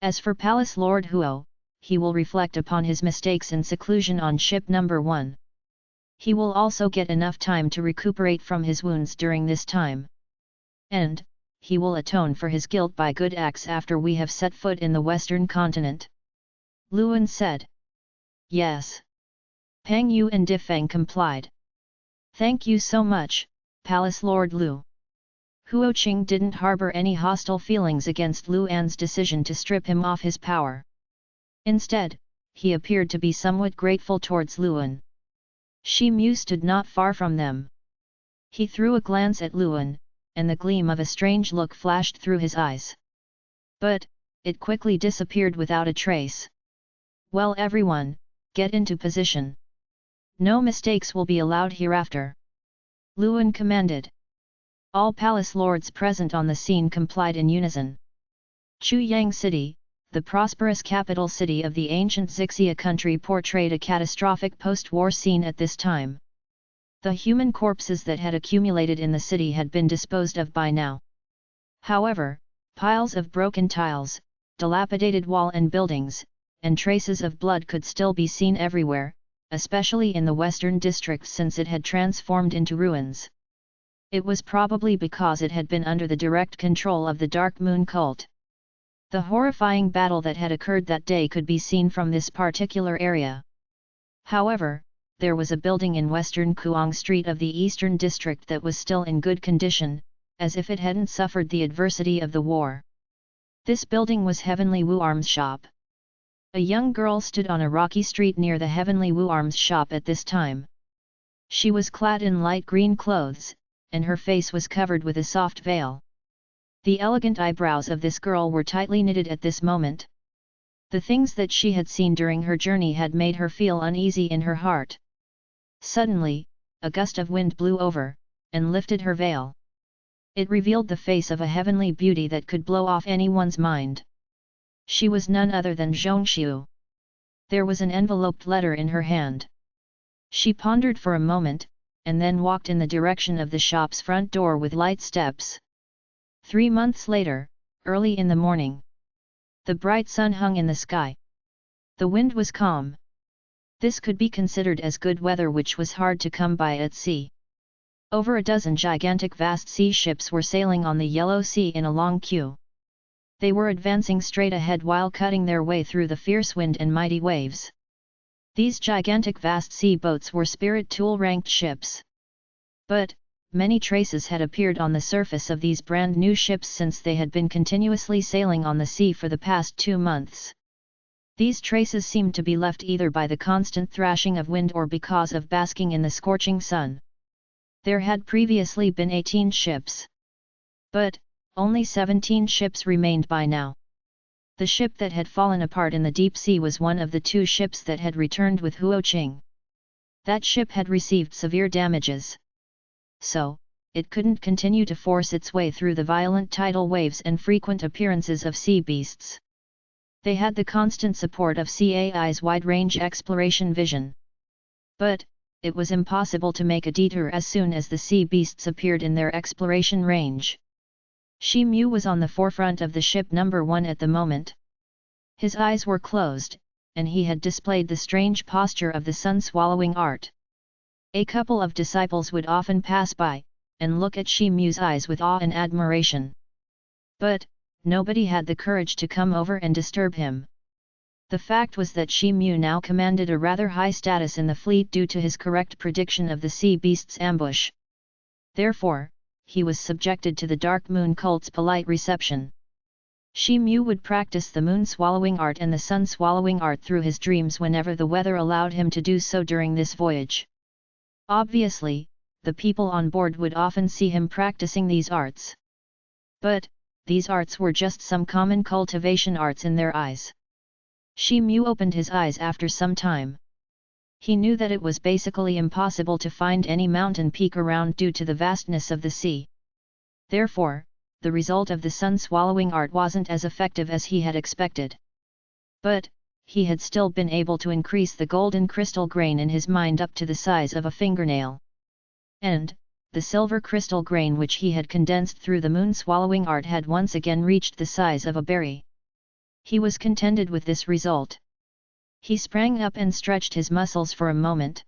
As for Palace Lord Huo, he will reflect upon his mistakes in seclusion on ship number 1. He will also get enough time to recuperate from his wounds during this time. And, he will atone for his guilt by good acts after we have set foot in the western continent. Luan said. Yes. Peng Yu and Difeng complied. Thank you so much, Palace Lord Lu. Huoqing didn't harbor any hostile feelings against Luan's decision to strip him of his power. Instead, he appeared to be somewhat grateful towards Luan. Shi Mu stood not far from them. He threw a glance at Luan, and the gleam of a strange look flashed through his eyes. But, it quickly disappeared without a trace. Well everyone, get into position. No mistakes will be allowed hereafter. Luan commanded. All palace lords present on the scene complied in unison. Chuyang City, the prosperous capital city of the ancient Xixia country, portrayed a catastrophic post-war scene at this time. The human corpses that had accumulated in the city had been disposed of by now. However, piles of broken tiles, dilapidated wall and buildings, and traces of blood could still be seen everywhere, especially in the western district since it had transformed into ruins. It was probably because it had been under the direct control of the Dark Moon cult. The horrifying battle that had occurred that day could be seen from this particular area. However, there was a building in western Kuang Street of the eastern district that was still in good condition, as if it hadn't suffered the adversity of the war. This building was Heavenly Wu Arms Shop. A young girl stood on a rocky street near the Heavenly Wu Arms Shop at this time. She was clad in light green clothes, and her face was covered with a soft veil. The elegant eyebrows of this girl were tightly knitted at this moment. The things that she had seen during her journey had made her feel uneasy in her heart. Suddenly, a gust of wind blew over, and lifted her veil. It revealed the face of a heavenly beauty that could blow off anyone's mind. She was none other than Zhongxiu. There was an enveloped letter in her hand. She pondered for a moment, and then walked in the direction of the shop's front door with light steps. 3 months later, early in the morning. The bright sun hung in the sky. The wind was calm. This could be considered as good weather, which was hard to come by at sea. Over a dozen gigantic vast sea ships were sailing on the Yellow Sea in a long queue. They were advancing straight ahead while cutting their way through the fierce wind and mighty waves. These gigantic vast sea boats were Spirit Tool-ranked ships. But, many traces had appeared on the surface of these brand new ships since they had been continuously sailing on the sea for the past 2 months. These traces seemed to be left either by the constant thrashing of wind or because of basking in the scorching sun. There had previously been 18 ships. But, only 17 ships remained by now. The ship that had fallen apart in the deep sea was one of the 2 ships that had returned with Huoqing. That ship had received severe damages. so, it couldn't continue to force its way through the violent tidal waves and frequent appearances of sea beasts. They had the constant support of CAI's wide-range exploration vision. But, it was impossible to make a detour as soon as the sea beasts appeared in their exploration range. Shi Mu was on the forefront of the ship number 1 at the moment. His eyes were closed, and he had displayed the strange posture of the sun-swallowing art. A couple of disciples would often pass by, and look at Shi Mu's eyes with awe and admiration. But, nobody had the courage to come over and disturb him. The fact was that Shi Mu now commanded a rather high status in the fleet due to his correct prediction of the sea beast's ambush. Therefore, he was subjected to the Dark Moon cult's polite reception. Shi Mu would practice the moon-swallowing art and the sun-swallowing art through his dreams whenever the weather allowed him to do so during this voyage. Obviously, the people on board would often see him practicing these arts. But, these arts were just some common cultivation arts in their eyes. Shi Mu opened his eyes after some time. He knew that it was basically impossible to find any mountain peak around due to the vastness of the sea. Therefore, the result of the sun-swallowing art wasn't as effective as he had expected. But, he had still been able to increase the golden crystal grain in his mind up to the size of a fingernail. And, the silver crystal grain which he had condensed through the moon-swallowing art had once again reached the size of a berry. He was contented with this result. He sprang up and stretched his muscles for a moment.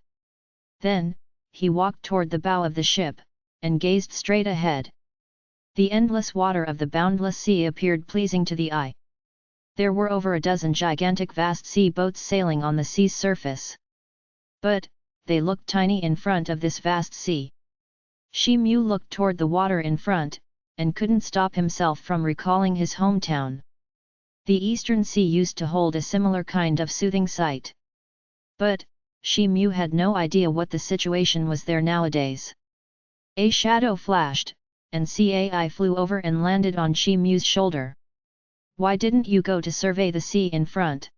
Then, he walked toward the bow of the ship, and gazed straight ahead. The endless water of the boundless sea appeared pleasing to the eye. There were over a dozen gigantic vast sea boats sailing on the sea's surface. But, they looked tiny in front of this vast sea. Shi Mu looked toward the water in front, and couldn't stop himself from recalling his hometown. The Eastern Sea used to hold a similar kind of soothing sight. But, Shi Mu had no idea what the situation was there nowadays. A shadow flashed, and Cai flew over and landed on Shi Mu's shoulder. "Why didn't you go to survey the sea in front?"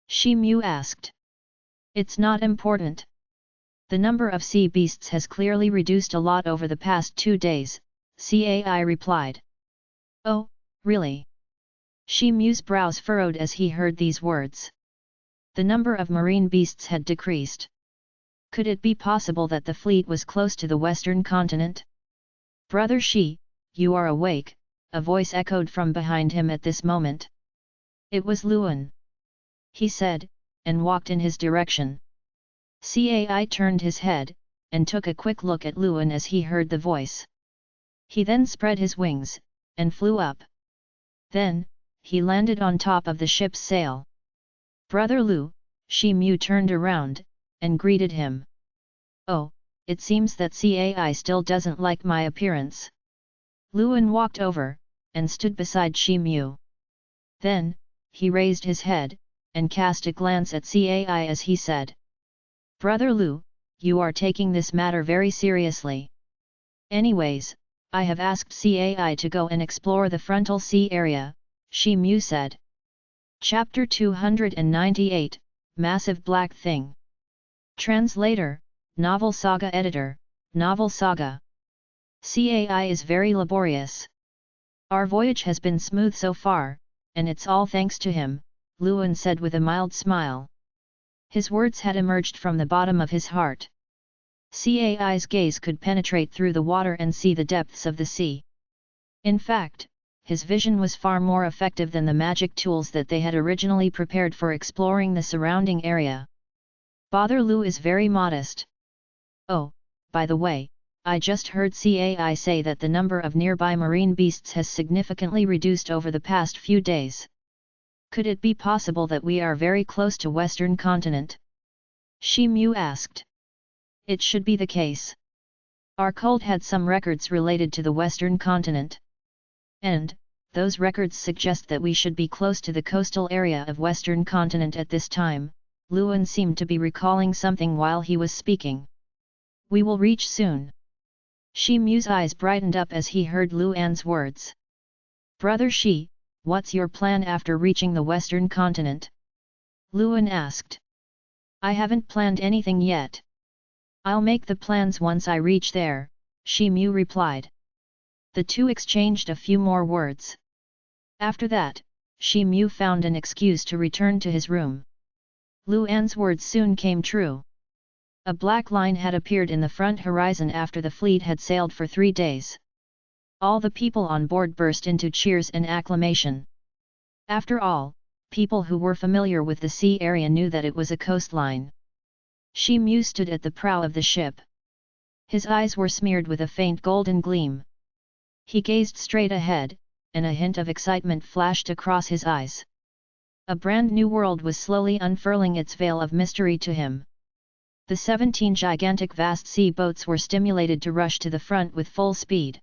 Shi Mu asked. "It's not important. The number of sea beasts has clearly reduced a lot over the past 2 days, Cai replied. "Oh, really?" Shi Mu's brows furrowed as he heard these words. The number of marine beasts had decreased. Could it be possible that the fleet was close to the western continent? "Brother Shi, you are awake," a voice echoed from behind him at this moment. It was Luan. He said, and walked in his direction. Cai turned his head, and took a quick look at Luan as he heard the voice. He then spread his wings, and flew up. Then, he landed on top of the ship's sail. "Brother Lu," Shi Mu turned around, and greeted him. "Oh, it seems that Cai still doesn't like my appearance." Luan walked over, and stood beside Shi Mu. Then, he raised his head, and cast a glance at Cai as he said. "Brother Lu, you are taking this matter very seriously. Anyways, I have asked Cai to go and explore the frontal sea area," Shi Mu said. Chapter 298, Massive Black Thing. Translator, Novel Saga Editor, Novel Saga. Cai is very laborious. Our voyage has been smooth so far, and it's all thanks to him, Luan said with a mild smile. His words had emerged from the bottom of his heart. Cai's gaze could penetrate through the water and see the depths of the sea. In fact, his vision was far more effective than the magic tools that they had originally prepared for exploring the surrounding area. Brother Lu is very modest. Oh, by the way, I just heard Cai say that the number of nearby marine beasts has significantly reduced over the past few days. Could it be possible that we are very close to Western continent? Shi Mu asked. It should be the case. Our cult had some records related to the Western continent. And, those records suggest that we should be close to the coastal area of Western continent at this time. Luan seemed to be recalling something while he was speaking. We will reach soon. Shi Mu's eyes brightened up as he heard Luan's words. Brother Shi, what's your plan after reaching the Western continent? Luan asked. I haven't planned anything yet. I'll make the plans once I reach there, Shi Mu replied. The two exchanged a few more words. After that, Shi Mu found an excuse to return to his room. Lu An's words soon came true. A black line had appeared in the front horizon after the fleet had sailed for 3 days. All the people on board burst into cheers and acclamation. After all, people who were familiar with the sea area knew that it was a coastline. Shi Mu stood at the prow of the ship. His eyes were smeared with a faint golden gleam. He gazed straight ahead, and a hint of excitement flashed across his eyes. A brand new world was slowly unfurling its veil of mystery to him. The 17 gigantic vast sea boats were stimulated to rush to the front with full speed.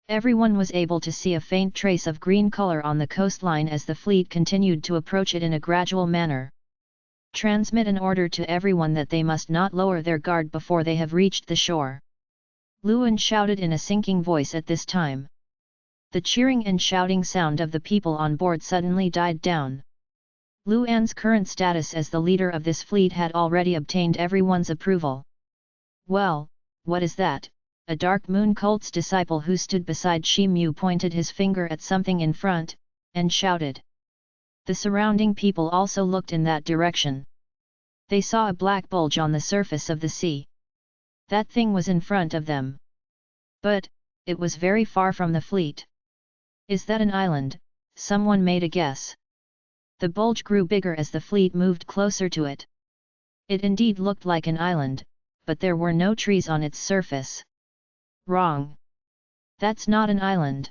Everyone was able to see a faint trace of green color on the coastline as the fleet continued to approach it in a gradual manner. Transmit an order to everyone that they must not lower their guard before they have reached the shore. Luan shouted in a sinking voice at this time. The cheering and shouting sound of the people on board suddenly died down. Luan's current status as the leader of this fleet had already obtained everyone's approval. Well, what is that? A dark moon cult's disciple who stood beside Shi Mu pointed his finger at something in front, and shouted. The surrounding people also looked in that direction. They saw a black bulge on the surface of the sea. That thing was in front of them. But, it was very far from the fleet. Is that an island? Someone made a guess. The bulge grew bigger as the fleet moved closer to it. It indeed looked like an island, but there were no trees on its surface. Wrong. That's not an island.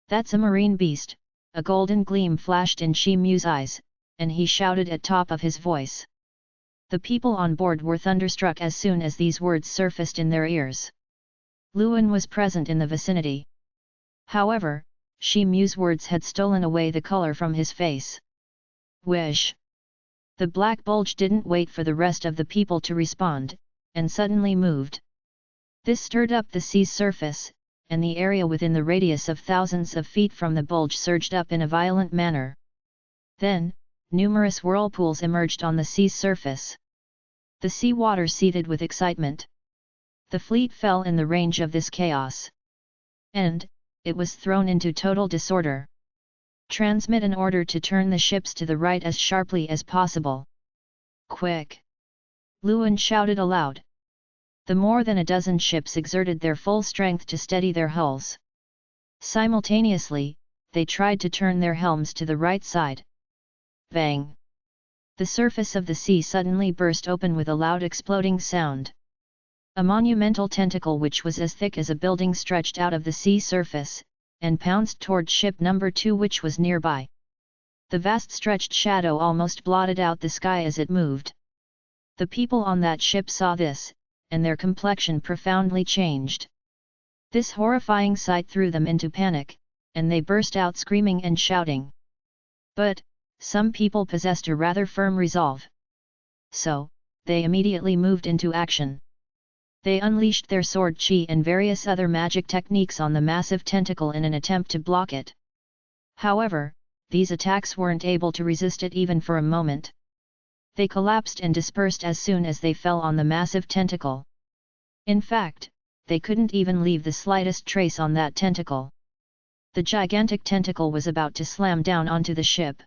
That's a marine beast. A golden gleam flashed in Shi Mu's eyes, and he shouted at top of his voice. The people on board were thunderstruck as soon as these words surfaced in their ears. Luan was present in the vicinity. However, Shi Mu's words had stolen away the color from his face. Wish! The black bulge didn't wait for the rest of the people to respond, and suddenly moved. This stirred up the sea's surface, and the area within the radius of thousands of feet from the bulge surged up in a violent manner. Then, numerous whirlpools emerged on the sea's surface. The sea water seethed with excitement. The fleet fell in the range of this chaos. And, it was thrown into total disorder. Transmit an order to turn the ships to the right as sharply as possible. Quick! Luan shouted aloud. The more than a dozen ships exerted their full strength to steady their hulls. Simultaneously, they tried to turn their helms to the right side. Bang! The surface of the sea suddenly burst open with a loud exploding sound. A monumental tentacle which was as thick as a building stretched out of the sea surface, and pounced toward ship number 2 which was nearby. The vast stretched shadow almost blotted out the sky as it moved. The people on that ship saw this, and their complexion profoundly changed. This horrifying sight threw them into panic, and they burst out screaming and shouting. But, some people possessed a rather firm resolve. So, they immediately moved into action. They unleashed their sword chi and various other magic techniques on the massive tentacle in an attempt to block it. However, these attacks weren't able to resist it even for a moment. They collapsed and dispersed as soon as they fell on the massive tentacle. In fact, they couldn't even leave the slightest trace on that tentacle. The gigantic tentacle was about to slam down onto the ship.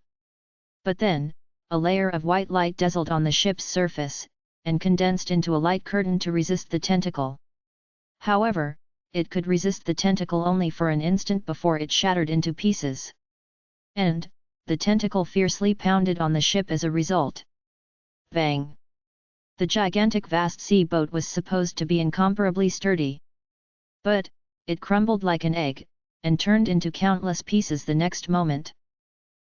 But then, a layer of white light dazzled on the ship's surface, and condensed into a light curtain to resist the tentacle. However, it could resist the tentacle only for an instant before it shattered into pieces. And, the tentacle fiercely pounded on the ship as a result. Bang! The gigantic vast sea boat was supposed to be incomparably sturdy. But, it crumbled like an egg, and turned into countless pieces the next moment.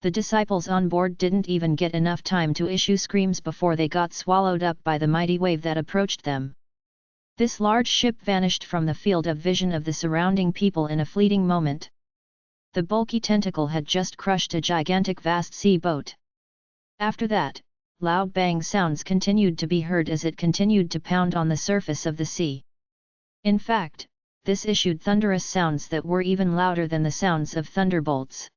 The disciples on board didn't even get enough time to issue screams before they got swallowed up by the mighty wave that approached them. This large ship vanished from the field of vision of the surrounding people in a fleeting moment. The bulky tentacle had just crushed a gigantic vast sea boat. After that, loud bang sounds continued to be heard as it continued to pound on the surface of the sea. In fact, this issued thunderous sounds that were even louder than the sounds of thunderbolts.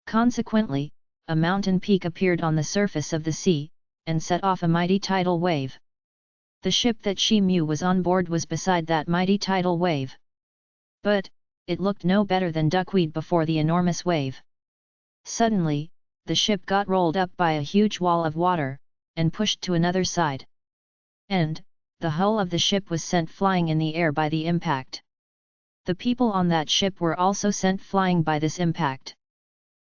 Consequently, a mountain peak appeared on the surface of the sea, and set off a mighty tidal wave. The ship that Shi Mu was on board was beside that mighty tidal wave. But, it looked no better than duckweed before the enormous wave. Suddenly, the ship got rolled up by a huge wall of water, and pushed to another side. And, the hull of the ship was sent flying in the air by the impact. The people on that ship were also sent flying by this impact.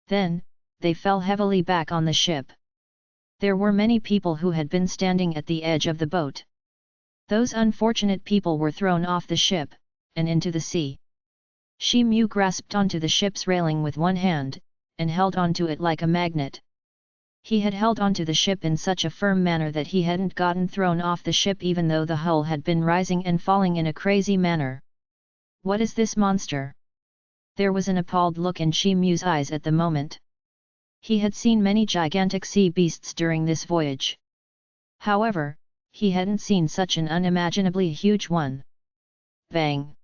Then, they fell heavily back on the ship. There were many people who had been standing at the edge of the boat. Those unfortunate people were thrown off the ship, and into the sea. Shi Mu grasped onto the ship's railing with one hand, and held onto it like a magnet. He had held onto the ship in such a firm manner that he hadn't gotten thrown off the ship even though the hull had been rising and falling in a crazy manner. What is this monster? There was an appalled look in Shi Mu's eyes at the moment. He had seen many gigantic sea beasts during this voyage. However, he hadn't seen such an unimaginably huge one. Bang!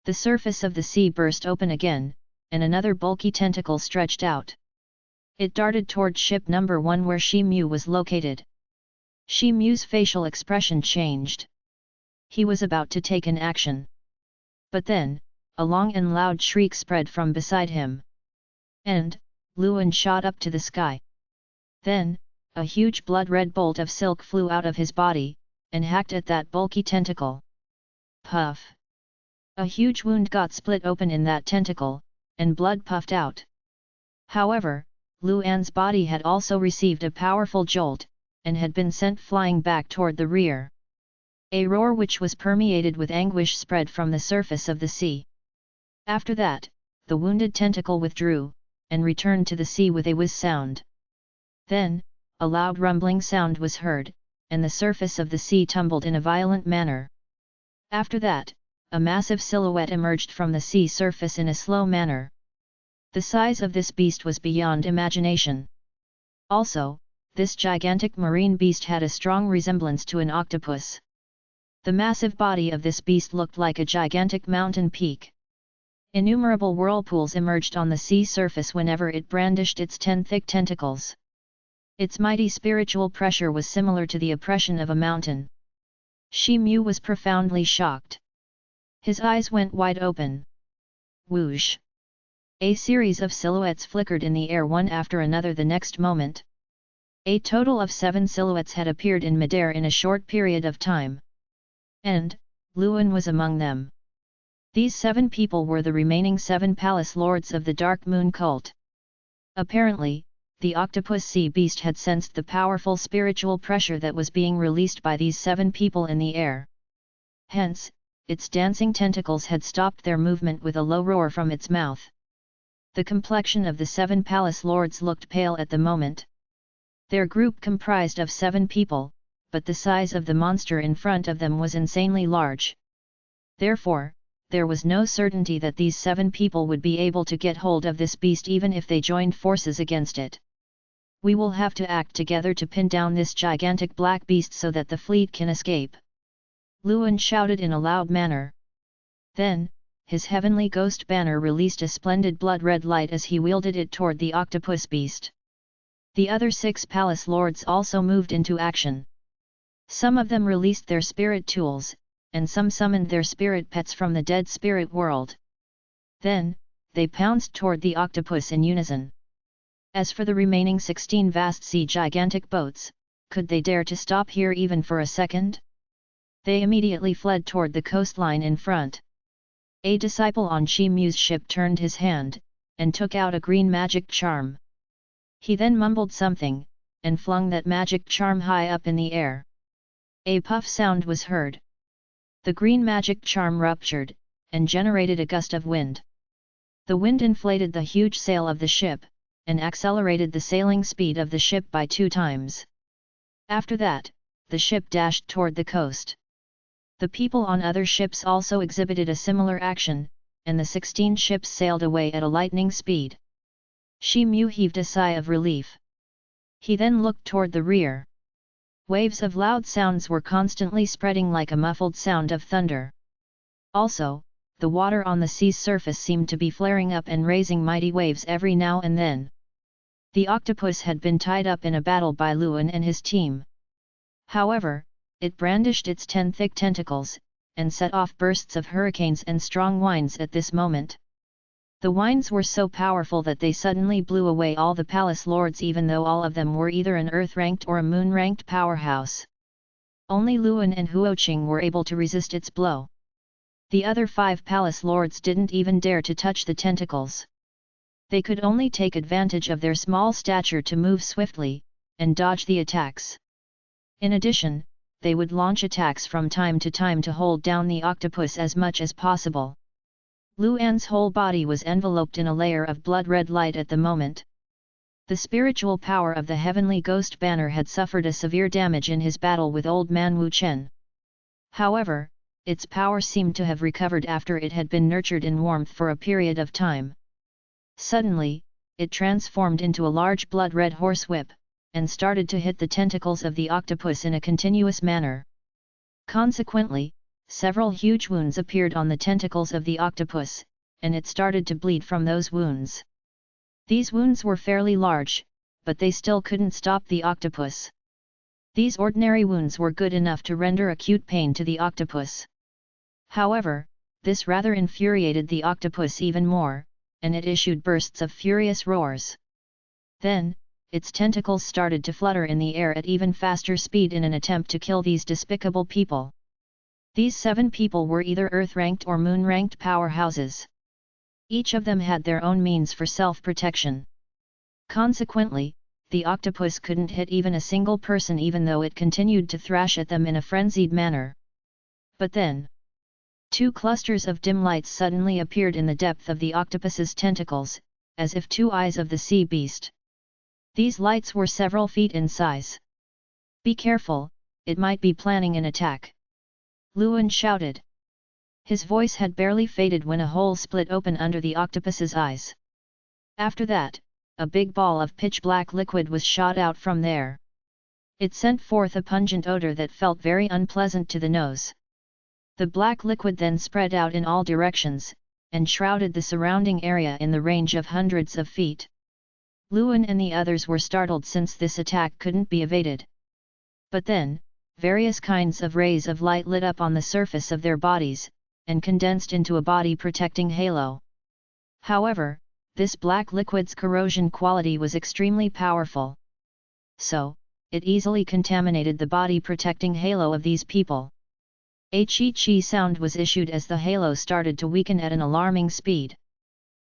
The surface of the sea burst open again, and another bulky tentacle stretched out. It darted toward ship number 1 where Shi Mu was located. Shi Mu's facial expression changed. He was about to take an action. But then, a long and loud shriek spread from beside him. And, Luan shot up to the sky. Then, a huge blood-red bolt of silk flew out of his body, and hacked at that bulky tentacle. Puff! A huge wound got split open in that tentacle, and blood puffed out. However, Luan's body had also received a powerful jolt, and had been sent flying back toward the rear. A roar which was permeated with anguish spread from the surface of the sea. After that, the wounded tentacle withdrew, and returned to the sea with a whiz sound. Then, a loud rumbling sound was heard, and the surface of the sea tumbled in a violent manner. After that, a massive silhouette emerged from the sea surface in a slow manner. The size of this beast was beyond imagination. Also, this gigantic marine beast had a strong resemblance to an octopus. The massive body of this beast looked like a gigantic mountain peak. Innumerable whirlpools emerged on the sea surface whenever it brandished its 10 thick tentacles. Its mighty spiritual pressure was similar to the oppression of a mountain. Shi Mu was profoundly shocked. His eyes went wide open. Whoosh! A series of silhouettes flickered in the air one after another the next moment. A total of 7 silhouettes had appeared in midair in a short period of time. And, Luan was among them. These 7 people were the remaining 7 palace lords of the Dark Moon cult. Apparently, the octopus sea beast had sensed the powerful spiritual pressure that was being released by these 7 people in the air. Hence, its dancing tentacles had stopped their movement with a low roar from its mouth. The complexion of the 7 palace lords looked pale at the moment. Their group comprised of 7 people, but the size of the monster in front of them was insanely large. Therefore, there was no certainty that these 7 people would be able to get hold of this beast even if they joined forces against it. We will have to act together to pin down this gigantic black beast so that the fleet can escape. Luan shouted in a loud manner. Then, his heavenly ghost banner released a splendid blood-red light as he wielded it toward the octopus beast. The other 6 palace lords also moved into action. Some of them released their spirit tools, and some summoned their spirit pets from the dead spirit world. Then, they pounced toward the octopus in unison. As for the remaining 16 vast sea gigantic boats, could they dare to stop here even for a second? They immediately fled toward the coastline in front. A disciple on Shi Mu's ship turned his hand, and took out a green magic charm. He then mumbled something, and flung that magic charm high up in the air. A puff sound was heard. The green magic charm ruptured, and generated a gust of wind. The wind inflated the huge sail of the ship, and accelerated the sailing speed of the ship by 2 times. After that, the ship dashed toward the coast. The people on other ships also exhibited a similar action, and the 16 ships sailed away at a lightning speed. Shi Mu heaved a sigh of relief. He then looked toward the rear. Waves of loud sounds were constantly spreading like a muffled sound of thunder. Also, the water on the sea's surface seemed to be flaring up and raising mighty waves every now and then. The octopus had been tied up in a battle by Luan and his team. However, It brandished its 10 thick tentacles, and set off bursts of hurricanes and strong winds at this moment. The winds were so powerful that they suddenly blew away all the palace lords, even though all of them were either an earth-ranked or a moon-ranked powerhouse. Only Luan and Huoqing were able to resist its blow. The other 5 palace lords didn't even dare to touch the tentacles. They could only take advantage of their small stature to move swiftly, and dodge the attacks. In addition, they would launch attacks from time to time to hold down the octopus as much as possible. Luan's whole body was enveloped in a layer of blood-red light at the moment. The spiritual power of the heavenly ghost banner had suffered a severe damage in his battle with old man Wu Chen. However, its power seemed to have recovered after it had been nurtured in warmth for a period of time. Suddenly, it transformed into a large blood-red horsewhip, and started to hit the tentacles of the octopus in a continuous manner. Consequently, several huge wounds appeared on the tentacles of the octopus, and it started to bleed from those wounds. These wounds were fairly large, but they still couldn't stop the octopus. These ordinary wounds were good enough to render acute pain to the octopus. However, this rather infuriated the octopus even more, and it issued bursts of furious roars. Then, its tentacles started to flutter in the air at even faster speed in an attempt to kill these despicable people. These 7 people were either Earth-ranked or Moon-ranked powerhouses. Each of them had their own means for self-protection. Consequently, the octopus couldn't hit even a single person even though it continued to thrash at them in a frenzied manner. But then, 2 clusters of dim lights suddenly appeared in the depth of the octopus's tentacles, as if 2 eyes of the sea beast. These lights were several feet in size. "Be careful, it might be planning an attack," Luan shouted. His voice had barely faded when a hole split open under the octopus's eyes. After that, a big ball of pitch-black liquid was shot out from there. It sent forth a pungent odor that felt very unpleasant to the nose. The black liquid then spread out in all directions, and shrouded the surrounding area in the range of hundreds of feet. Luan and the others were startled since this attack couldn't be evaded. But then, various kinds of rays of light lit up on the surface of their bodies, and condensed into a body-protecting halo. However, this black liquid's corrosion quality was extremely powerful. So, it easily contaminated the body-protecting halo of these people. A chi-chi sound was issued as the halo started to weaken at an alarming speed.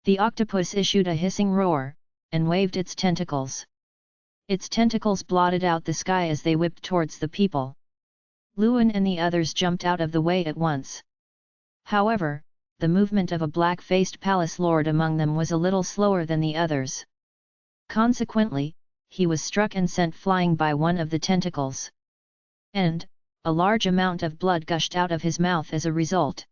The octopus issued a hissing roar, and waved its tentacles. Its tentacles blotted out the sky as they whipped towards the people. Luan and the others jumped out of the way at once. However, the movement of a black-faced palace lord among them was a little slower than the others. Consequently, he was struck and sent flying by one of the tentacles. And, a large amount of blood gushed out of his mouth as a result.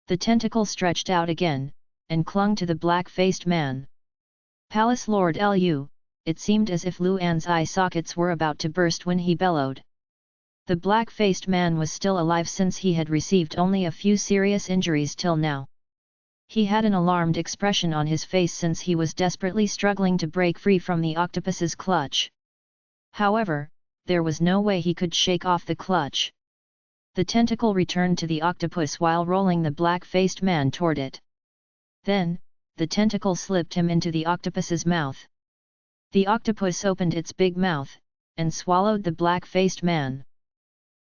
The tentacle stretched out again, and clung to the black-faced man. Palace Lord Lu, it seemed as if Luan's eye sockets were about to burst when he bellowed. The black-faced man was still alive since he had received only a few serious injuries till now. He had an alarmed expression on his face since he was desperately struggling to break free from the octopus's clutch. However, there was no way he could shake off the clutch. The tentacle returned to the octopus while rolling the black-faced man toward it. Then, the tentacle slipped him into the octopus's mouth. The octopus opened its big mouth, and swallowed the black-faced man.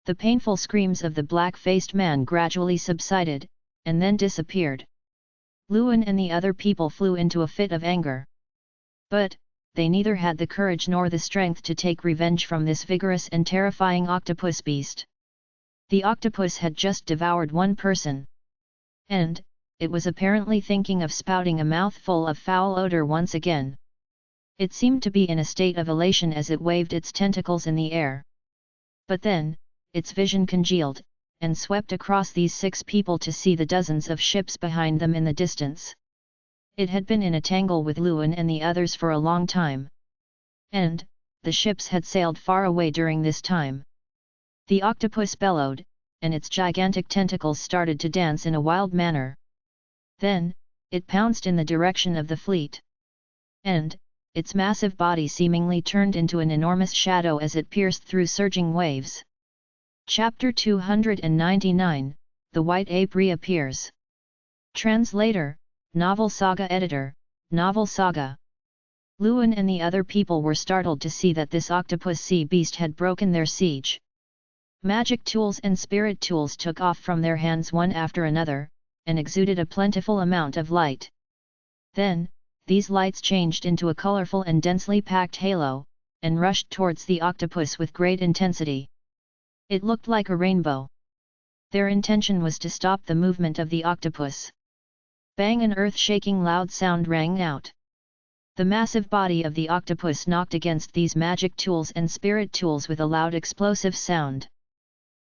The painful screams of the black-faced man gradually subsided, and then disappeared. Luan and the other people flew into a fit of anger. But, they neither had the courage nor the strength to take revenge from this vigorous and terrifying octopus beast. The octopus had just devoured one person. And, it was apparently thinking of spouting a mouthful of foul odor once again. It seemed to be in a state of elation as it waved its tentacles in the air. But then, its vision congealed, and swept across these 6 people to see the dozens of ships behind them in the distance. It had been in a tangle with Luan and the others for a long time. And, the ships had sailed far away during this time. The octopus bellowed, and its gigantic tentacles started to dance in a wild manner. Then, it pounced in the direction of the fleet. And, its massive body seemingly turned into an enormous shadow as it pierced through surging waves. Chapter 299, The White Ape Reappears. Translator, Novel Saga Editor, Novel Saga. Luan and the other people were startled to see that this octopus sea beast had broken their siege. Magic tools and spirit tools took off from their hands one after another, and exuded a plentiful amount of light. Then, these lights changed into a colorful and densely packed halo, and rushed towards the octopus with great intensity. It looked like a rainbow. Their intention was to stop the movement of the octopus. Bang! An earth-shaking loud sound rang out. The massive body of the octopus knocked against these magic tools and spirit tools with a loud explosive sound.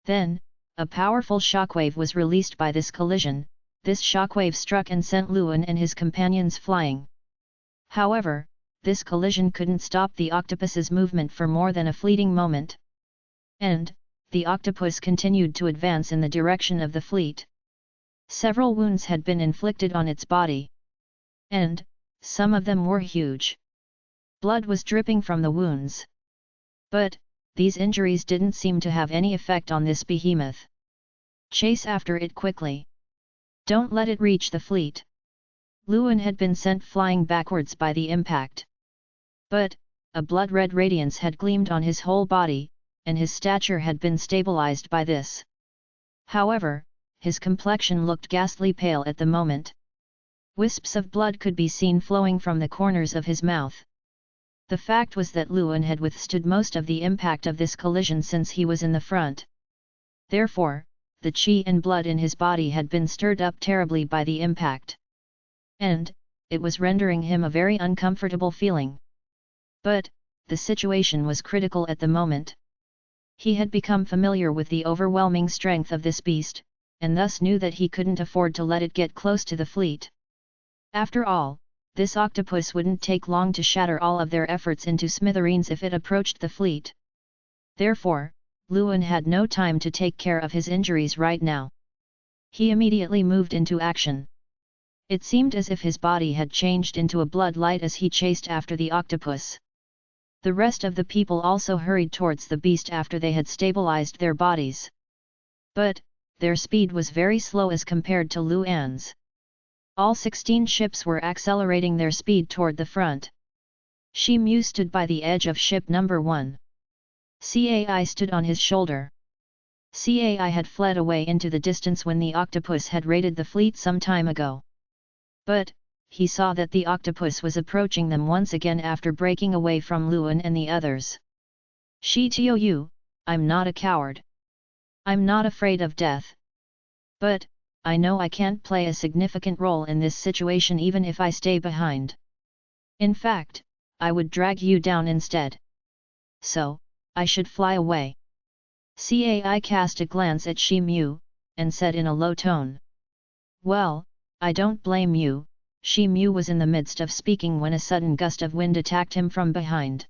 Then, a powerful shockwave was released by this collision. This shockwave struck and sent Luan and his companions flying. However, this collision couldn't stop the octopus's movement for more than a fleeting moment. And, the octopus continued to advance in the direction of the fleet. Several wounds had been inflicted on its body. And, some of them were huge. Blood was dripping from the wounds. But, these injuries didn't seem to have any effect on this behemoth. Chase after it quickly. Don't let it reach the fleet. Luan had been sent flying backwards by the impact. But, a blood-red radiance had gleamed on his whole body, and his stature had been stabilized by this. However, his complexion looked ghastly pale at the moment. Wisps of blood could be seen flowing from the corners of his mouth. The fact was that Luan had withstood most of the impact of this collision since he was in the front. Therefore, the chi and blood in his body had been stirred up terribly by the impact. And, it was rendering him a very uncomfortable feeling. But, the situation was critical at the moment. He had become familiar with the overwhelming strength of this beast, and thus knew that he couldn't afford to let it get close to the fleet. After all, this octopus wouldn't take long to shatter all of their efforts into smithereens if it approached the fleet. Therefore, Luan had no time to take care of his injuries right now. He immediately moved into action. It seemed as if his body had changed into a blood light as he chased after the octopus. The rest of the people also hurried towards the beast after they had stabilized their bodies. But, their speed was very slow as compared to Luan's. All 16 ships were accelerating their speed toward the front. Shi Mu stood by the edge of ship number 1. Cai stood on his shoulder. Cai had fled away into the distance when the octopus had raided the fleet some time ago. But, he saw that the octopus was approaching them once again after breaking away from Luan and the others. Shi Tou, I'm not a coward. I'm not afraid of death. But, I know I can't play a significant role in this situation even if I stay behind. In fact, I would drag you down instead. So, I should fly away. Cai cast a glance at Shi Mu, and said in a low tone. Well, I don't blame you. Shi Mu was in the midst of speaking when a sudden gust of wind attacked him from behind.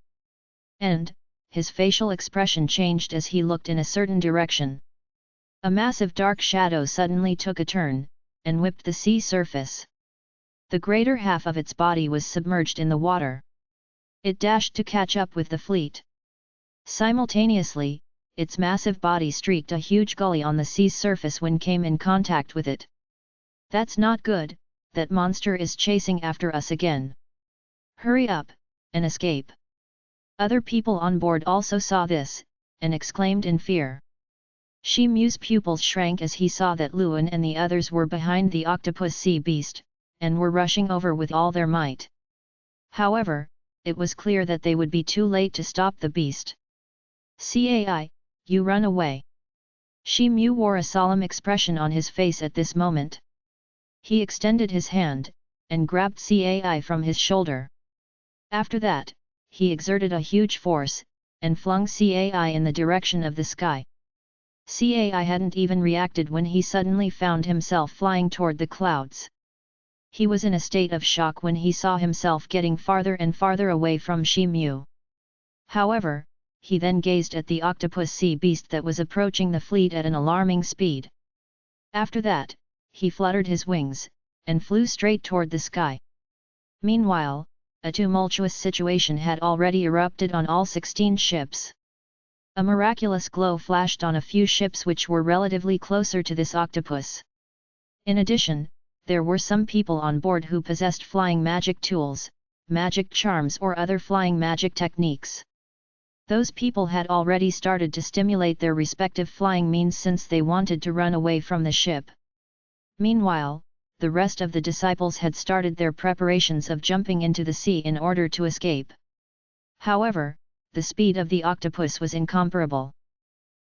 And, his facial expression changed as he looked in a certain direction. A massive dark shadow suddenly took a turn, and whipped the sea surface. The greater half of its body was submerged in the water. It dashed to catch up with the fleet. Simultaneously, its massive body streaked a huge gully on the sea's surface when came in contact with it. That's not good, that monster is chasing after us again. Hurry up, and escape. Other people on board also saw this, and exclaimed in fear. Shi Mu's pupils shrank as he saw that Luan and the others were behind the octopus sea beast, and were rushing over with all their might. However, it was clear that they would be too late to stop the beast. Cai, you run away. Shi Mu wore a solemn expression on his face at this moment. He extended his hand, and grabbed Cai from his shoulder. After that, he exerted a huge force, and flung Cai in the direction of the sky. Cai hadn't even reacted when he suddenly found himself flying toward the clouds. He was in a state of shock when he saw himself getting farther and farther away from Shi Mu. However, he then gazed at the octopus sea beast that was approaching the fleet at an alarming speed. After that, he fluttered his wings, and flew straight toward the sky. Meanwhile, a tumultuous situation had already erupted on all 16 ships. A miraculous glow flashed on a few ships which were relatively closer to this octopus. In addition, there were some people on board who possessed flying magic tools, magic charms or other flying magic techniques. Those people had already started to stimulate their respective flying means since they wanted to run away from the ship. Meanwhile, the rest of the disciples had started their preparations of jumping into the sea in order to escape. However, the speed of the octopus was incomparable.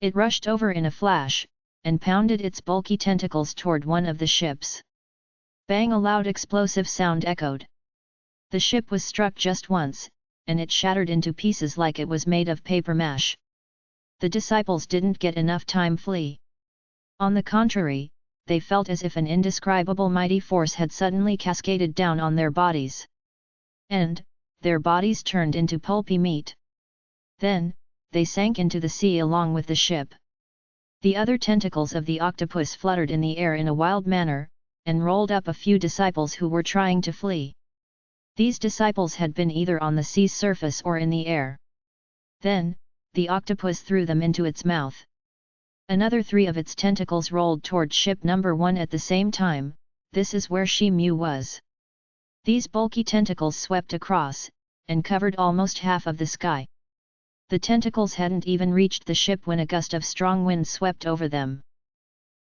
It rushed over in a flash, and pounded its bulky tentacles toward one of the ships. Bang! A loud explosive sound echoed. The ship was struck just once, and it shattered into pieces like it was made of paper mache. The disciples didn't get enough time to flee. On the contrary, they felt as if an indescribable mighty force had suddenly cascaded down on their bodies. And, their bodies turned into pulpy meat. Then, they sank into the sea along with the ship. The other tentacles of the octopus fluttered in the air in a wild manner, and rolled up a few disciples who were trying to flee. These disciples had been either on the sea's surface or in the air. Then, the octopus threw them into its mouth. Another 3 of its tentacles rolled toward ship number 1 at the same time. This is where Shi-Mu was. These bulky tentacles swept across, and covered almost half of the sky. The tentacles hadn't even reached the ship when a gust of strong wind swept over them.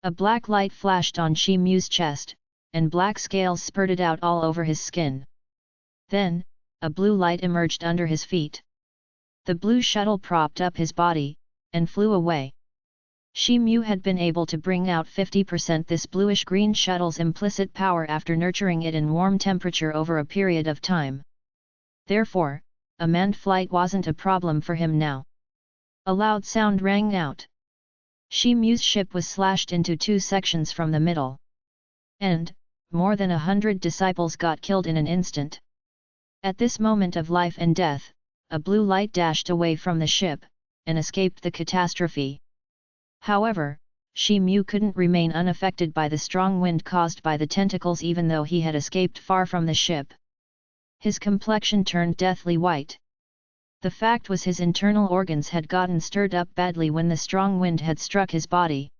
A black light flashed on Shi-Mu's chest, and black scales spurted out all over his skin. Then, a blue light emerged under his feet. The blue shuttle propped up his body, and flew away. Shi-Mu had been able to bring out 50% this bluish-green shuttle's implicit power after nurturing it in warm temperature over a period of time. Therefore, a manned flight wasn't a problem for him now. A loud sound rang out. Shi-Mu's ship was slashed into 2 sections from the middle. And, more than 100 disciples got killed in an instant. At this moment of life and death, a blue light dashed away from the ship, and escaped the catastrophe. However, Shi-Mu couldn't remain unaffected by the strong wind caused by the tentacles even though he had escaped far from the ship. His complexion turned deathly white. The fact was his internal organs had gotten stirred up badly when the strong wind had struck his body.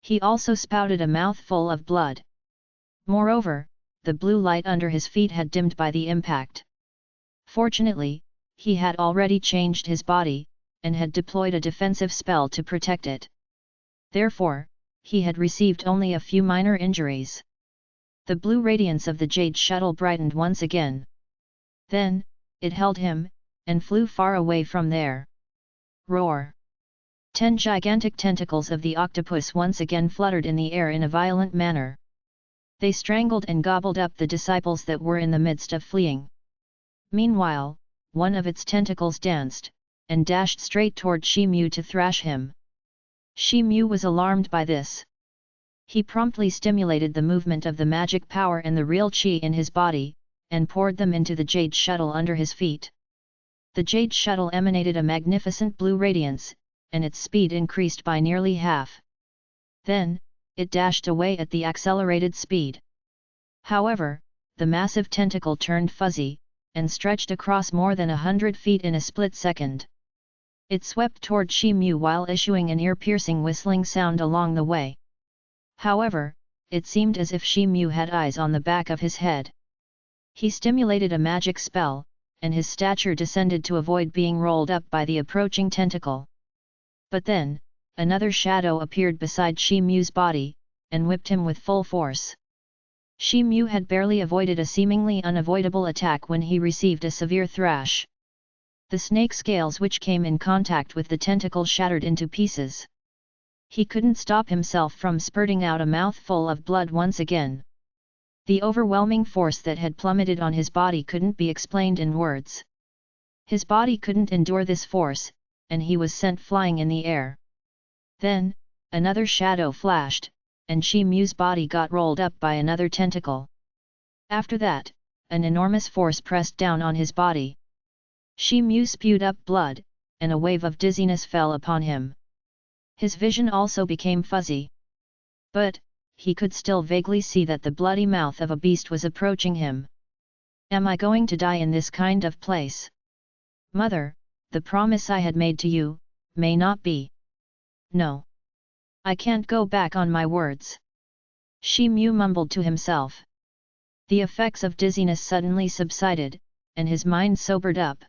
He also spouted a mouthful of blood. Moreover, the blue light under his feet had dimmed by the impact. Fortunately, he had already changed his body, and had deployed a defensive spell to protect it. Therefore, he had received only a few minor injuries. The blue radiance of the Jade shuttle brightened once again. Then, it held him, and flew far away from there. Roar! 10 gigantic tentacles of the octopus once again fluttered in the air in a violent manner. They strangled and gobbled up the disciples that were in the midst of fleeing. Meanwhile, one of its tentacles danced, and dashed straight toward Shi-Mu to thrash him. Shi-Mu was alarmed by this. He promptly stimulated the movement of the magic power and the real qi in his body, and poured them into the Jade shuttle under his feet. The Jade shuttle emanated a magnificent blue radiance, and its speed increased by nearly half. Then, it dashed away at the accelerated speed. However, the massive tentacle turned fuzzy, and stretched across more than 100 feet in a split second. It swept toward Shi-Mu while issuing an ear-piercing whistling sound along the way. However, it seemed as if Shi-Mu had eyes on the back of his head. He stimulated a magic spell, and his stature descended to avoid being rolled up by the approaching tentacle. But then, another shadow appeared beside Shi-Mu's body, and whipped him with full force. Shi-Mu had barely avoided a seemingly unavoidable attack when he received a severe thrash. The snake scales which came in contact with the tentacle shattered into pieces. He couldn't stop himself from spurting out a mouthful of blood once again. The overwhelming force that had plummeted on his body couldn't be explained in words. His body couldn't endure this force, and he was sent flying in the air. Then, another shadow flashed, and Shi-Mu's body got rolled up by another tentacle. After that, an enormous force pressed down on his body. Shi-Mu spewed up blood, and a wave of dizziness fell upon him. His vision also became fuzzy. But, he could still vaguely see that the bloody mouth of a beast was approaching him. Am I going to die in this kind of place? Mother, the promise I had made to you, may not be. No. I can't go back on my words. Shi Mu mumbled to himself. The effects of dizziness suddenly subsided, and his mind sobered up.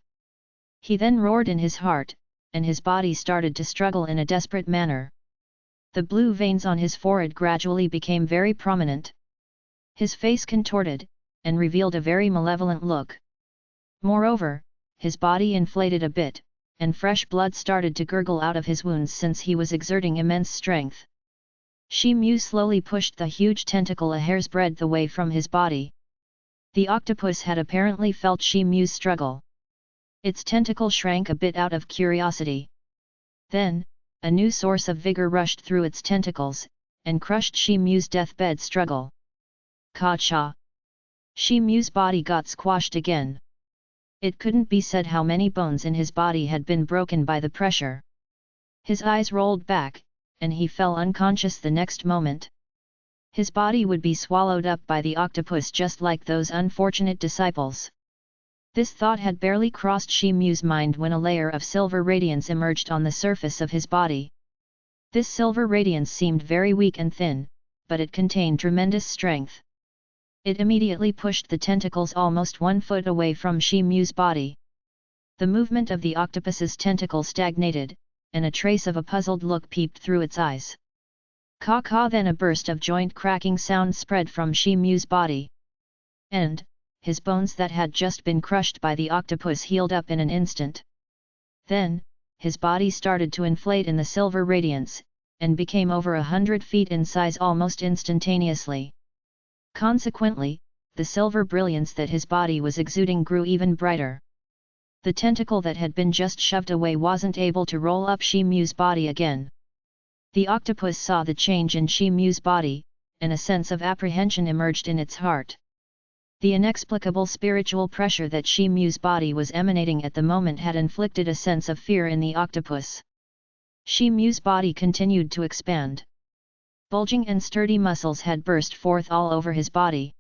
He then roared in his heart, and his body started to struggle in a desperate manner. The blue veins on his forehead gradually became very prominent. His face contorted, and revealed a very malevolent look. Moreover, his body inflated a bit, and fresh blood started to gurgle out of his wounds since he was exerting immense strength. Shi Mu slowly pushed the huge tentacle a hair's breadth away from his body. The octopus had apparently felt Shi Mu's struggle. Its tentacle shrank a bit out of curiosity. Then, a new source of vigor rushed through its tentacles, and crushed Shi Mu's deathbed struggle. Ka-cha! Shi Mu's body got squashed again. It couldn't be said how many bones in his body had been broken by the pressure. His eyes rolled back, and he fell unconscious the next moment. His body would be swallowed up by the octopus just like those unfortunate disciples. This thought had barely crossed Shi Mu's mind when a layer of silver radiance emerged on the surface of his body. This silver radiance seemed very weak and thin, but it contained tremendous strength. It immediately pushed the tentacles almost 1 foot away from Shi Mu's body. The movement of the octopus's tentacle stagnated, and a trace of a puzzled look peeped through its eyes. Ka-ka! Then a burst of joint cracking sound spread from Shi Mu's body. And, his bones that had just been crushed by the octopus healed up in an instant. Then, his body started to inflate in the silver radiance, and became over 100 feet in size almost instantaneously. Consequently, the silver brilliance that his body was exuding grew even brighter. The tentacle that had been just shoved away wasn't able to roll up Shi Mu's body again. The octopus saw the change in Shi Mu's body, and a sense of apprehension emerged in its heart. The inexplicable spiritual pressure that Shi Mu's body was emanating at the moment had inflicted a sense of fear in the octopus. Shi Mu's body continued to expand. Bulging and sturdy muscles had burst forth all over his body.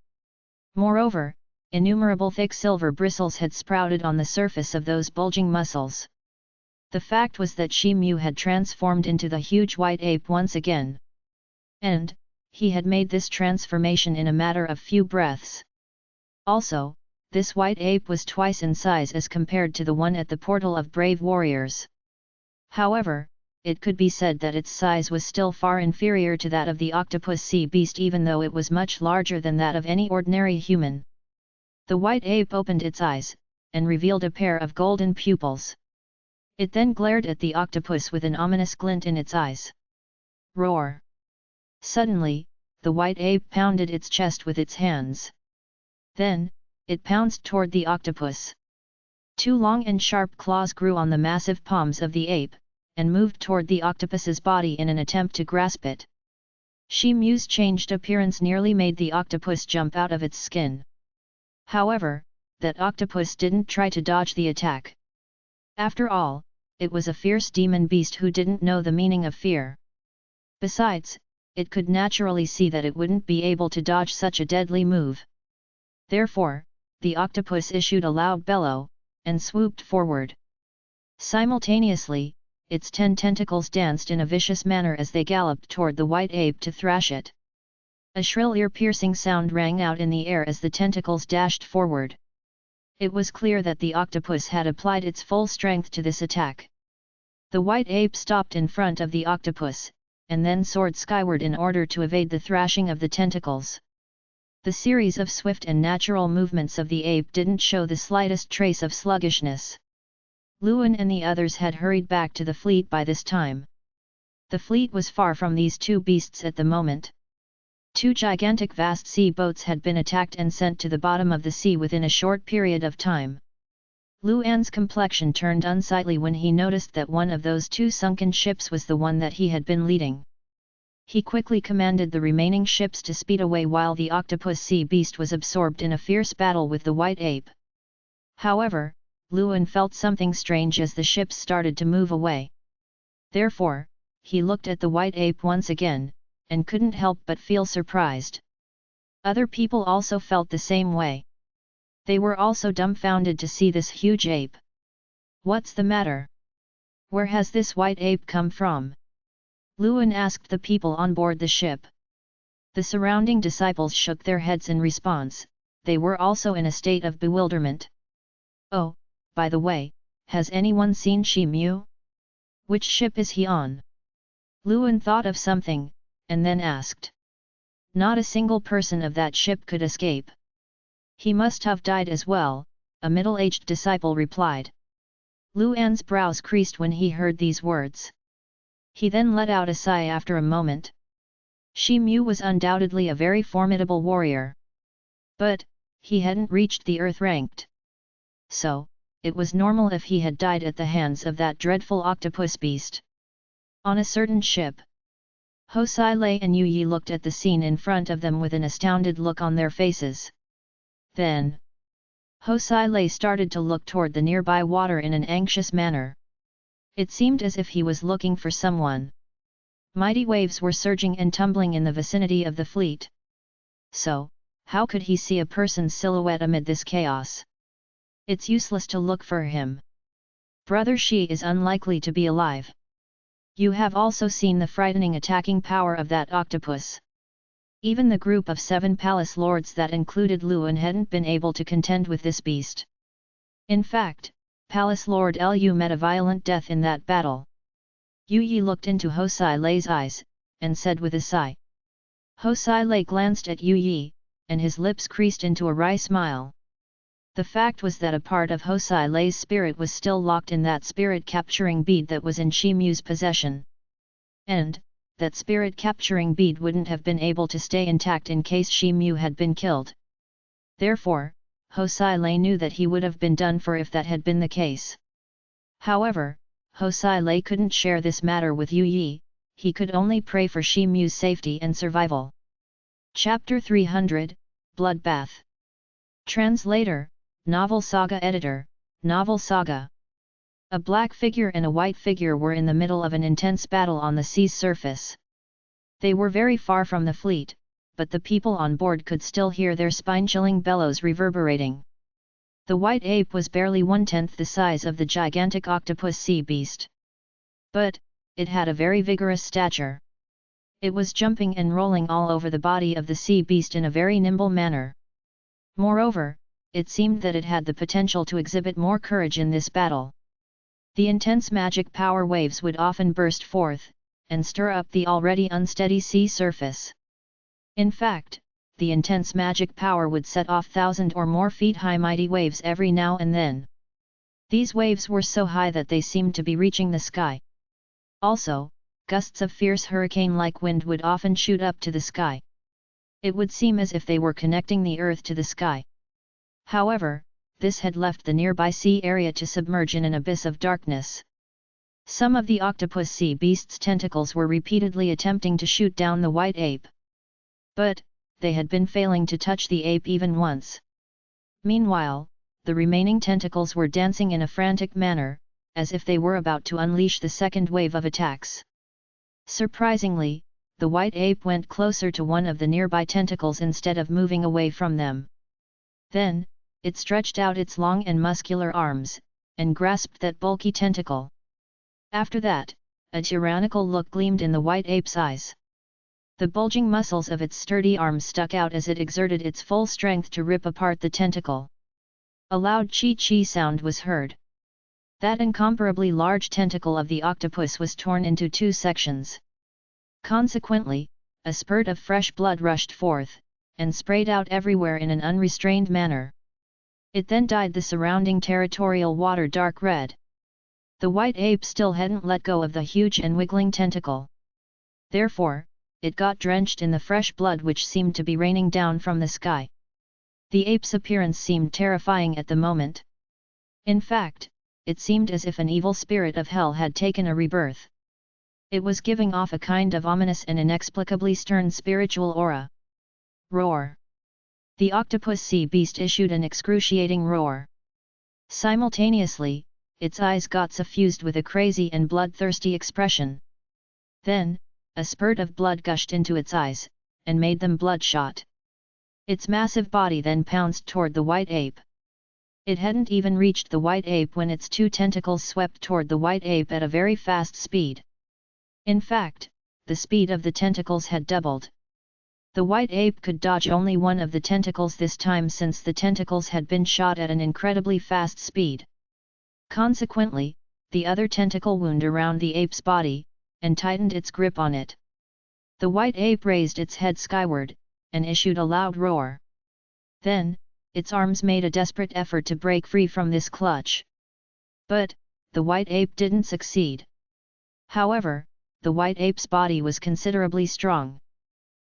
Moreover, innumerable thick silver bristles had sprouted on the surface of those bulging muscles. The fact was that Shi Mu had transformed into the huge white ape once again. And, he had made this transformation in a matter of few breaths. Also, this white ape was twice in size as compared to the one at the portal of brave warriors. However, it could be said that its size was still far inferior to that of the octopus sea beast even though it was much larger than that of any ordinary human. The white ape opened its eyes, and revealed a pair of golden pupils. It then glared at the octopus with an ominous glint in its eyes. Roar! Suddenly, the white ape pounded its chest with its hands. Then, it pounced toward the octopus. 2 long and sharp claws grew on the massive palms of the ape, and moved toward the octopus's body in an attempt to grasp it. Shi Mu's changed appearance nearly made the octopus jump out of its skin. However, that octopus didn't try to dodge the attack. After all, it was a fierce demon beast who didn't know the meaning of fear. Besides, it could naturally see that it wouldn't be able to dodge such a deadly move. Therefore, the octopus issued a loud bellow, and swooped forward. Simultaneously, its 10 tentacles danced in a vicious manner as they galloped toward the white ape to thrash it. A shrill ear-piercing sound rang out in the air as the tentacles dashed forward. It was clear that the octopus had applied its full strength to this attack. The white ape stopped in front of the octopus, and then soared skyward in order to evade the thrashing of the tentacles. The series of swift and natural movements of the ape didn't show the slightest trace of sluggishness. Luan and the others had hurried back to the fleet by this time. The fleet was far from these 2 beasts at the moment. 2 gigantic vast sea boats had been attacked and sent to the bottom of the sea within a short period of time. Luan's complexion turned unsightly when he noticed that one of those 2 sunken ships was the one that he had been leading. He quickly commanded the remaining ships to speed away while the octopus sea beast was absorbed in a fierce battle with the white ape. However, Luan felt something strange as the ships started to move away. Therefore, he looked at the white ape once again, and couldn't help but feel surprised. Other people also felt the same way. They were also dumbfounded to see this huge ape. "What's the matter? Where has this white ape come from? Luan asked the people on board the ship. The surrounding disciples shook their heads in response. They were also in a state of bewilderment. Oh, by the way, has anyone seen Shi Mu? Which ship is he on? Luan thought of something, and then asked. Not a single person of that ship could escape. He must have died as well, a middle-aged disciple replied. Luan's brows creased when he heard these words. He then let out a sigh after a moment. Shi Mu was undoubtedly a very formidable warrior. But, he hadn't reached the earth-ranked. So, it was normal if he had died at the hands of that dreadful octopus beast. On a certain ship, Ho Sai Lei and Yu Yi looked at the scene in front of them with an astounded look on their faces. Then, Ho Sai Lei started to look toward the nearby water in an anxious manner. It seemed as if he was looking for someone. Mighty waves were surging and tumbling in the vicinity of the fleet. So, how could he see a person's silhouette amid this chaos? It's useless to look for him. Brother Shi is unlikely to be alive. You have also seen the frightening attacking power of that octopus. Even the group of 7 palace lords that included Luan hadn't been able to contend with this beast. In fact, Palace Lord Lu met a violent death in that battle. Yu Yi looked into Ho Sai Lei's eyes, and said with a sigh. Ho Sai Lei glanced at Yu Yi, and his lips creased into a wry smile. The fact was that a part of Ho Sai Lei's spirit was still locked in that spirit-capturing bead that was in Shi Mu's possession. And, that spirit-capturing bead wouldn't have been able to stay intact in case Shi Mu had been killed. Therefore, Ho Sai Lei knew that he would have been done for if that had been the case. However, Ho Sai Lei couldn't share this matter with Yu Yi, he could only pray for Shi Mu's safety and survival. Chapter 300, Bloodbath. Translator, Novel Saga Editor, Novel Saga. A black figure and a white figure were in the middle of an intense battle on the sea's surface. They were very far from the fleet, but the people on board could still hear their spine-chilling bellows reverberating. The white ape was barely 1/10 the size of the gigantic octopus sea beast. But, it had a very vigorous stature. It was jumping and rolling all over the body of the sea beast in a very nimble manner. Moreover, it seemed that it had the potential to exhibit more courage in this battle. The intense magic power waves would often burst forth, and stir up the already unsteady sea surface. In fact, the intense magic power would set off 1,000 or more feet high mighty waves every now and then. These waves were so high that they seemed to be reaching the sky. Also, gusts of fierce hurricane-like wind would often shoot up to the sky. It would seem as if they were connecting the earth to the sky. However, this had left the nearby sea area to submerge in an abyss of darkness. Some of the octopus sea beast's tentacles were repeatedly attempting to shoot down the white ape. But, they had been failing to touch the ape even once. Meanwhile, the remaining tentacles were dancing in a frantic manner, as if they were about to unleash the second wave of attacks. Surprisingly, the white ape went closer to one of the nearby tentacles instead of moving away from them. Then, it stretched out its long and muscular arms, and grasped that bulky tentacle. After that, a tyrannical look gleamed in the white ape's eyes. The bulging muscles of its sturdy arms stuck out as it exerted its full strength to rip apart the tentacle. A loud chee-chee sound was heard. That incomparably large tentacle of the octopus was torn into 2 sections. Consequently, a spurt of fresh blood rushed forth, and sprayed out everywhere in an unrestrained manner. It then dyed the surrounding territorial water dark red. The white ape still hadn't let go of the huge and wiggling tentacle. Therefore, it got drenched in the fresh blood which seemed to be raining down from the sky. The ape's appearance seemed terrifying at the moment. In fact, it seemed as if an evil spirit of hell had taken a rebirth. It was giving off a kind of ominous and inexplicably stern spiritual aura. Roar! The octopus sea beast issued an excruciating roar. Simultaneously, its eyes got suffused with a crazy and bloodthirsty expression. Then, a spurt of blood gushed into its eyes, and made them bloodshot. Its massive body then pounced toward the white ape. It hadn't even reached the white ape when its two tentacles swept toward the white ape at a very fast speed. In fact, the speed of the tentacles had doubled. The white ape could dodge only one of the tentacles this time since the tentacles had been shot at an incredibly fast speed. Consequently, the other tentacle wound around the ape's body, and tightened its grip on it. The white ape raised its head skyward, and issued a loud roar. Then, its arms made a desperate effort to break free from this clutch. But, the white ape didn't succeed. However, the white ape's body was considerably strong.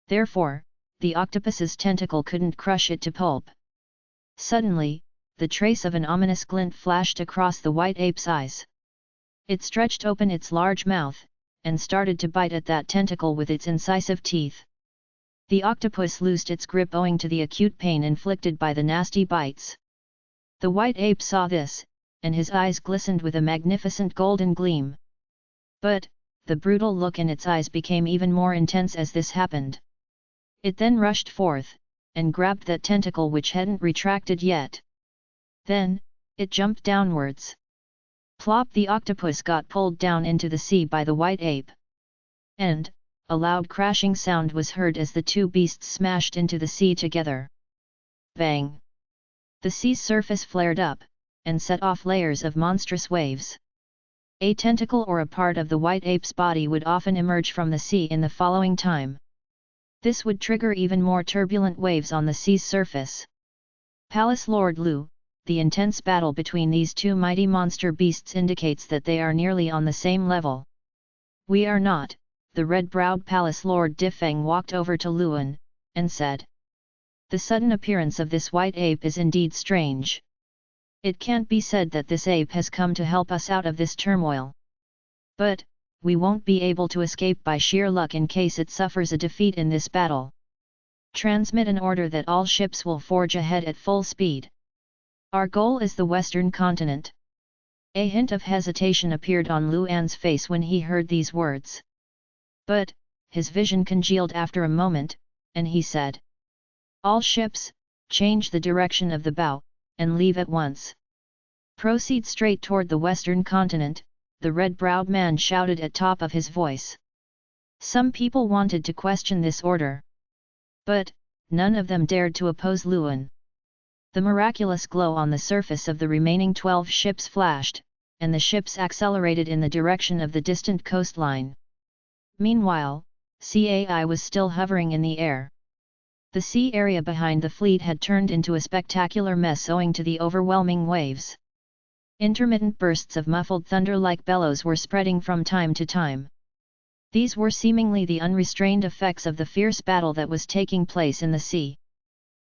Therefore, the octopus's tentacle couldn't crush it to pulp. Suddenly, the trace of an ominous glint flashed across the white ape's eyes. It stretched open its large mouth, and started to bite at that tentacle with its incisive teeth. The octopus loosed its grip owing to the acute pain inflicted by the nasty bites. The white ape saw this, and his eyes glistened with a magnificent golden gleam. But, the brutal look in its eyes became even more intense as this happened. It then rushed forth, and grabbed that tentacle which hadn't retracted yet. Then, it jumped downwards. Plop! The octopus got pulled down into the sea by the white ape. And, a loud crashing sound was heard as the two beasts smashed into the sea together. Bang! The sea's surface flared up, and set off layers of monstrous waves. A tentacle or a part of the white ape's body would often emerge from the sea in the following time. This would trigger even more turbulent waves on the sea's surface. Palace Lord Lu, the intense battle between these two mighty monster beasts indicates that they are nearly on the same level. We are not. The red-browed Palace Lord Difeng walked over to Luan, and said. The sudden appearance of this white ape is indeed strange. It can't be said that this ape has come to help us out of this turmoil. But, we won't be able to escape by sheer luck in case it suffers a defeat in this battle. Transmit an order that all ships will forge ahead at full speed. Our goal is the Western continent. A hint of hesitation appeared on Luan's face when he heard these words. But, his vision congealed after a moment, and he said. All ships, change the direction of the bow, and leave at once. Proceed straight toward the Western continent, the red-browed man shouted at top of his voice. Some people wanted to question this order. But, none of them dared to oppose Luan. The miraculous glow on the surface of the remaining 12 ships flashed, and the ships accelerated in the direction of the distant coastline. Meanwhile, CAI was still hovering in the air. The sea area behind the fleet had turned into a spectacular mess owing to the overwhelming waves. Intermittent bursts of muffled thunder like bellows were spreading from time to time. These were seemingly the unrestrained effects of the fierce battle that was taking place in the sea.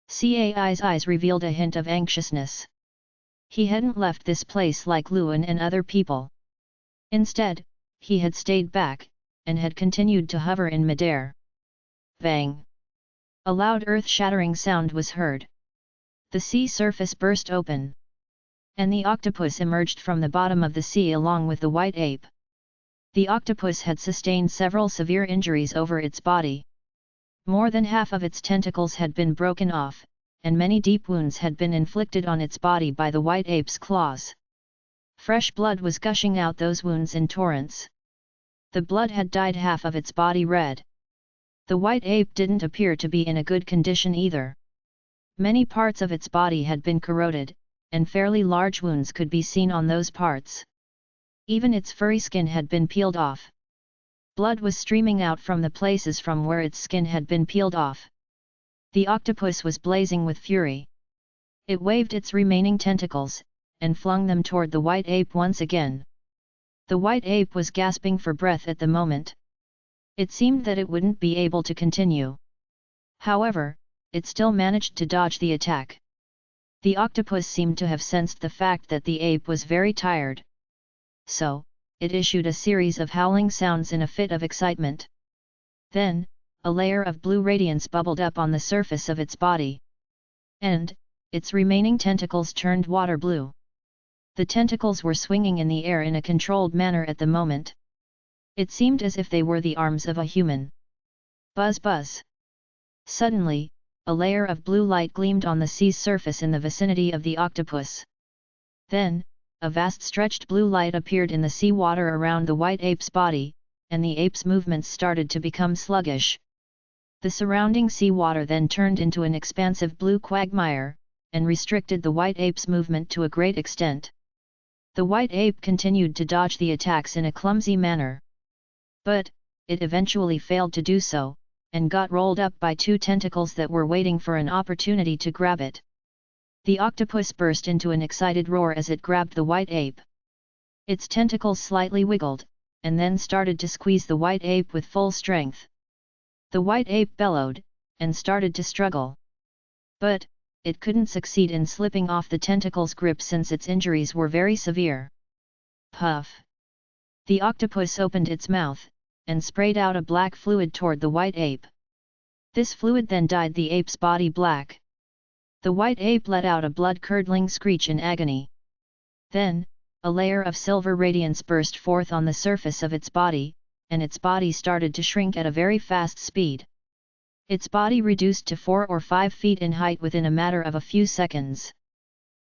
CAI's eyes revealed a hint of anxiousness. He hadn't left this place like Luan and other people. Instead, he had stayed back, and had continued to hover in midair. Bang! A loud earth-shattering sound was heard. The sea surface burst open. And the octopus emerged from the bottom of the sea along with the white ape. The octopus had sustained several severe injuries over its body. More than half of its tentacles had been broken off, and many deep wounds had been inflicted on its body by the white ape's claws. Fresh blood was gushing out those wounds in torrents. The blood had dyed half of its body red. The white ape didn't appear to be in a good condition either. Many parts of its body had been corroded, and fairly large wounds could be seen on those parts. Even its furry skin had been peeled off. Blood was streaming out from the places from where its skin had been peeled off. The octopus was blazing with fury. It waved its remaining tentacles, and flung them toward the white ape once again. The white ape was gasping for breath at the moment. It seemed that it wouldn't be able to continue. However, it still managed to dodge the attack. The octopus seemed to have sensed the fact that the ape was very tired. So, it issued a series of howling sounds in a fit of excitement. Then, a layer of blue radiance bubbled up on the surface of its body. And, its remaining tentacles turned water blue. The tentacles were swinging in the air in a controlled manner at the moment. It seemed as if they were the arms of a human. Buzz buzz. Suddenly, a layer of blue light gleamed on the sea's surface in the vicinity of the octopus. Then, a vast stretched blue light appeared in the sea water around the white ape's body, and the ape's movements started to become sluggish. The surrounding sea water then turned into an expansive blue quagmire, and restricted the white ape's movement to a great extent. The white ape continued to dodge the attacks in a clumsy manner. But, it eventually failed to do so, and got rolled up by two tentacles that were waiting for an opportunity to grab it. The octopus burst into an excited roar as it grabbed the white ape. Its tentacles slightly wiggled, and then started to squeeze the white ape with full strength. The white ape bellowed, and started to struggle. But, it couldn't succeed in slipping off the tentacle's grip since its injuries were very severe. Puff! The octopus opened its mouth, and sprayed out a black fluid toward the white ape. This fluid then dyed the ape's body black. The white ape let out a blood-curdling screech in agony. Then, a layer of silver radiance burst forth on the surface of its body, and its body started to shrink at a very fast speed. Its body reduced to 4 or 5 feet in height within a matter of a few seconds.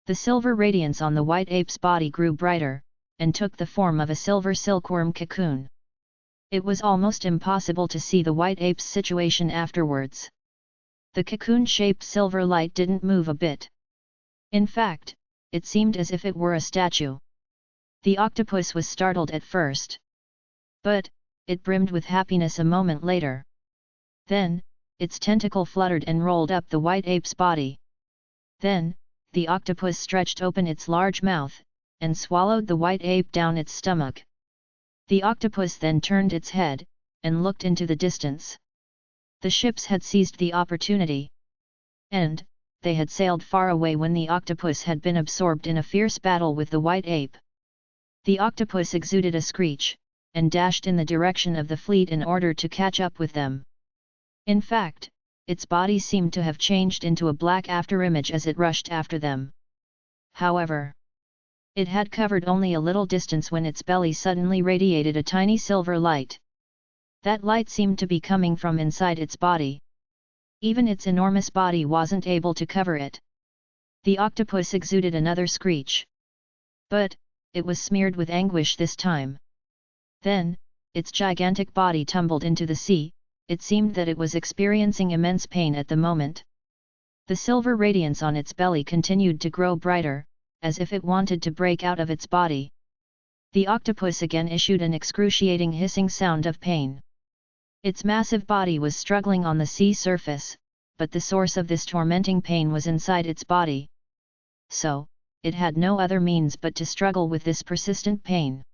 The silver radiance on the white ape's body grew brighter, and took the form of a silver silkworm cocoon. It was almost impossible to see the white ape's situation afterwards. The cocoon-shaped silver light didn't move a bit. In fact, it seemed as if it were a statue. The octopus was startled at first. But, it brimmed with happiness a moment later. Then, its tentacle fluttered and rolled up the white ape's body. Then, the octopus stretched open its large mouth, and swallowed the white ape down its stomach. The octopus then turned its head, and looked into the distance. The ships had seized the opportunity. And, they had sailed far away when the octopus had been absorbed in a fierce battle with the white ape. The octopus exuded a screech, and dashed in the direction of the fleet in order to catch up with them. In fact, its body seemed to have changed into a black afterimage as it rushed after them. However, it had covered only a little distance when its belly suddenly radiated a tiny silver light. That light seemed to be coming from inside its body. Even its enormous body wasn't able to cover it. The octopus exuded another screech. But, it was smeared with anguish this time. Then, its gigantic body tumbled into the sea. It seemed that it was experiencing immense pain at the moment. The silver radiance on its belly continued to grow brighter, as if it wanted to break out of its body. The octopus again issued an excruciating hissing sound of pain. Its massive body was struggling on the sea surface, but the source of this tormenting pain was inside its body. So, it had no other means but to struggle with this persistent pain.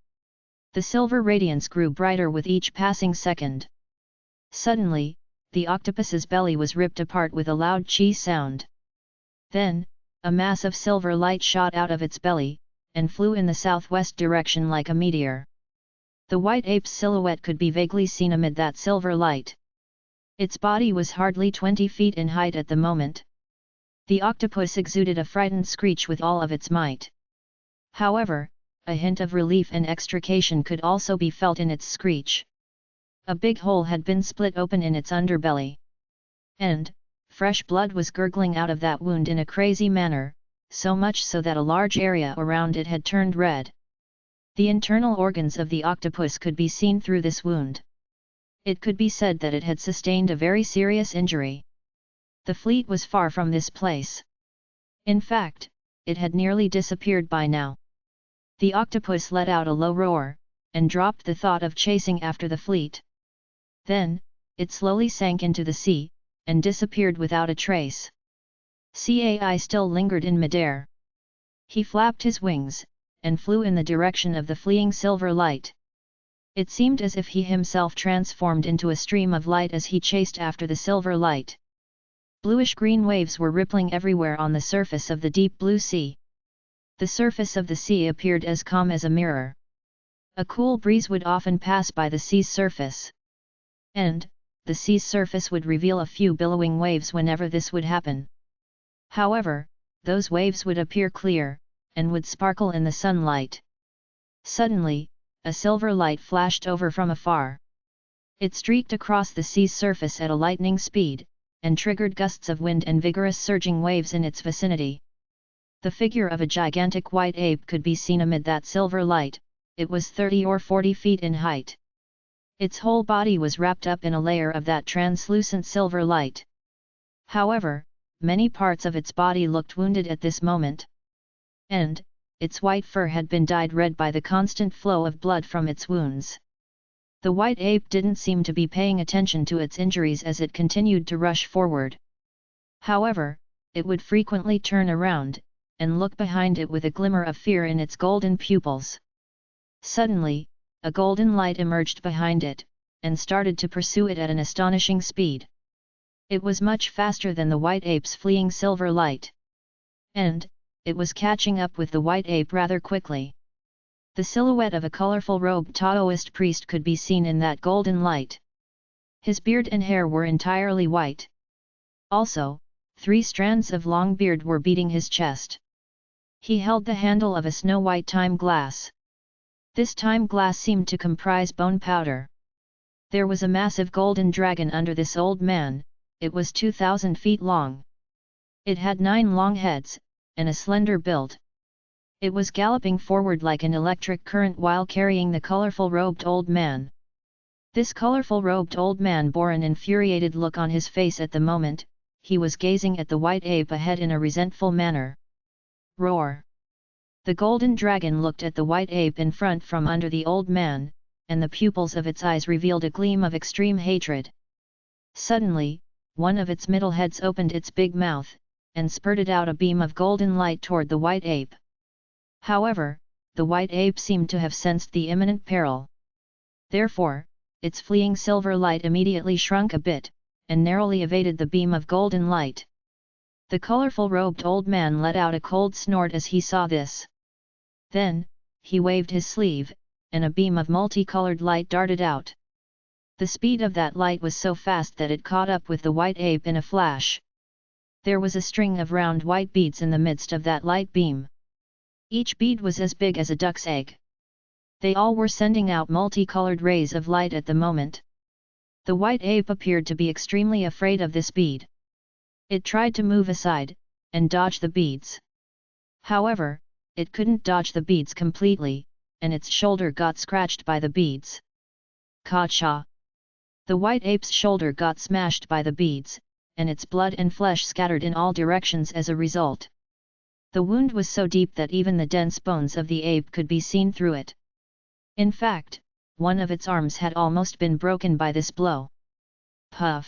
The silver radiance grew brighter with each passing second. Suddenly, the octopus's belly was ripped apart with a loud chee sound. Then, a mass of silver light shot out of its belly, and flew in the southwest direction like a meteor. The white ape's silhouette could be vaguely seen amid that silver light. Its body was hardly 20 feet in height at the moment. The octopus exuded a frightened screech with all of its might. However, a hint of relief and extrication could also be felt in its screech. A big hole had been split open in its underbelly. And, fresh blood was gurgling out of that wound in a crazy manner, so much so that a large area around it had turned red. The internal organs of the octopus could be seen through this wound. It could be said that it had sustained a very serious injury. The fleet was far from this place. In fact, it had nearly disappeared by now. The octopus let out a low roar, and dropped the thought of chasing after the fleet. Then, it slowly sank into the sea, and disappeared without a trace. Cai still lingered in midair. He flapped his wings, and flew in the direction of the fleeing silver light. It seemed as if he himself transformed into a stream of light as he chased after the silver light. Bluish-green waves were rippling everywhere on the surface of the deep blue sea. The surface of the sea appeared as calm as a mirror. A cool breeze would often pass by the sea's surface. And, the sea's surface would reveal a few billowing waves whenever this would happen. However, those waves would appear clear, and would sparkle in the sunlight. Suddenly, a silver light flashed over from afar. It streaked across the sea's surface at a lightning speed, and triggered gusts of wind and vigorous surging waves in its vicinity. The figure of a gigantic white ape could be seen amid that silver light. It was 30 or 40 feet in height. Its whole body was wrapped up in a layer of that translucent silver light. However, many parts of its body looked wounded at this moment. And, its white fur had been dyed red by the constant flow of blood from its wounds. The white ape didn't seem to be paying attention to its injuries as it continued to rush forward. However, it would frequently turn around, and look behind it with a glimmer of fear in its golden pupils. Suddenly, a golden light emerged behind it, and started to pursue it at an astonishing speed. It was much faster than the white ape's fleeing silver light. And, it was catching up with the white ape rather quickly. The silhouette of a colorful robed Taoist priest could be seen in that golden light. His beard and hair were entirely white. Also, 3 strands of long beard were beading his chest. He held the handle of a snow-white time glass. This time glass seemed to comprise bone powder. There was a massive golden dragon under this old man. It was 2,000 feet long. It had 9 long heads, and a slender build. It was galloping forward like an electric current while carrying the colorful robed old man. This colorful robed old man bore an infuriated look on his face at the moment. He was gazing at the white ape ahead in a resentful manner. Roar! The golden dragon looked at the white ape in front from under the old man, and the pupils of its eyes revealed a gleam of extreme hatred. Suddenly, one of its middle heads opened its big mouth, and spurted out a beam of golden light toward the white ape. However, the white ape seemed to have sensed the imminent peril. Therefore, its fleeing silver light immediately shrunk a bit, and narrowly evaded the beam of golden light. The colorful robed old man let out a cold snort as he saw this. Then, he waved his sleeve, and a beam of multicolored light darted out. The speed of that light was so fast that it caught up with the white ape in a flash. There was a string of round white beads in the midst of that light beam. Each bead was as big as a duck's egg. They all were sending out multicolored rays of light at the moment. The white ape appeared to be extremely afraid of this bead. It tried to move aside, and dodge the beads. However, it couldn't dodge the beads completely, and its shoulder got scratched by the beads. Ka-cha! The white ape's shoulder got smashed by the beads, and its blood and flesh scattered in all directions as a result. The wound was so deep that even the dense bones of the ape could be seen through it. In fact, one of its arms had almost been broken by this blow. Puff!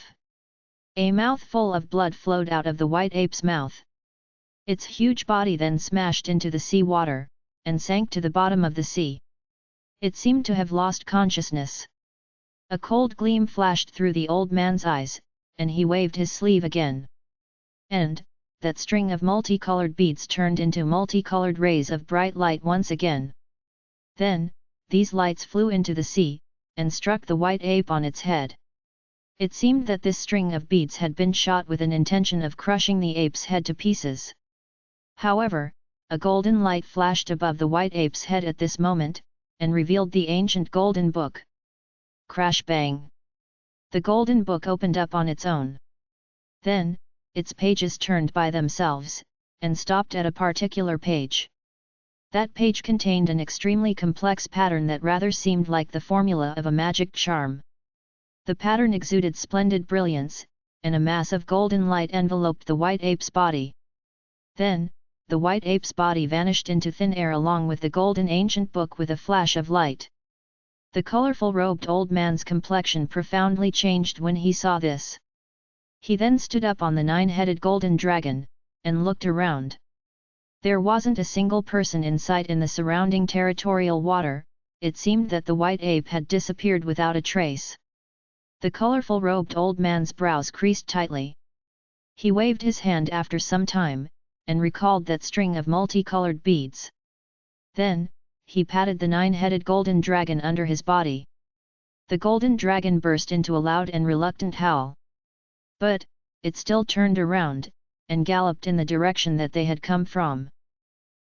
A mouthful of blood flowed out of the white ape's mouth. Its huge body then smashed into the sea water, and sank to the bottom of the sea. It seemed to have lost consciousness. A cold gleam flashed through the old man's eyes, and he waved his sleeve again. And, that string of multicolored beads turned into multicolored rays of bright light once again. Then, these lights flew into the sea, and struck the white ape on its head. It seemed that this string of beads had been shot with an intention of crushing the ape's head to pieces. However, a golden light flashed above the white ape's head at this moment, and revealed the ancient golden book. Crash bang! The golden book opened up on its own. Then, its pages turned by themselves, and stopped at a particular page. That page contained an extremely complex pattern that rather seemed like the formula of a magic charm. The pattern exuded splendid brilliance, and a mass of golden light enveloped the white ape's body. Then, the white ape's body vanished into thin air along with the golden ancient book with a flash of light. The colorful robed old man's complexion profoundly changed when he saw this. He then stood up on the 9-headed golden dragon, and looked around. There wasn't a single person in sight in the surrounding territorial water. It seemed that the white ape had disappeared without a trace. The colorful robed old man's brows creased tightly. He waved his hand after some time, and recalled that string of multicolored beads. Then, he patted the 9-headed golden dragon under his body. The golden dragon burst into a loud and reluctant howl. But, it still turned around, and galloped in the direction that they had come from.